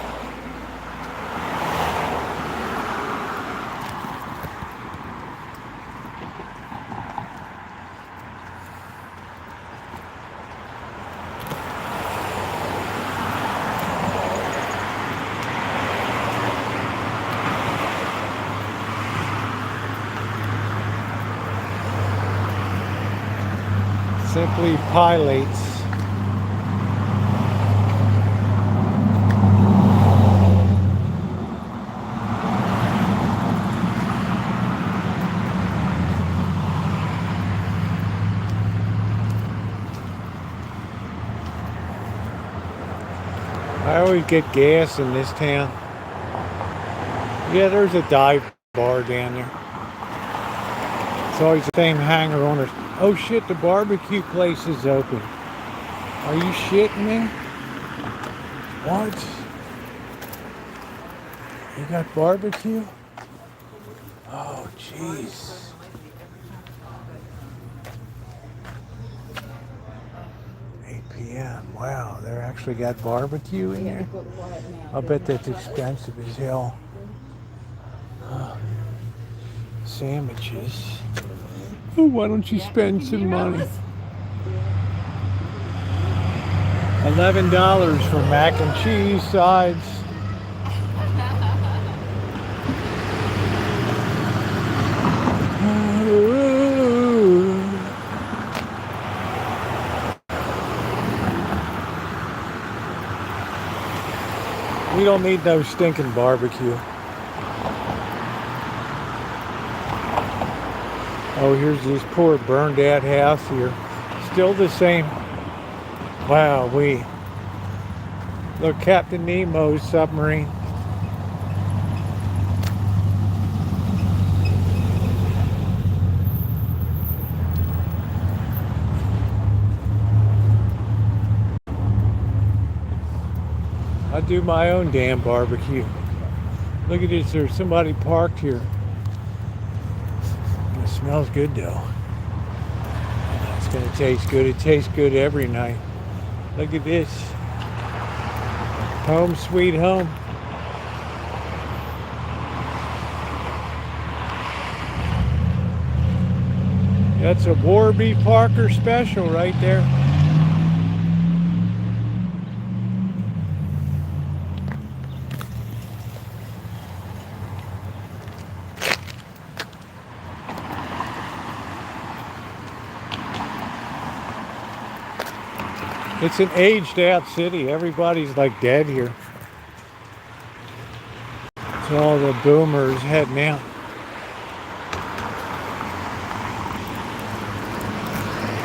Speaker 1: Simply pilates. I always get gas in this town. Yeah, there's a dive bar down there. It's always the same hanger on it. Oh shit, the barbecue place is open. Are you shitting me? What? You got barbecue? Oh jeez. Wow, they actually got barbecue in there? I'll bet that's expensive as hell. Sandwiches. Oh, why don't you spend some money? $11 for mac and cheese sides. We don't need no stinking barbecue. Oh, here's this poor burned out house here. Still the same. Wow, look, Captain Nemo's submarine. I do my own damn barbecue. Look at this, there's somebody parked here. It smells good though. It's gonna taste good. It tastes good every night. Look at this. Home sweet home. That's a Warby Parker special right there. It's an aged out city. Everybody's like dead here. It's all the boomers heading out.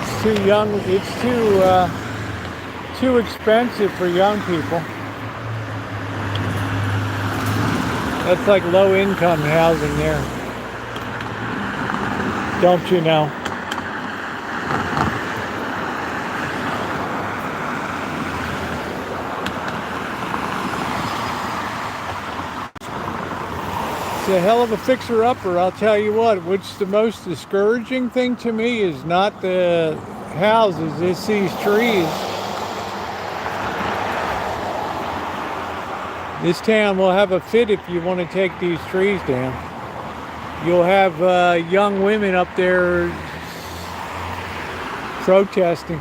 Speaker 1: It's too young. It's too expensive for young people. That's like low income housing there. Don't you know? It's a hell of a fixer-upper, I'll tell you what. What's the most discouraging thing to me is not the houses, it's these trees. This town will have a fit if you want to take these trees down. You'll have young women up there protesting.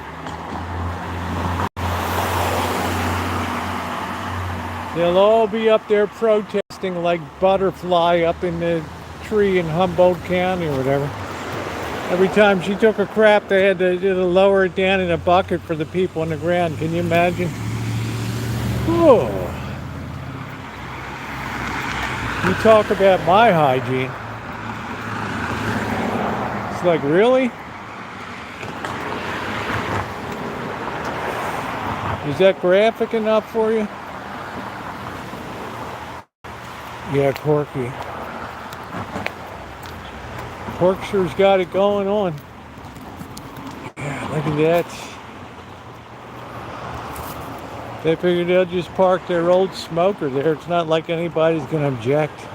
Speaker 1: They'll all be up there protesting like Butterfly up in the tree in Humboldt County or whatever. Every time she took a crap, they had to lower it down in a bucket for the people on the ground. Can you imagine? Oh. You talk about my hygiene. It's like, really? Is that graphic enough for you? Yeah, Corky. Corkshire's got it going on. Yeah, look at that. They figured they'll just park their old smoker there. It's not like anybody's gonna object.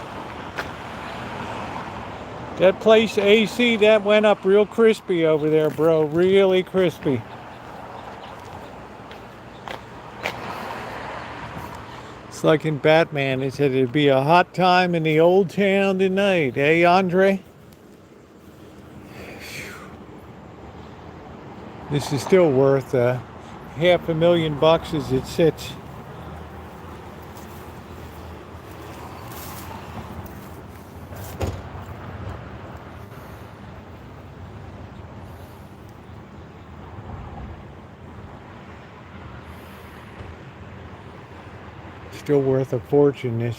Speaker 1: That place AC, that went up real crispy over there, bro. Really crispy. It's like in Batman, he said it'd be a hot time in the old town tonight, eh, Andre? This is still worth $500,000 as it sits. Still worth a fortune, this.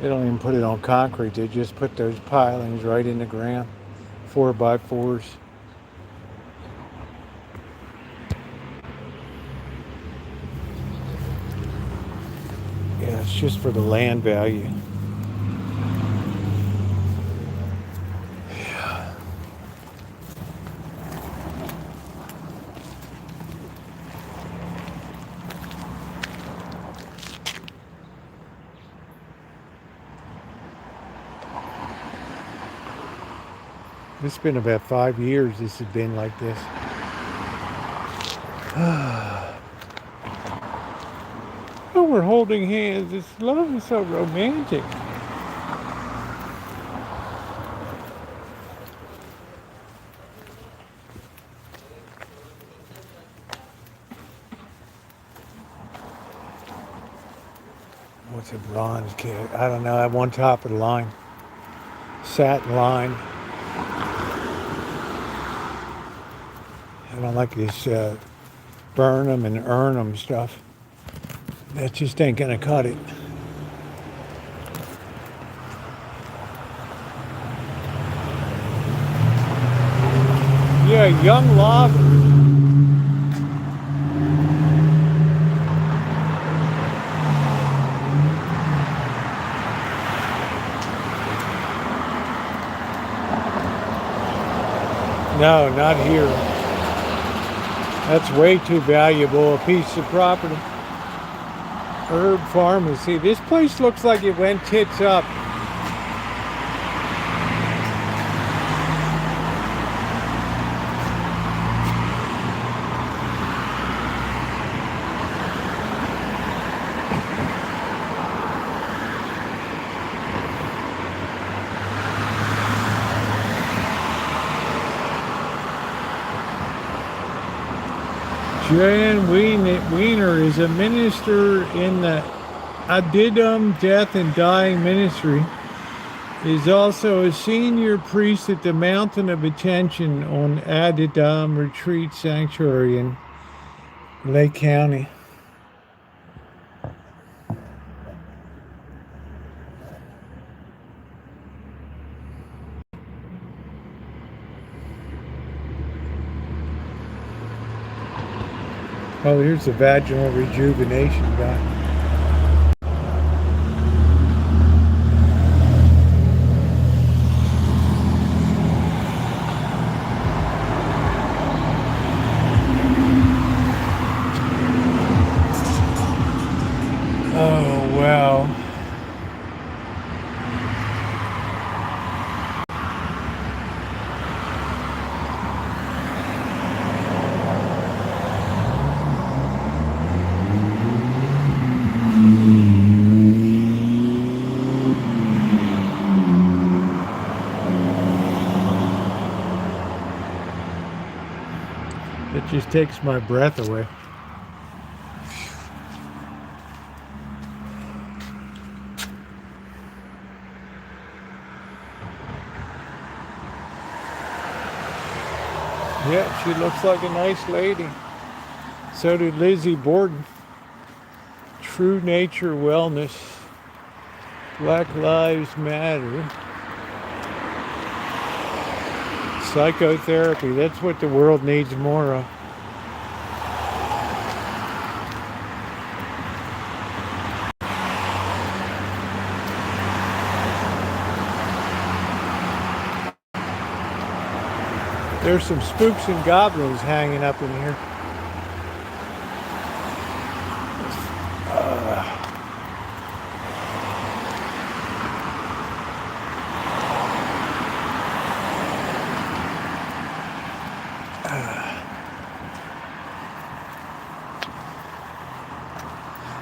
Speaker 1: They don't even put it on concrete. They just put those pilings right in the ground. 4x4s. Yeah, it's just for the land value. Yeah. It's been about 5 years this has been like this. Oh, we're holding hands. It's love is so romantic. What's a bronze kid? I don't know. At one top of the line. Satin line. I don't like this burn 'em and earn 'em stuff. That just ain't gonna cut it. Yeah, young lover. No, not here. That's way too valuable a piece of property. Herb Pharmacy. This place looks like it went tits up. Jan Wiener is a minister in the Adidum Death and Dying Ministry. Is also a senior priest at the Mountain of Attention on Adidum Retreat Sanctuary in Lake County. Oh, here's the vaginal rejuvenation guy. Oh, wow. It just takes my breath away. Yeah, she looks like a nice lady. So did Lizzie Borden. True Nature Wellness. Black Lives Matter. Psychotherapy. That's what the world needs more of. There's some spooks and goblins hanging up in here.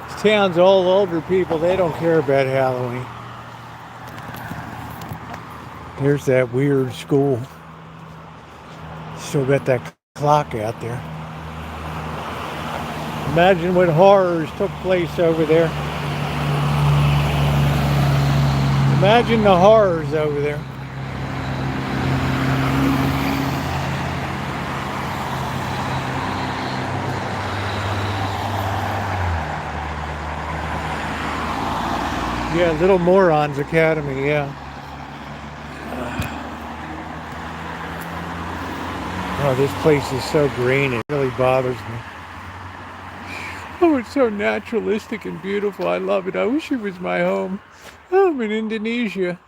Speaker 1: This town's all older people. They don't care about Halloween. There's that weird school. Still got that clock out there. Imagine what horrors took place over there. Imagine the horrors over there. Yeah, Little Morons Academy, yeah. Oh, this place is so green, it really bothers me. Oh, it's so naturalistic and beautiful. I love it. I wish it was my home. Oh, I'm in Indonesia.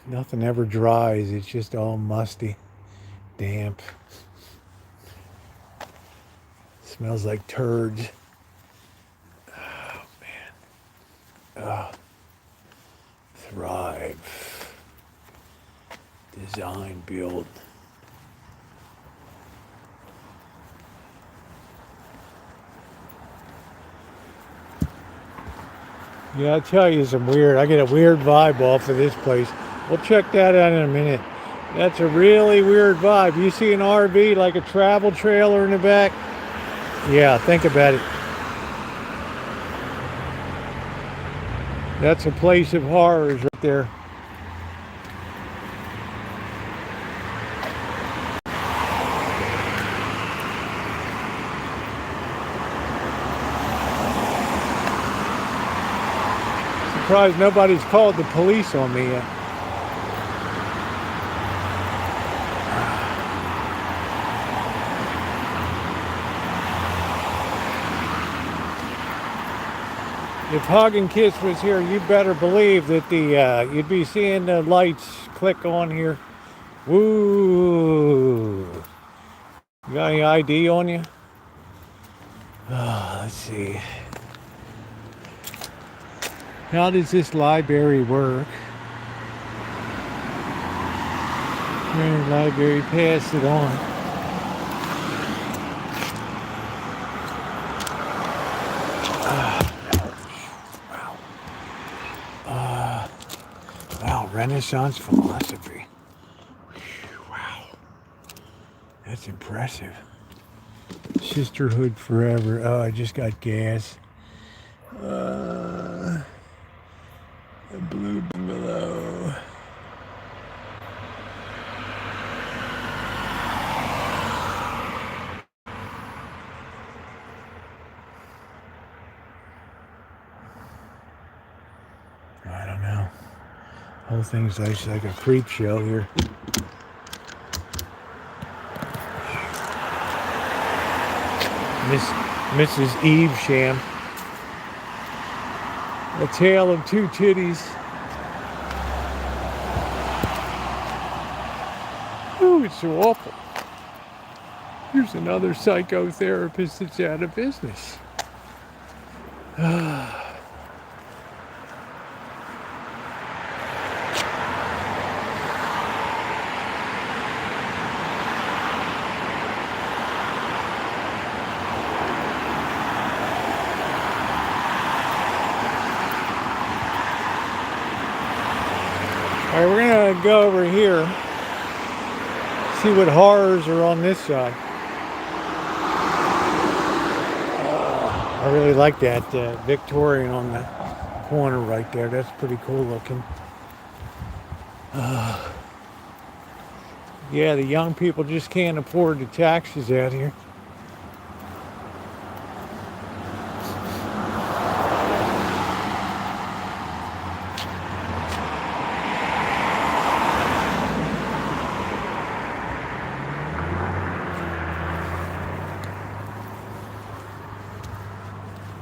Speaker 1: Nothing ever dries. It's just all musty, damp. Smells like turds. Oh, man. Oh. Thrive. Design, build. Yeah, I'll tell you some weird. I get a weird vibe off of this place. We'll check that out in a minute. That's a really weird vibe. You see an RV like a travel trailer in the back? Yeah, think about it. That's a place of horrors right there. Surprised nobody's called the police on me yet. If Hug and Kiss was here, you better believe that you'd be seeing the lights click on here. Woo! You got any ID on you? Oh, let's see. How does this library work? Library, pass it on. Wow, Renaissance philosophy. Wow, that's impressive. Sisterhood forever. Oh, I just got gas. A blue bungalow. I don't know. Whole thing's like a creep show here. Mrs. Eve Sham. A tale of two titties. Oh, it's so awful. Here's another psychotherapist that's out of business. All right, we're gonna go over here, see what horrors are on this side. I really like that Victorian on the corner right there. That's pretty cool looking. Yeah, the young people just can't afford the taxes out here.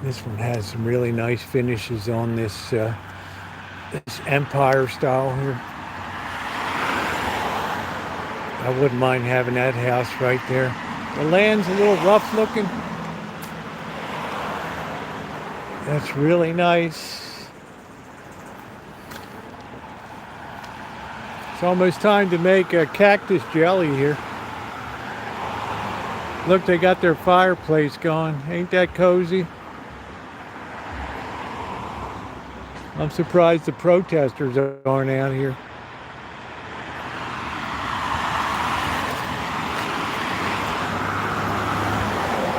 Speaker 1: This one has some really nice finishes on this this Empire style here. I wouldn't mind having that house right there. The land's a little rough looking. That's really nice. It's almost time to make a cactus jelly here. Look, they got their fireplace going. Ain't that cozy? I'm surprised the protesters aren't out here.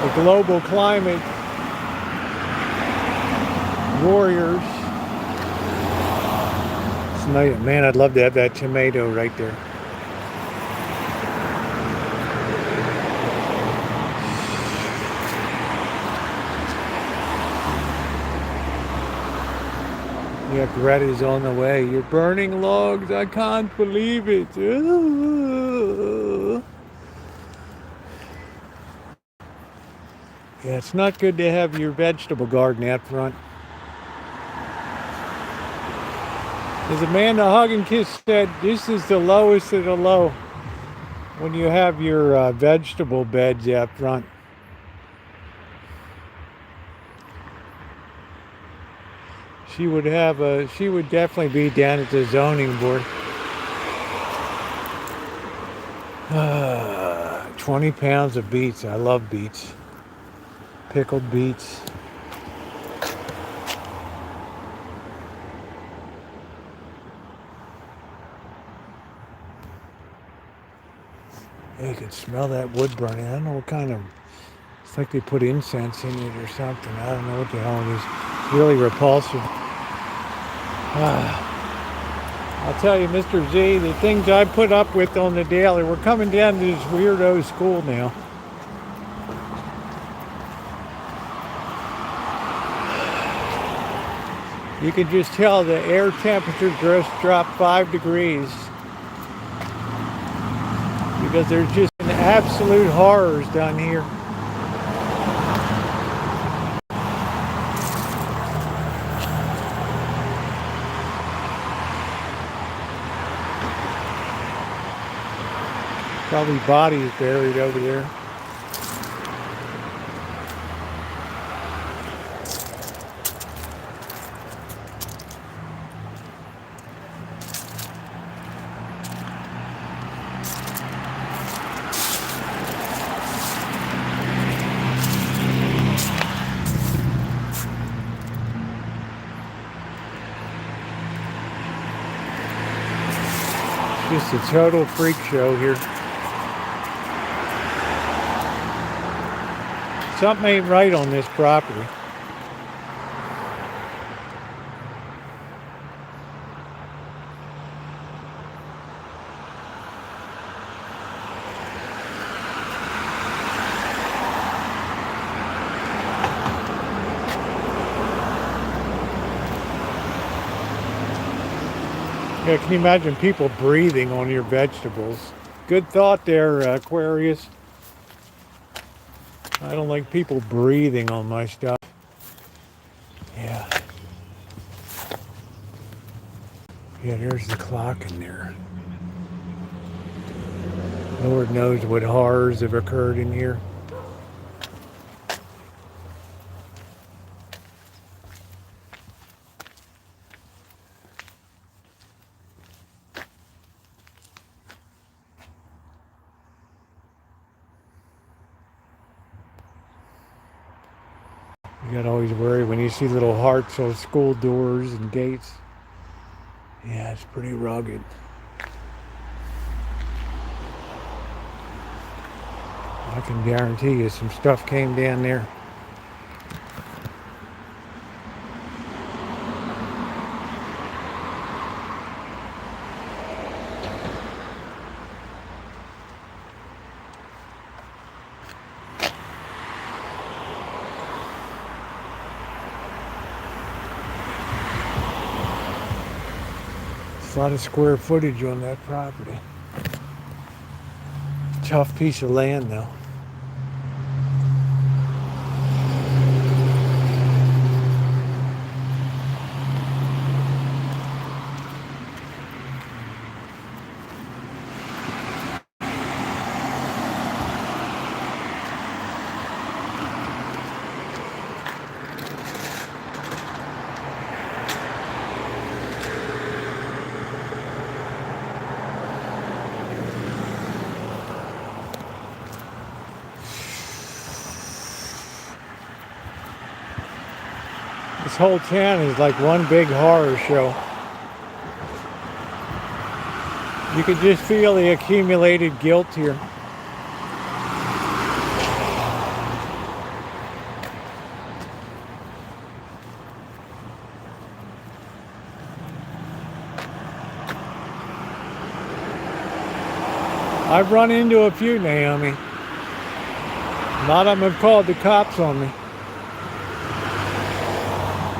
Speaker 1: The global climate warriors. It's nice. Man, I'd love to have that tomato right there. Yeah, Greta's on the way. You're burning logs. I can't believe it. Yeah, it's not good to have your vegetable garden out front. As Amanda Hugginkiss said, this is the lowest of the low when you have your vegetable beds out front. She would definitely be down at the zoning board. 20 pounds of beets. I love beets. Pickled beets. You can smell that wood burning. I don't know what kind of, it's like they put incense in it or something. I don't know what the hell it is. It's really repulsive. I'll tell you, Mr. Z, the things I put up with on the daily, we're coming down to this weirdo school now. You can just tell the air temperature just dropped 5 degrees. Because there's just an absolute horrors down here. Probably bodies buried over there. Just a total freak show here. Something ain't right on this property. Yeah, can you imagine people breathing on your vegetables? Good thought there, Aquarius. I don't like people breathing on my stuff. Yeah. Yeah, there's the clock in there. Lord knows what horrors have occurred in here. You gotta always worry when you see little hearts on school doors and gates. Yeah, it's pretty rugged. I can guarantee you some stuff came down there. A lot of square footage on that property. Tough piece of land though. This whole town is like one big horror show. You can just feel the accumulated guilt here. I've run into a few, Naomi. A lot of them have called the cops on me.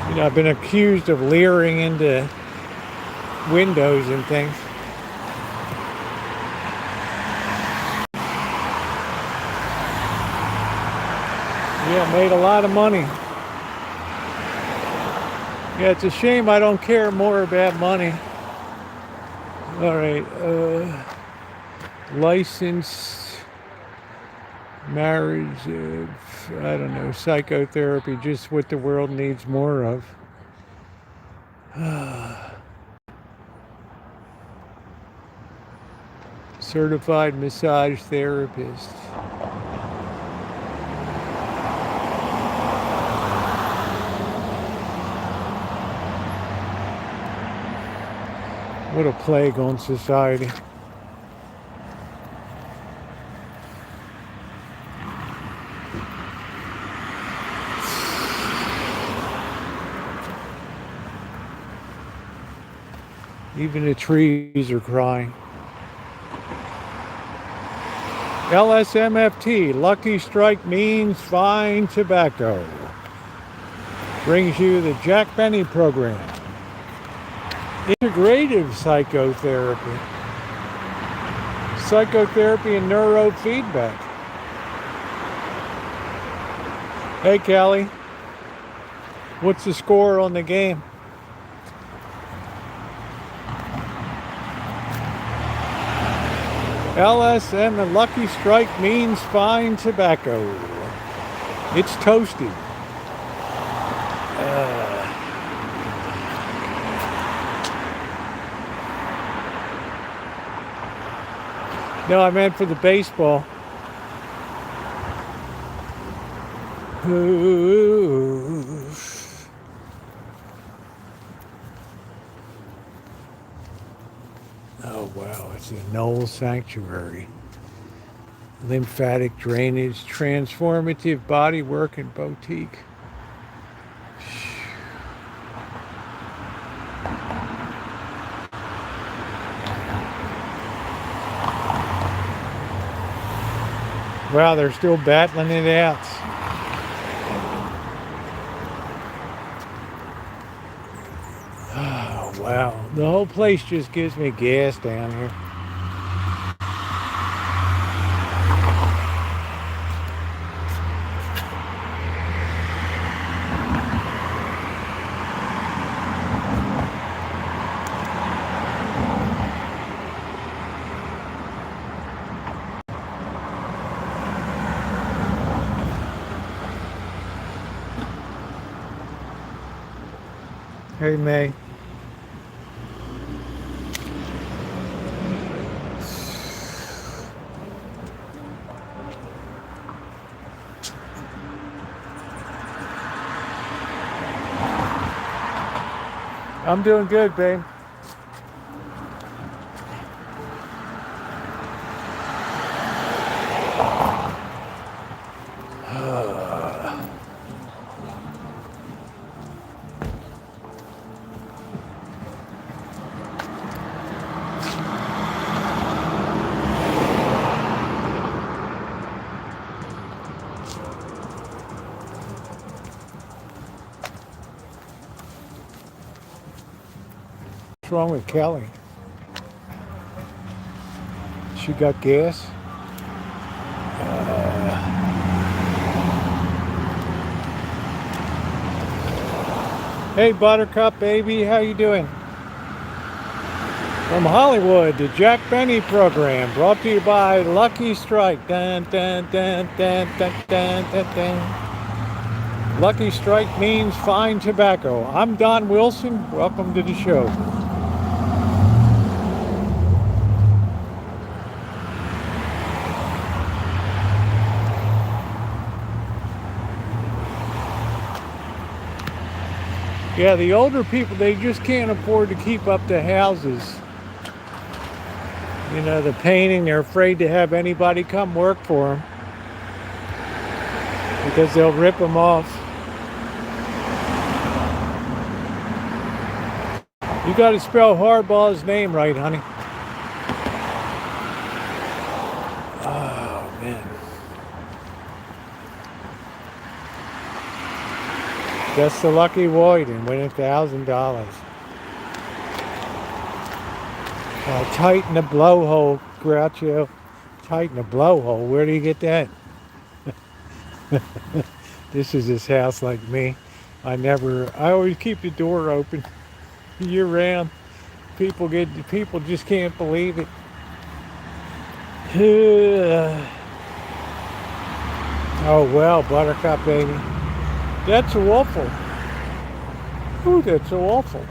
Speaker 1: You know, I've been accused of leering into windows and things. Yeah, made a lot of money. Yeah, it's a shame I don't care more about money. All right, licensed marriage, I don't know, psychotherapy, just what the world needs more of. Certified massage therapist. What a plague on society. Even the trees are crying. LSMFT, Lucky Strike means fine tobacco. Brings you the Jack Benny program. Integrative psychotherapy. Psychotherapy and neurofeedback. Hey, Callie. What's the score on the game? LSM and Lucky Strike means fine tobacco. It's toasty. No, I meant for the baseball. Ooh. Oh wow, it's a Knoll Sanctuary. Lymphatic drainage, transformative body work and boutique. Wow, they're still battling it out. Oh, wow. The whole place just gives me gas down here. Hey, May. I'm doing good, babe. What's wrong with Kelly? she got gas. Hey Buttercup baby, how you doing? From Hollywood, the Jack Benny program, brought to you by Lucky Strike. Dun, dun, dun, dun, dun, dun, dun, dun. Lucky Strike means fine tobacco. I'm Don Wilson. Welcome to the show. Yeah, the older people, they just can't afford to keep up the houses. You know, the painting, they're afraid to have anybody come work for them because they'll rip them off. You got to spell Hardball's name right, honey. Oh, man. Just the lucky void and win $1,000. Tighten the blowhole, Groucho. Tighten the blowhole. Where do you get that? This is his house like me. I always keep the door open year round. People just can't believe it. Oh well, Buttercup baby. That's awful. Ooh, that's awful.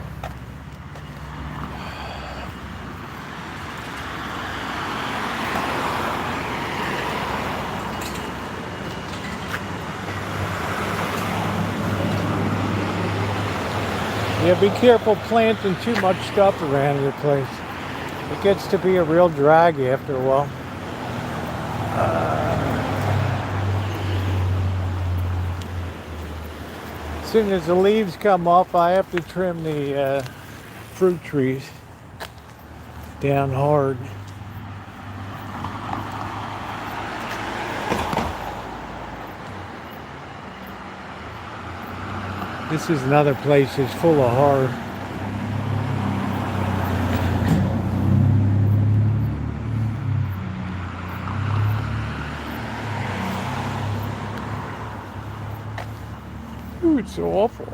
Speaker 1: Yeah, be careful planting too much stuff around your place. It gets to be a real drag after a while. As soon as the leaves come off, I have to trim the fruit trees down hard. This is another place that's full of horror. Ooh, it's so awful.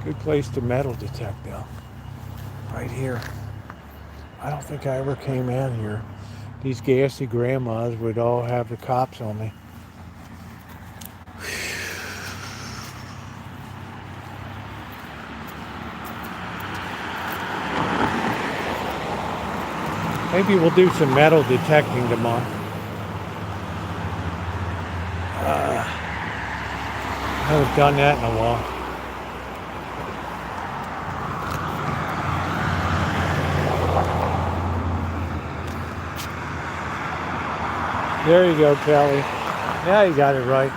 Speaker 1: Good place to metal detect though. Right here. I don't think I ever came out here. These gassy grandmas would all have the cops on me. Maybe we'll do some metal detecting tomorrow. I haven't done that in a while. There you go, Kelly. Now you got it right.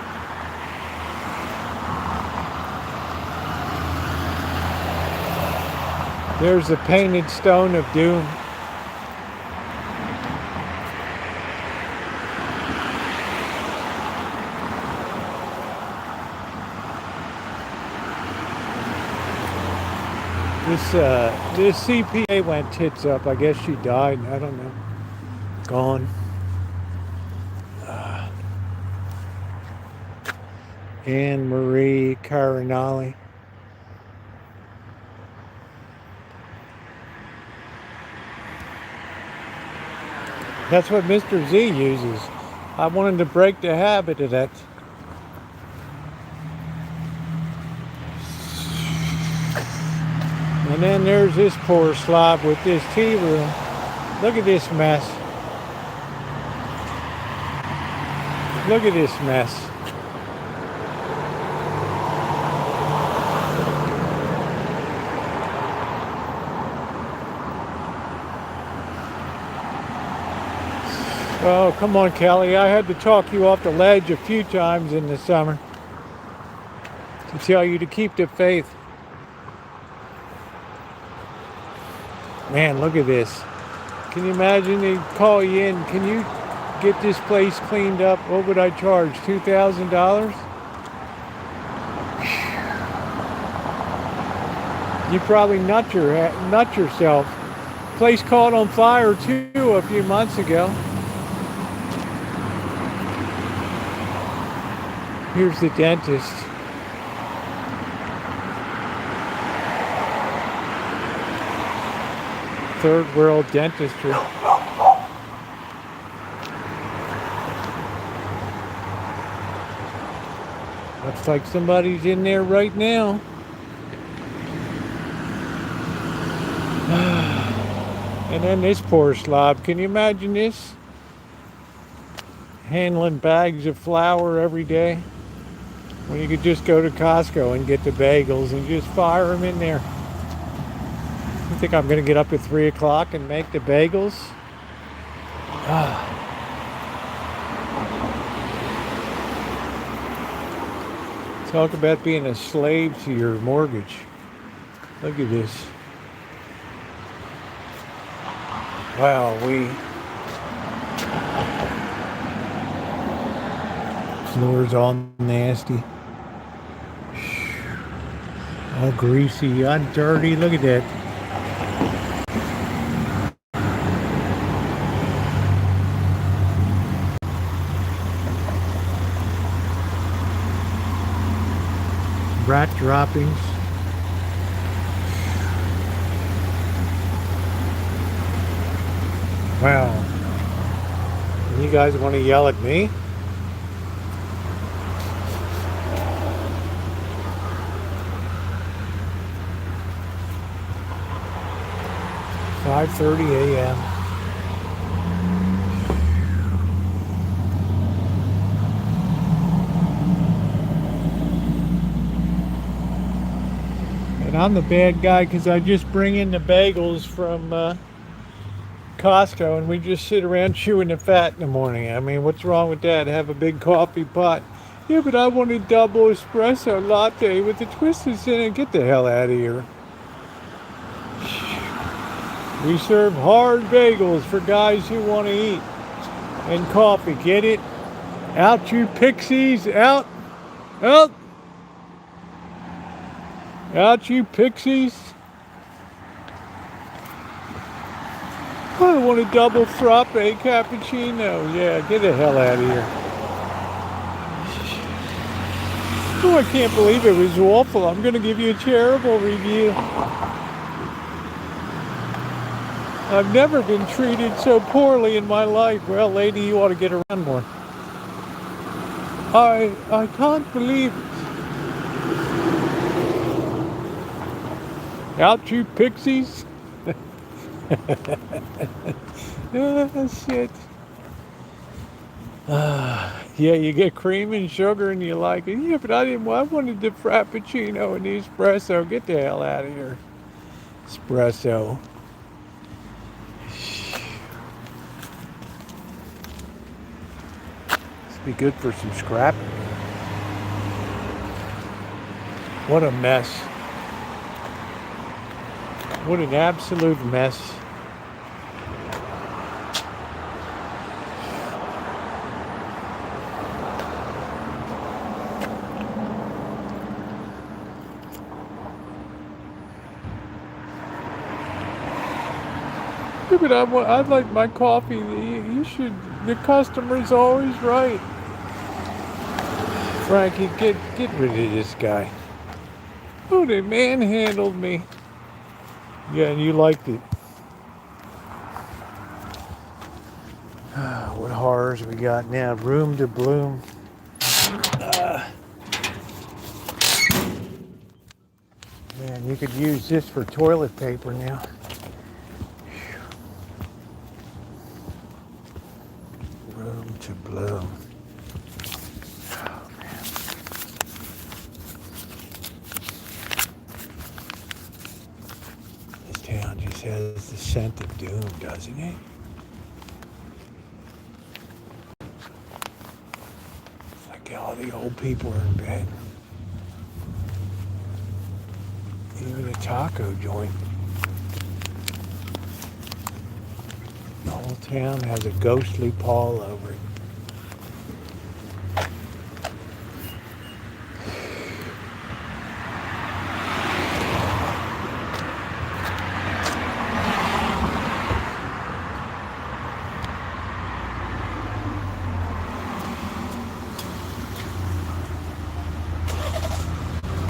Speaker 1: There's the painted stone of doom. This CPA went tits up. I guess she died. I don't know. Gone. Anne Marie Carinali. That's what Mr. Z uses. I wanted to break the habit of that. And then there's this poor slob with this tea room. Look at this mess. Look at this mess. Oh, come on, Kelly. I had to talk you off the ledge a few times in the summer to tell you to keep the faith. Man, look at this. Can you imagine they call you in? Can you get this place cleaned up? What would I charge? $2,000? You probably nut yourself. Place caught on fire too a few months ago. Here's the dentist. Third world dentistry. Looks like somebody's in there right now. And then this poor slob. Can you imagine this? Handling bags of flour every day. When you could just go to Costco and get the bagels and just fire them in there. You think I'm going to get up at 3 o'clock and make the bagels? Talk about being a slave to your mortgage. Look at this. Wow, floor's all nasty. All greasy, all dirty. Look at that. Rat droppings. Wow. You guys want to yell at me? "5:30 a.m. And I'm the bad guy because I just bring in the bagels from Costco and we just sit around chewing the fat in the morning. I mean, what's wrong with that? Have a big coffee pot. Yeah, but I want a double espresso latte with the twisters in it. Get the hell out of here. We serve hard bagels for guys who want to eat. And coffee. Get it? Out, you pixies. Out. Out. Out, you pixies. I want a double frappe cappuccino. Yeah, get the hell out of here. Oh, I can't believe it was awful. I'm going to give you a terrible review. I've never been treated so poorly in my life. Well, lady, you ought to get around more. I can't believe it. Out, you pixies. Oh, shit. Yeah, you get cream and sugar and you like it. Yeah, but I wanted the frappuccino and the espresso. Get the hell out of here. Espresso. This be good for some scrapping. What a mess. What an absolute mess. Yeah, but I'd like my coffee. You should. The customer's always right. Frankie, get rid of this guy. Oh, they manhandled me. Yeah, and you liked it. What horrors we got now? Room to bloom. Man, you could use this for toilet paper now. Room to bloom. Oh, man. This town just has the scent of doom, doesn't it? Like all the old people are in bed. Even a taco joint. The whole town has a ghostly pall over it.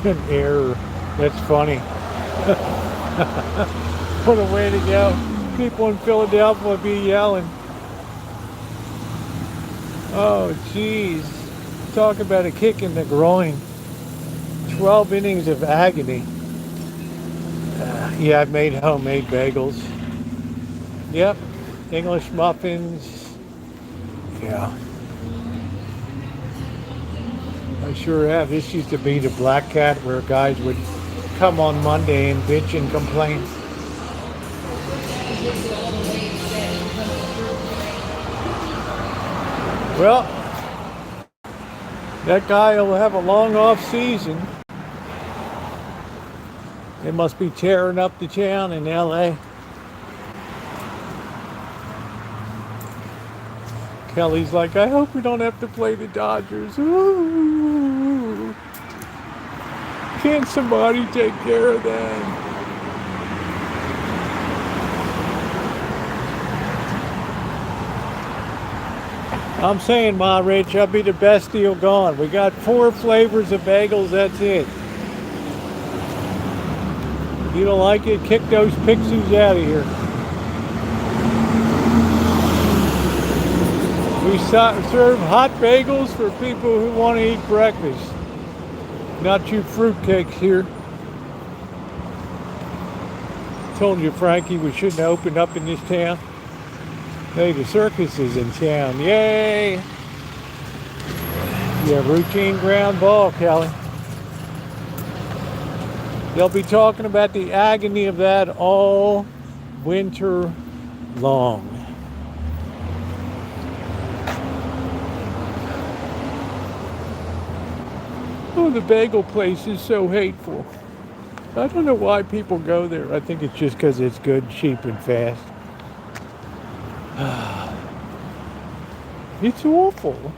Speaker 1: An error. That's funny. What a way to go. People in Philadelphia would be yelling. Oh, jeez. Talk about a kick in the groin. 12 innings of agony. Yeah, I've made homemade bagels. Yep. English muffins. Yeah. I sure have. This used to be the Black Cat where guys would come on Monday and bitch and complain. Well, that guy will have a long off season. They must be tearing up the town in LA. Kelly's like, I hope we don't have to play the Dodgers. Ooh. Can't somebody take care of that? I'm saying, Ma Rich, that'll be the best deal gone. We got 4 flavors of bagels, that's it. If you don't like it, kick those pixies out of here. We serve hot bagels for people who want to eat breakfast. Not you fruitcakes here. Told you, Frankie, we shouldn't have opened up in this town. Hey, the circus is in town. Yay! Yeah, routine ground ball, Kelly. They'll be talking about the agony of that all winter long. Oh, the bagel place is so hateful. I don't know why people go there. I think it's just because it's good, cheap, and fast. It's awful.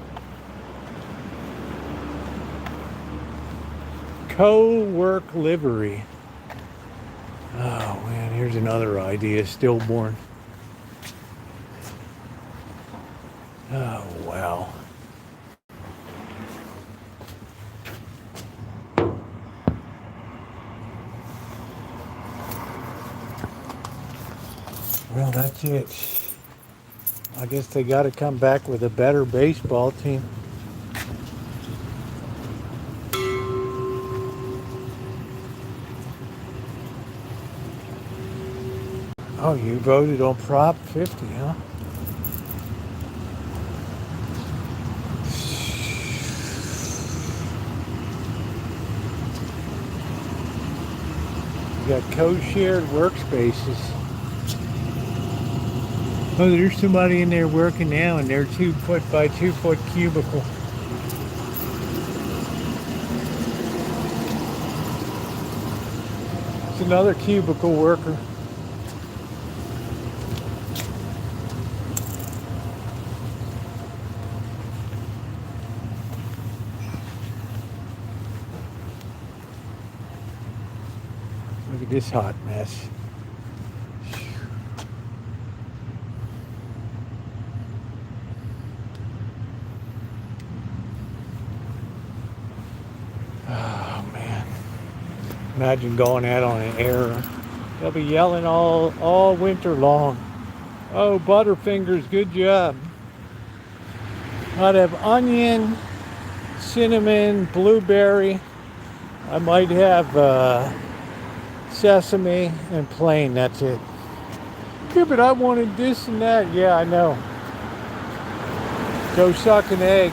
Speaker 1: Co-work livery. Oh man, here's another idea, stillborn. Oh wow. Well, that's it. I guess they got to come back with a better baseball team. Oh, you voted on Prop 50, huh? You got co-shared workspaces. Oh, there's somebody in there working now in their 2 foot by 2 foot cubicle. It's another cubicle worker. Look at this hot mess. Imagine going out on an error. They'll be yelling all winter long. Oh, Butterfingers, good job. I'd have onion, cinnamon, blueberry. I might have sesame and plain, that's it. Yeah, but I wanted this and that. Yeah, I know. Go suck an egg.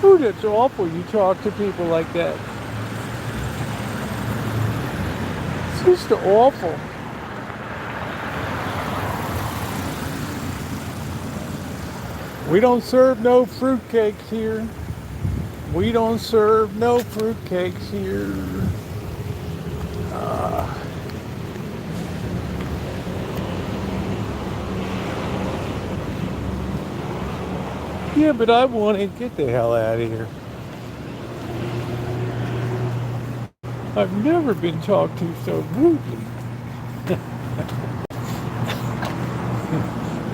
Speaker 1: Ooh, that's awful. You talk to people like that. It's just awful. We don't serve no fruitcakes here. We don't serve no fruitcakes here. Yeah, but I want to get the hell out of here. I've never been talked to so rudely.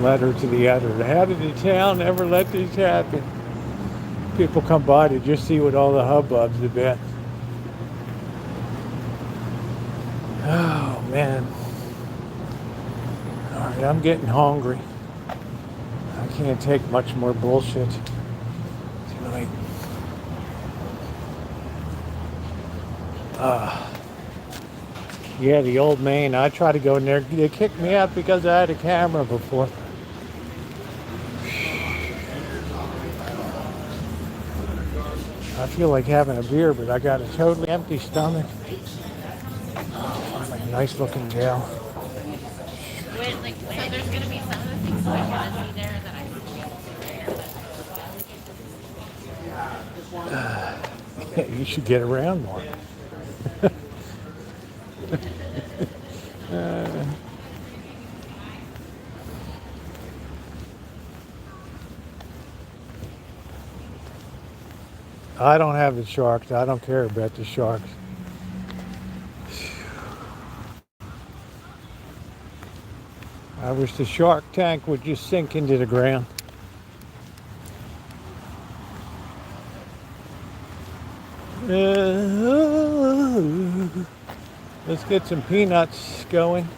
Speaker 1: Letter to the editor. How did the town ever let this happen? People come by to just see what all the hubbub's about. Oh man. Alright, I'm getting hungry. I can't take much more bullshit tonight. Yeah, the old man. I tried to go in there. They kicked me out because I had a camera before. I feel like having a beer, but I got a totally empty stomach. I'm a nice looking gal.
Speaker 5: Wait, like, so there's gonna be some of the things that I want to see there that I
Speaker 1: Yeah, you should get around more. I don't have the sharks. I don't care about the sharks. I wish the shark tank would just sink into the ground. Let's get some peanuts going.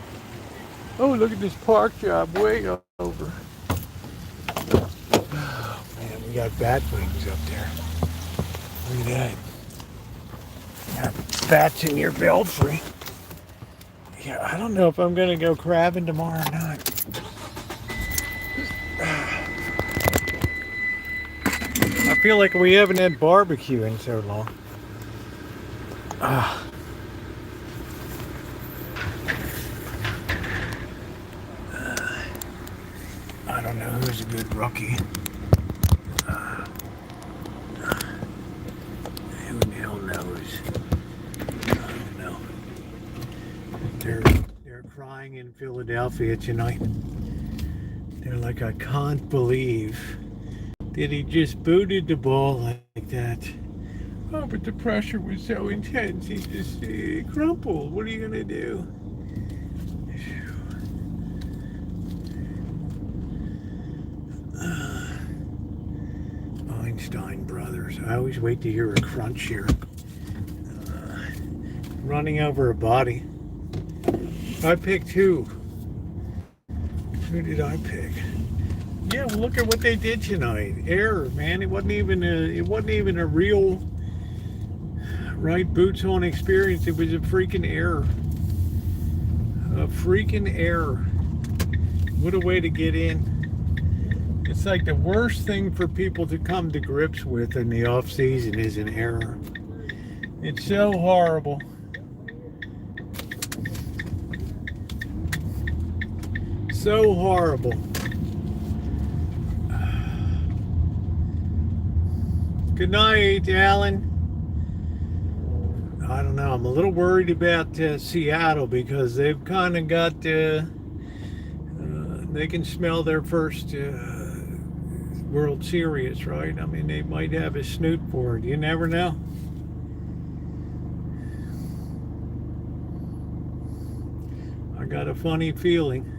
Speaker 1: Oh, look at this park job way over. Oh, man, we got bat wings up there. Look at that. Got bats in your belfry. Yeah, I don't know if I'm going to go crabbing tomorrow or not. I feel like we haven't had barbecue in so long. I don't know who's a good rookie. Who the hell knows? I don't know. They're crying in Philadelphia tonight. They're like, I can't believe that he just booted the ball like that. Oh, but the pressure was so intense. He just crumpled. What are you gonna do? Einstein brothers. I always wait to hear a crunch here. Running over a body. I picked who? Who did I pick? Yeah, well, look at what they did tonight. Error, man. It wasn't even a real right boots on experience. It was a freaking error. A freaking error. What a way to get in. It's like the worst thing for people to come to grips with in the off season is an error. It's so horrible. So horrible. Good night, Alan. I don't know. I'm a little worried about Seattle because they've kind of got. They can smell their first World Series, right? I mean, they might have a snoot for it. You never know. I got a funny feeling.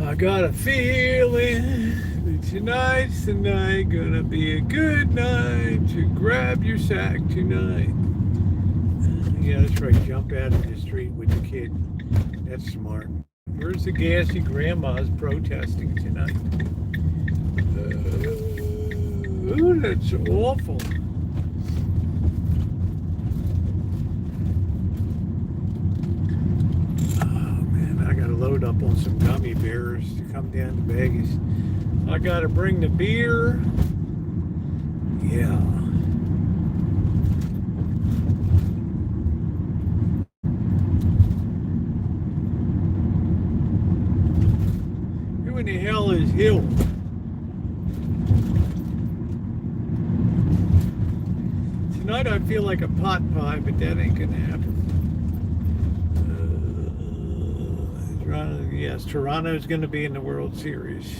Speaker 1: I got a feeling that tonight's the night, gonna be a good night to grab your sack tonight. Yeah, that's right, jump out of the street with the kid. That's smart. Where's the gassy grandmas protesting tonight? Ooh, that's awful. Load up on some gummy bears to come down to Vegas. I gotta bring the beer. Yeah. Who in the hell is Hill? Tonight I feel like a pot pie, but that ain't gonna happen. Yes, Toronto's going to be in the World Series.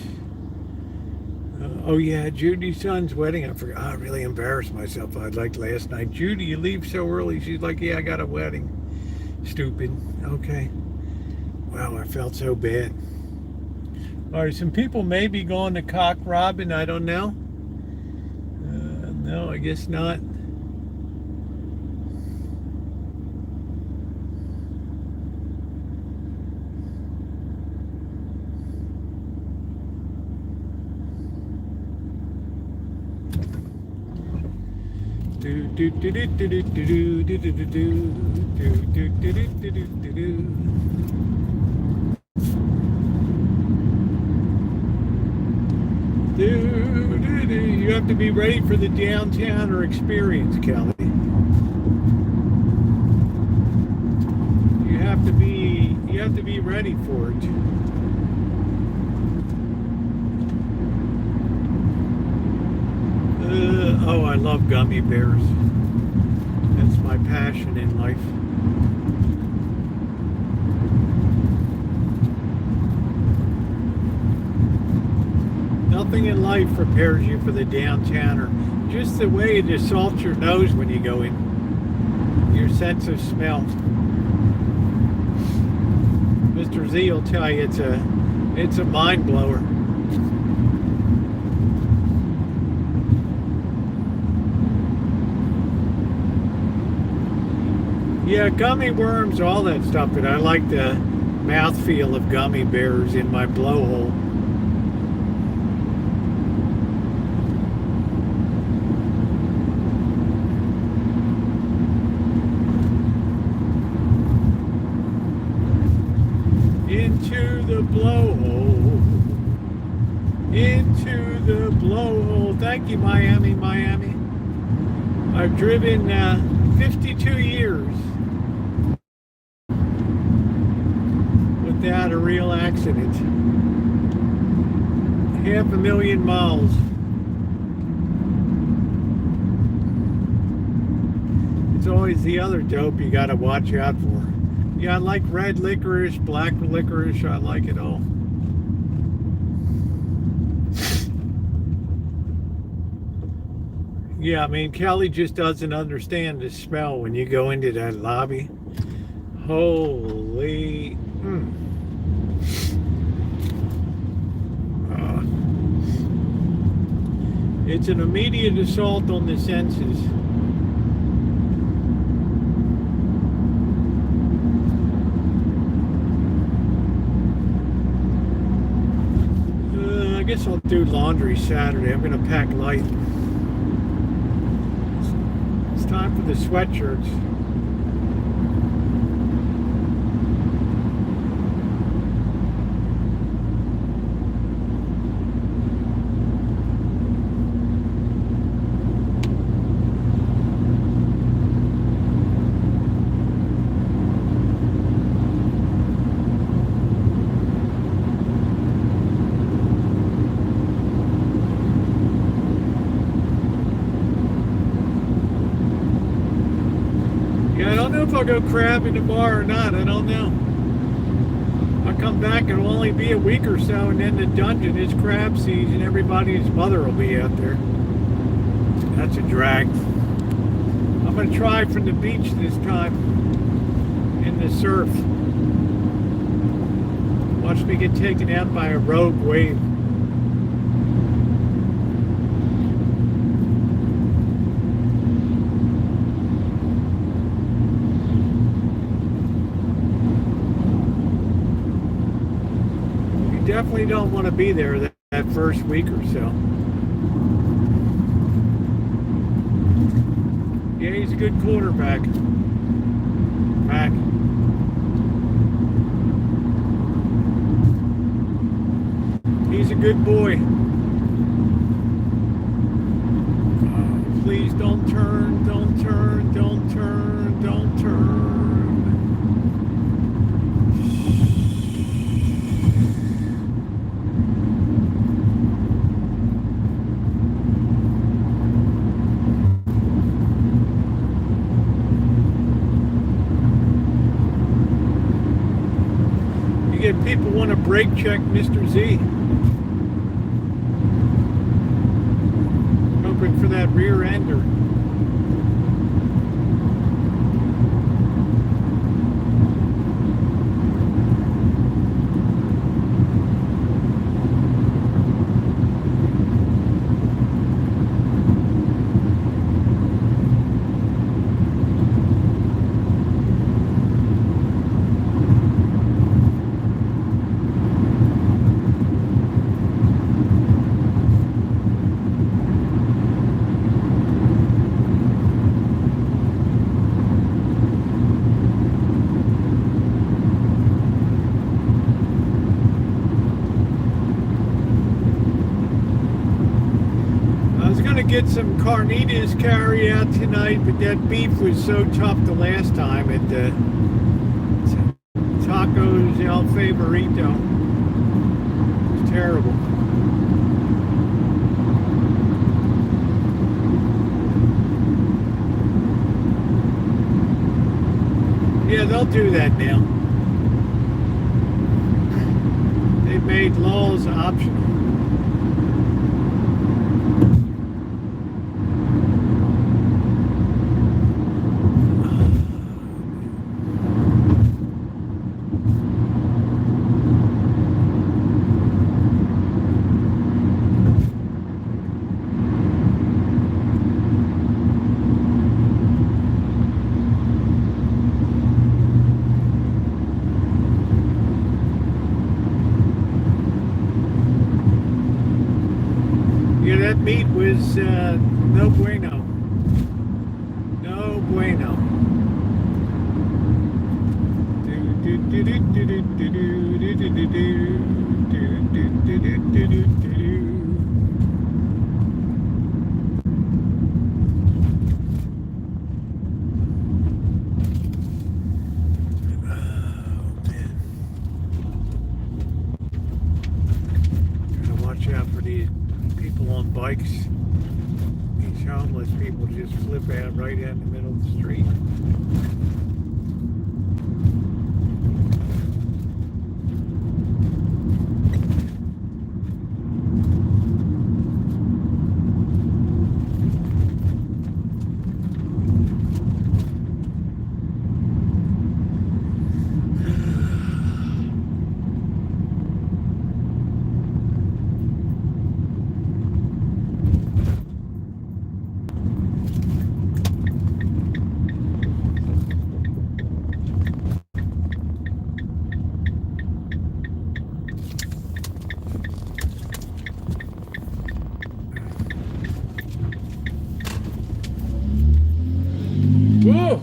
Speaker 1: Oh yeah, Judy's son's wedding. I forgot. I really embarrassed myself. I'd like last night. Judy, you leave so early. She's like, yeah, I got a wedding. Stupid. Okay. Wow, I felt so bad. All right, some people may be going to Cock Robin. I don't know. No, I guess not. Do do do do do do do do do do do do do do do do. You have to be ready for the downtowner experience, Kelly. You have to be ready for it. Oh, I love gummy bears. That's my passion in life. Nothing in life prepares you for the downtowner. Just the way it assaults your nose when you go in. Your sense of smell. Mr. Z will tell you it's a mind blower. Yeah, gummy worms, all that stuff, but I like the mouthfeel of gummy bears in my blowhole. Into the blowhole. Into the blowhole. Thank you, Miami, Miami. I've driven 52 years without a real accident. 500,000 miles. It's always the other dope you gotta watch out for. Yeah, I like red licorice, black licorice, I like it all. Yeah, I mean, Kelly just doesn't understand the smell when you go into that lobby. Holy... It's an immediate assault on the senses. I guess I'll do laundry Saturday. I'm going to pack light. It's time for the sweatshirts. If I'll go crabbing tomorrow or not, I don't know. I'll come back, it'll only be a week or so, and then the dungeon is crab season. Everybody's mother will be out there. That's a drag. I'm going to try from the beach this time in the surf. Watch me get taken out by a rogue wave. Definitely don't want to be there that first week or so. Yeah, he's a good quarterback. Back. He's a good boy. Please don't turn, don't turn, don't turn, don't turn. People want to brake check Mr. Z. Hoping for that rear ender. get some carnitas carry out tonight, but that beef was so tough the last time at the Tacos El Favorito. It's terrible. Yeah, they'll do that now. They made laws optional. That meat was no bueno. No bueno. Gotta watch out for these people on bikes. These homeless people just flip out right out in the middle of the street. Whoa!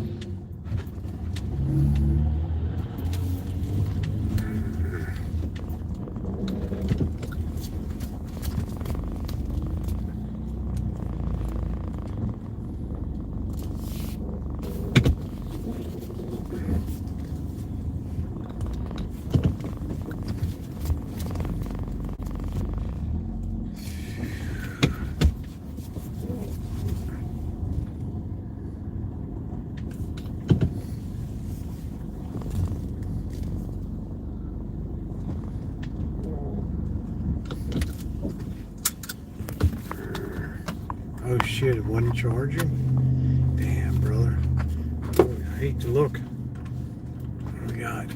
Speaker 1: Oh shit, it wasn't charging? Damn, brother. I hate to look. What do we got?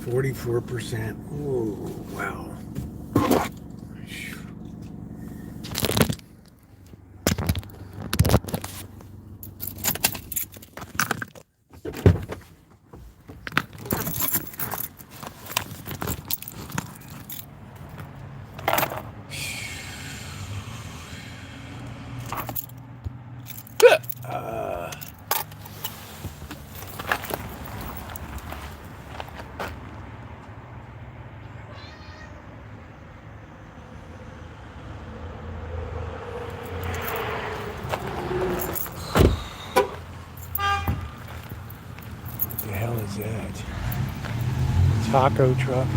Speaker 1: 44%. Oh, wow. What the hell is that? Taco truck.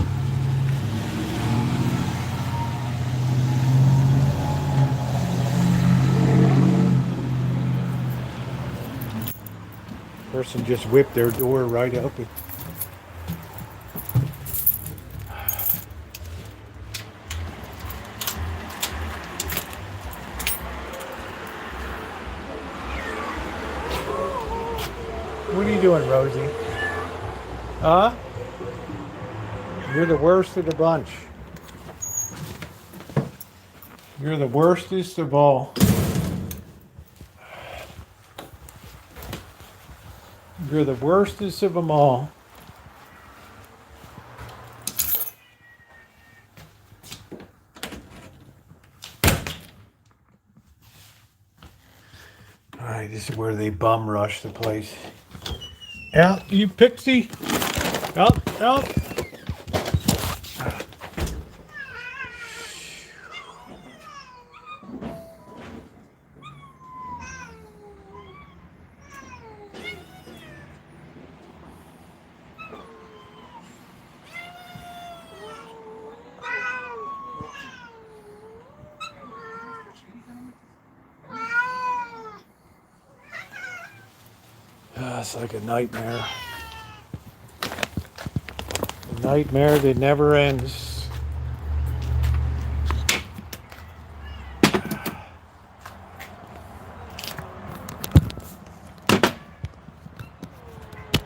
Speaker 1: Person just whipped their door right open. What are you doing, Rosie? Huh? You're the worst of the bunch. You're the worstest of all. You're the worstest of them all. Alright, this is where they bum rush the place. Out, you pixie! Out, out! It's like a nightmare. A nightmare that never ends.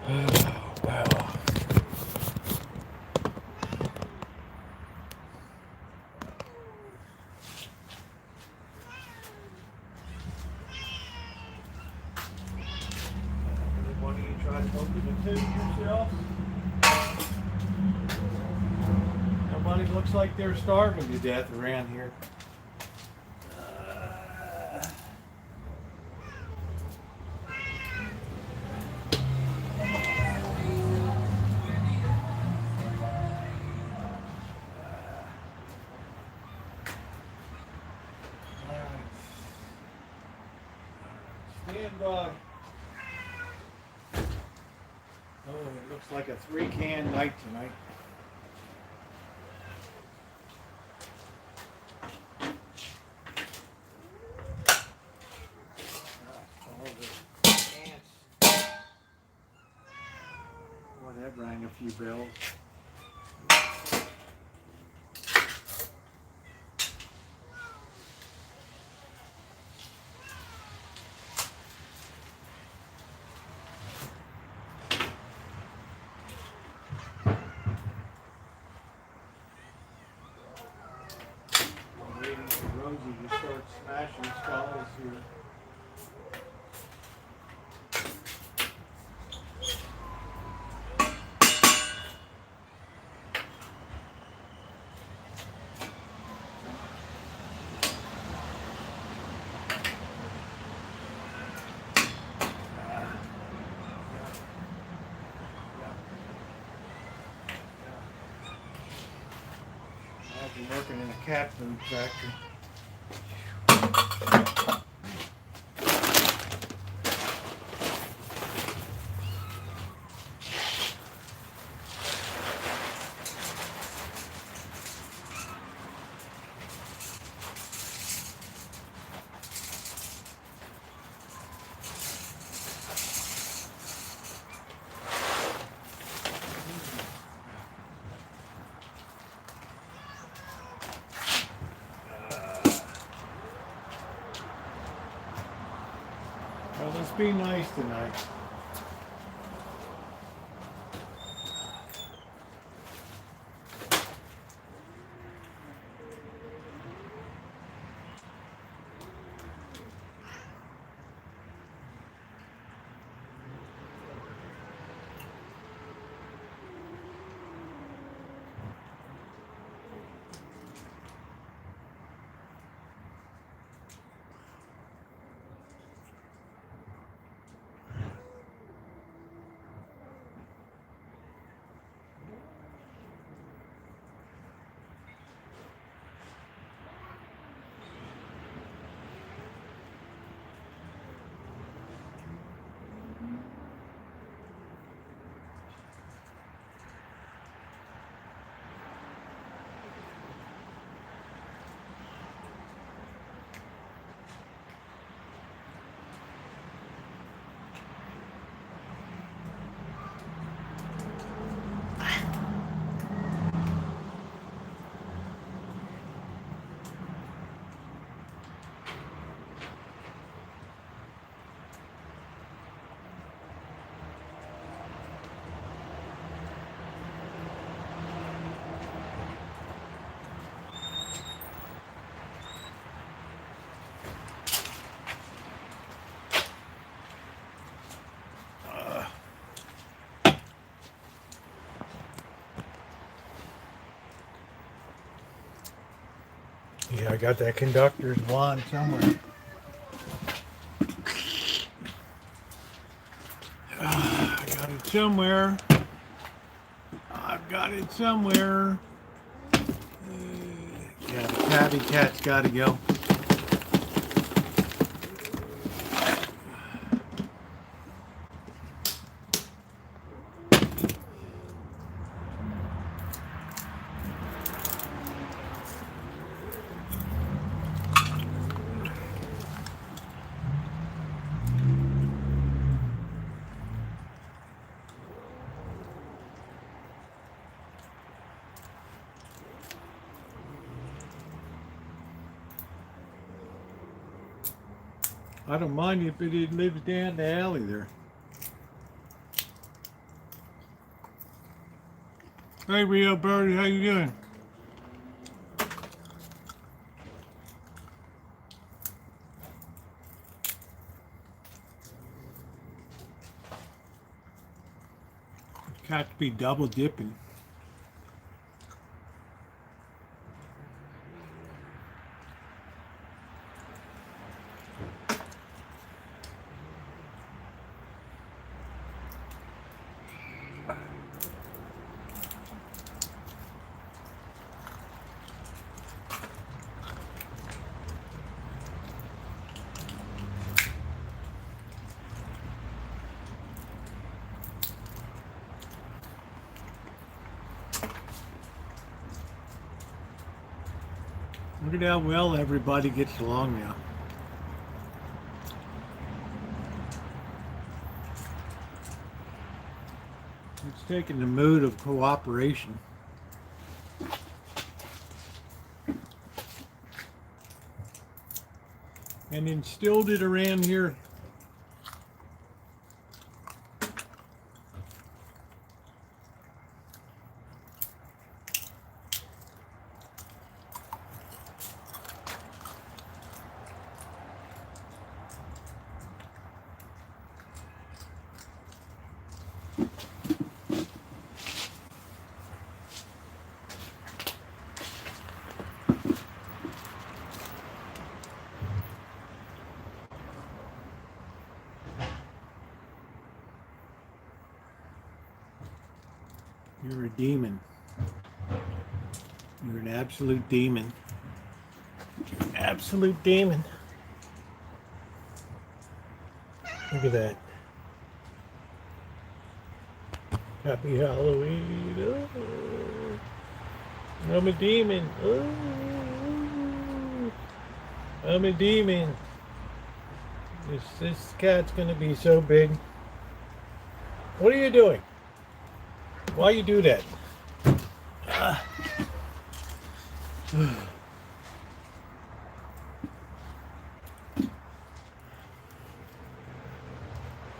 Speaker 1: Well. One of you try to open the tube yourself? Nobody looks like they're starving to death around here. Stand by. Oh, it looks like a 3-can night tonight. Boy, that rang a few bells. I'm waiting for Rosie to start smashing skulls here. I've been working in a cat food factory. Well, let's be nice tonight. Yeah, I got that conductor's wand somewhere. I got it somewhere. I've got it somewhere. Yeah, the tabby cat's got to go. I don't mind if it lives down the alley there. Hey, Rio Birdie, how you doing? Got to be double dipping. Look at how well everybody gets along now. It's taken the mood of cooperation. And instilled it around here. You're a demon. You're an absolute demon. You're an absolute demon. Look at that. Happy Halloween. Oh, I'm a demon. Oh, I'm a demon. This cat's gonna be so big. What are you doing? Why you do that?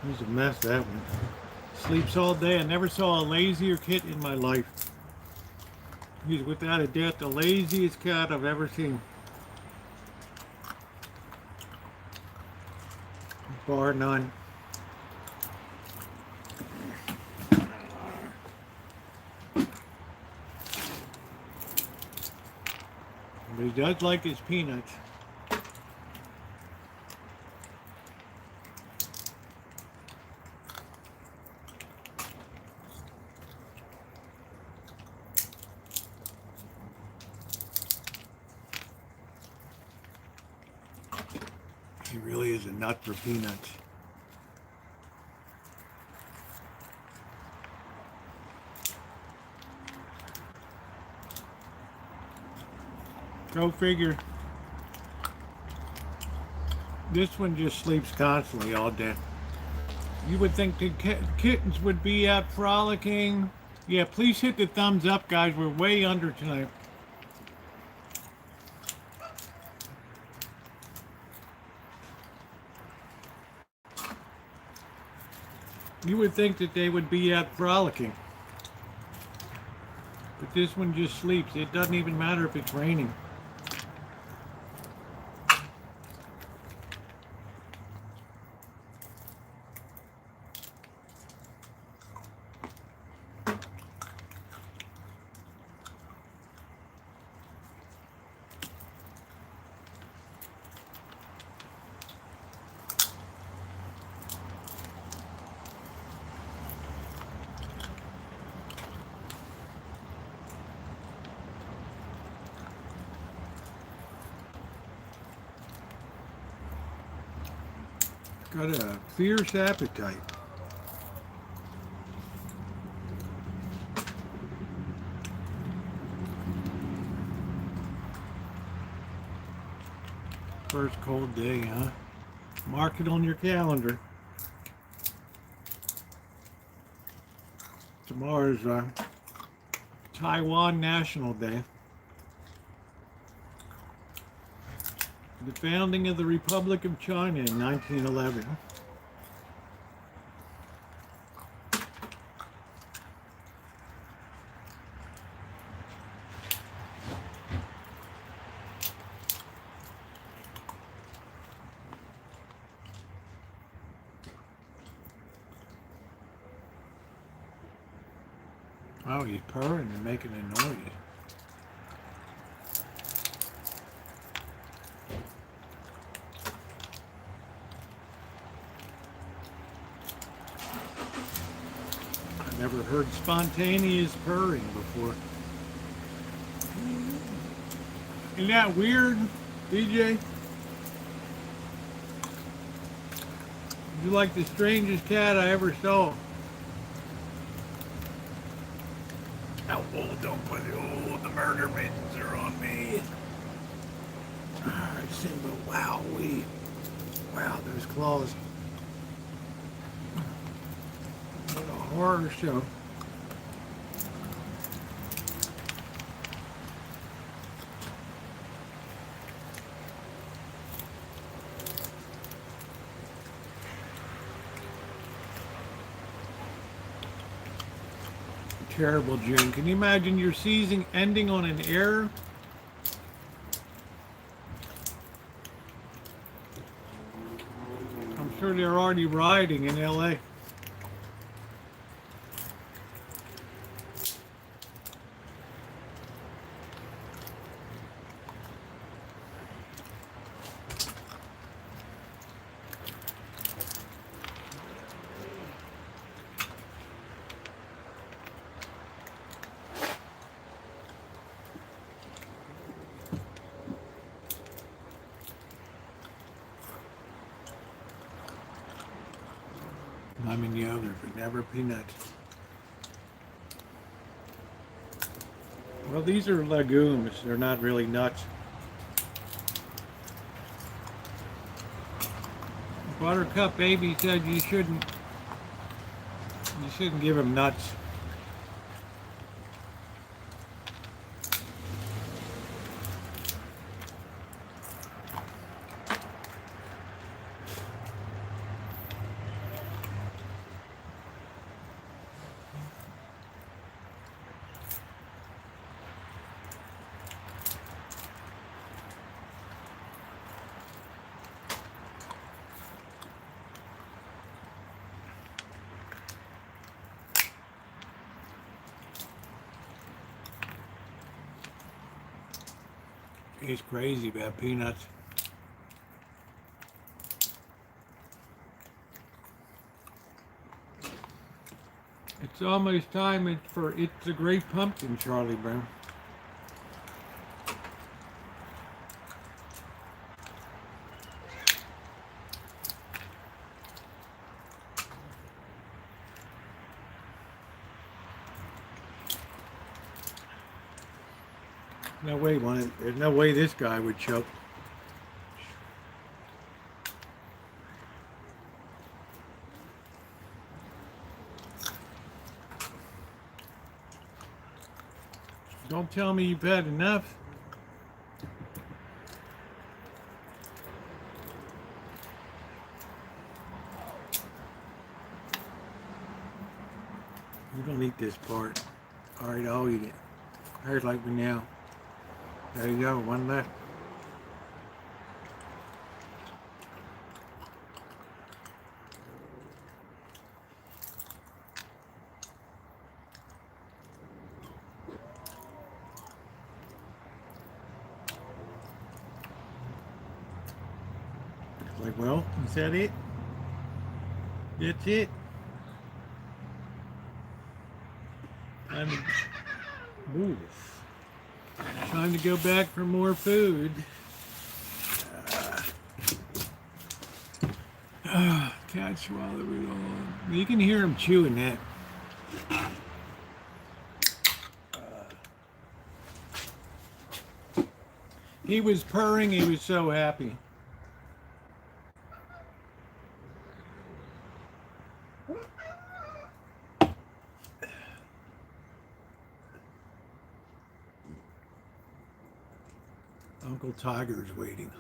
Speaker 1: He's a mess, that one. Sleeps all day. I never saw a lazier kit in my life. He's without a doubt the laziest cat I've ever seen. Bar none. But he does like his peanuts. He really is a nut for peanuts. Go figure. This one just sleeps constantly all day. You would think the kittens would be out frolicking. Yeah, please hit the thumbs up, guys. We're way under tonight. You would think that they would be out frolicking. But this one just sleeps. It doesn't even matter if it's raining. Got a fierce appetite. First cold day, huh? Mark it on your calendar. Tomorrow's Taiwan National Day. The founding of the Republic of China in 1911. Oh, he's purring and making a noise. I've never heard spontaneous purring before. Isn't that weird, DJ? You're like the strangest cat I ever saw. Oh, don't put it. Oh, the murder mittens are on me. Alright, Simba. Wow, wow, those claws. What a horror show. Terrible, June. Can you imagine your season ending on an error? I'm sure they're already rioting in LA. I'm in yogurt, but never peanuts. Well, these are legumes. They're not really nuts. Buttercup baby said you shouldn't give him nuts. He's crazy about peanuts. It's almost time for It's a Great Pumpkin, Charlie Brown. No way, there's no way this guy would choke. Don't tell me you've had enough. You don't eat this part. All right, I'll eat it. Heard like me now. There you go, one left. It's like, well, is that it? That's it. Time to go back for more food. Cat swallowed it all. You can hear him chewing that. He was purring. He was so happy. Uncle Tiger's waiting.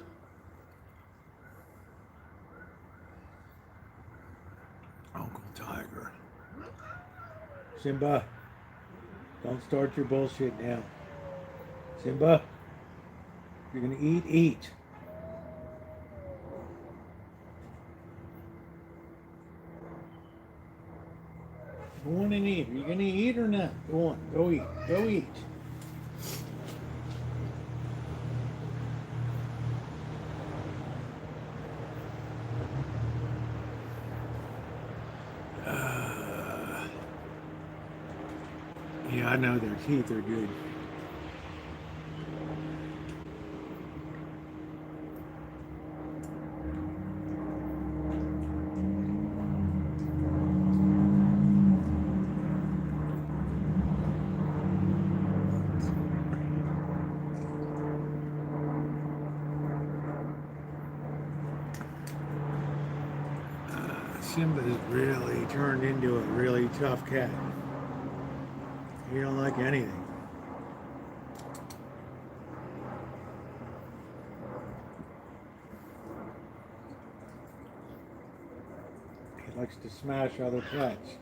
Speaker 1: Simba, don't start your bullshit now. Simba, you're gonna eat, eat. Go on and eat. Are you gonna eat or not? Go on, go eat, go eat. Yeah, I know their teeth are good. Simba has really turned into a really tough cat. He don't like anything. He likes to smash other cats.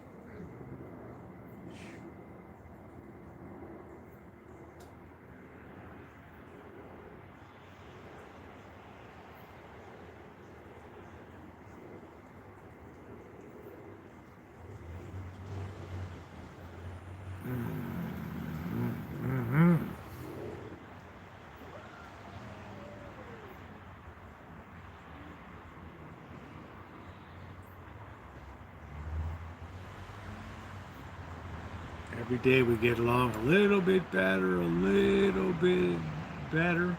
Speaker 1: Every day we get along a little bit better, a little bit better.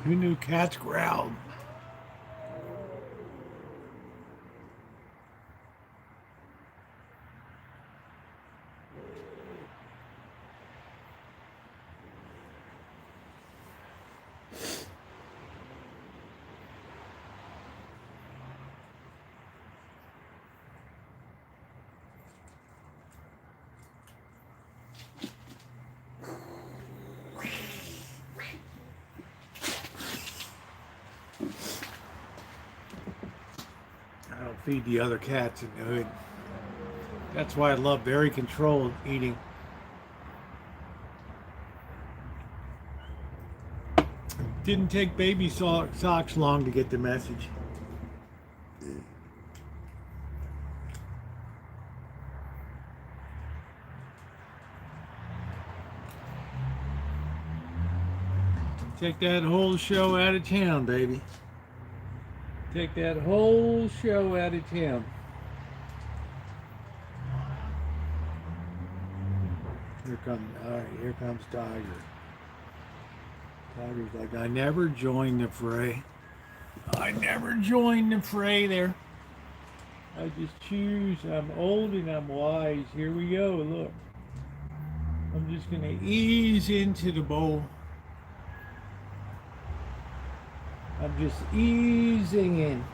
Speaker 1: Who knew cats growled? I don't feed the other cats in the hood. That's why I love very controlled eating. Didn't take baby socks long to get the message. Take that whole show out of town, baby. Take that whole show out of town. Here comes Tiger. Tiger's like, I never joined the fray. I never joined the fray there. I just choose. I'm old and I'm wise. Here we go, look. I'm just gonna ease into the bowl. I'm just easing in.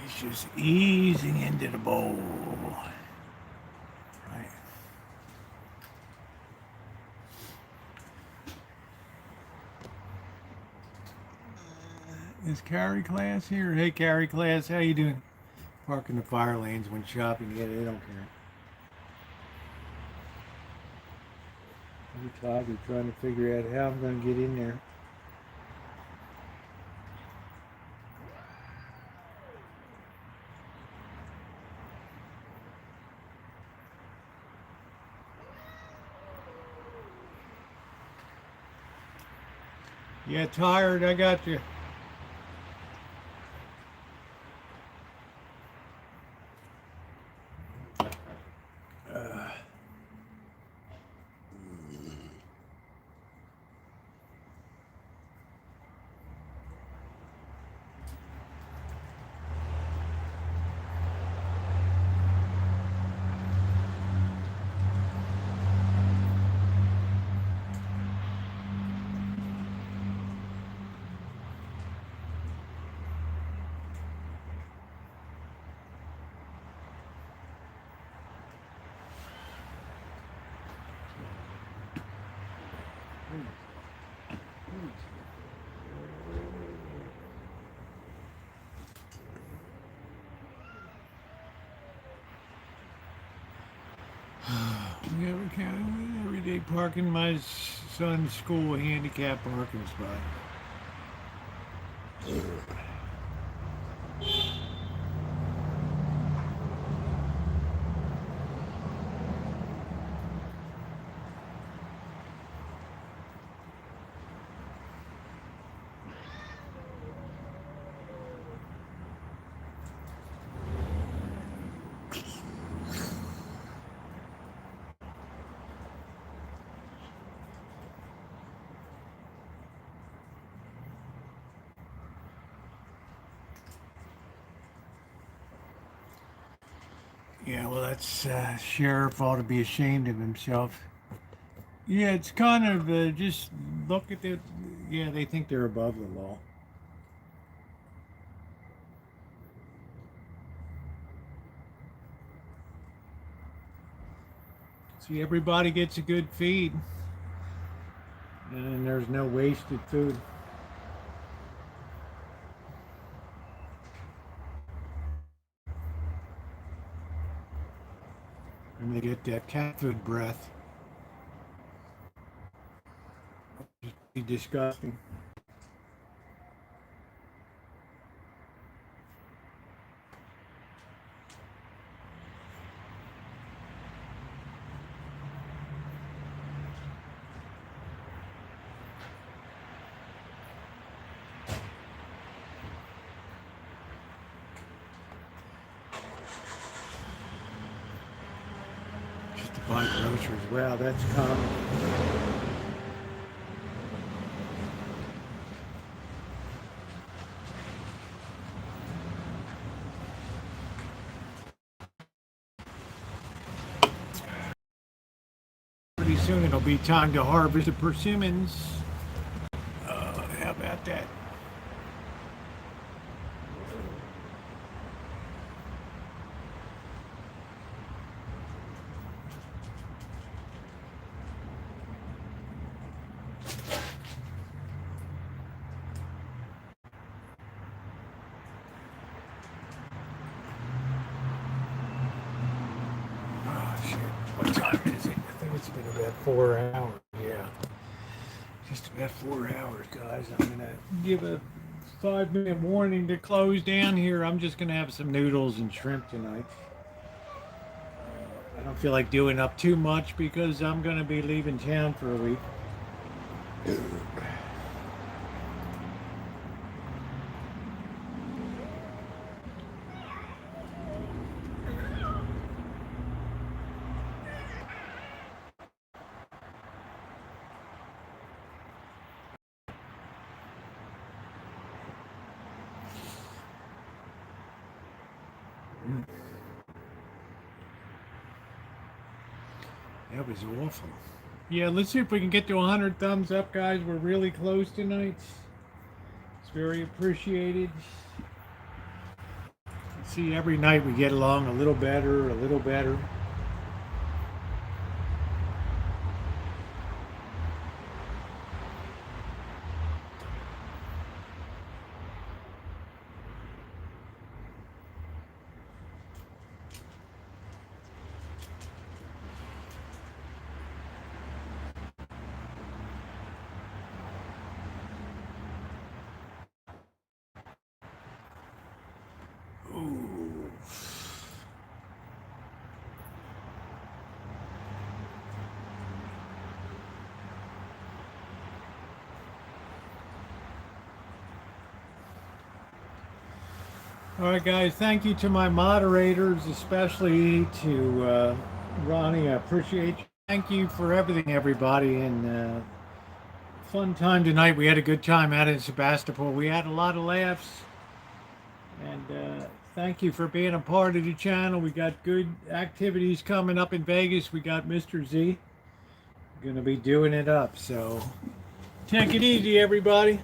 Speaker 1: He's just easing into the bowl. Right. Is Carrie Class here? Hey, Carrie Class, how you doing? Parking the fire lanes when shopping. Yeah, they don't care. Tiger trying to figure out how I'm going to get in there. Yeah, tired. I got you. Yeah, we can everyday parking my son's school handicap parking spot. Yeah, well, that's sheriff ought to be ashamed of himself. Yeah, it's kind of just look at the. Yeah, they think they're above the law. See, everybody gets a good feed, and there's no wasted food. And they get that cat food breath. Just be disgusting. Just to buy groceries. Wow, that's common. Pretty soon it'll be time to harvest the persimmons. How about that? Oh, shit. What time is it? I think it's been about 4 hours. Yeah. Just about 4 hours, guys. I'm going to give a 5-minute warning to close down here. I'm just going to have some noodles and shrimp tonight. I don't feel like doing up too much because I'm going to be leaving town for a week. That was awful. Yeah, let's see if we can get to 100 thumbs up, guys. We're really close tonight. It's very appreciated. See, every night we get along a little better, a little better. Ooh. All right, guys, thank you to my moderators, especially to Ronnie. I appreciate you. Thank you for everything, everybody. And fun time tonight. We had a good time out in Sebastopol. We had a lot of laughs. And thank you for being a part of the channel. We got good activities coming up in Vegas. We got Mr. Z going to be doing it up. So take it easy, everybody.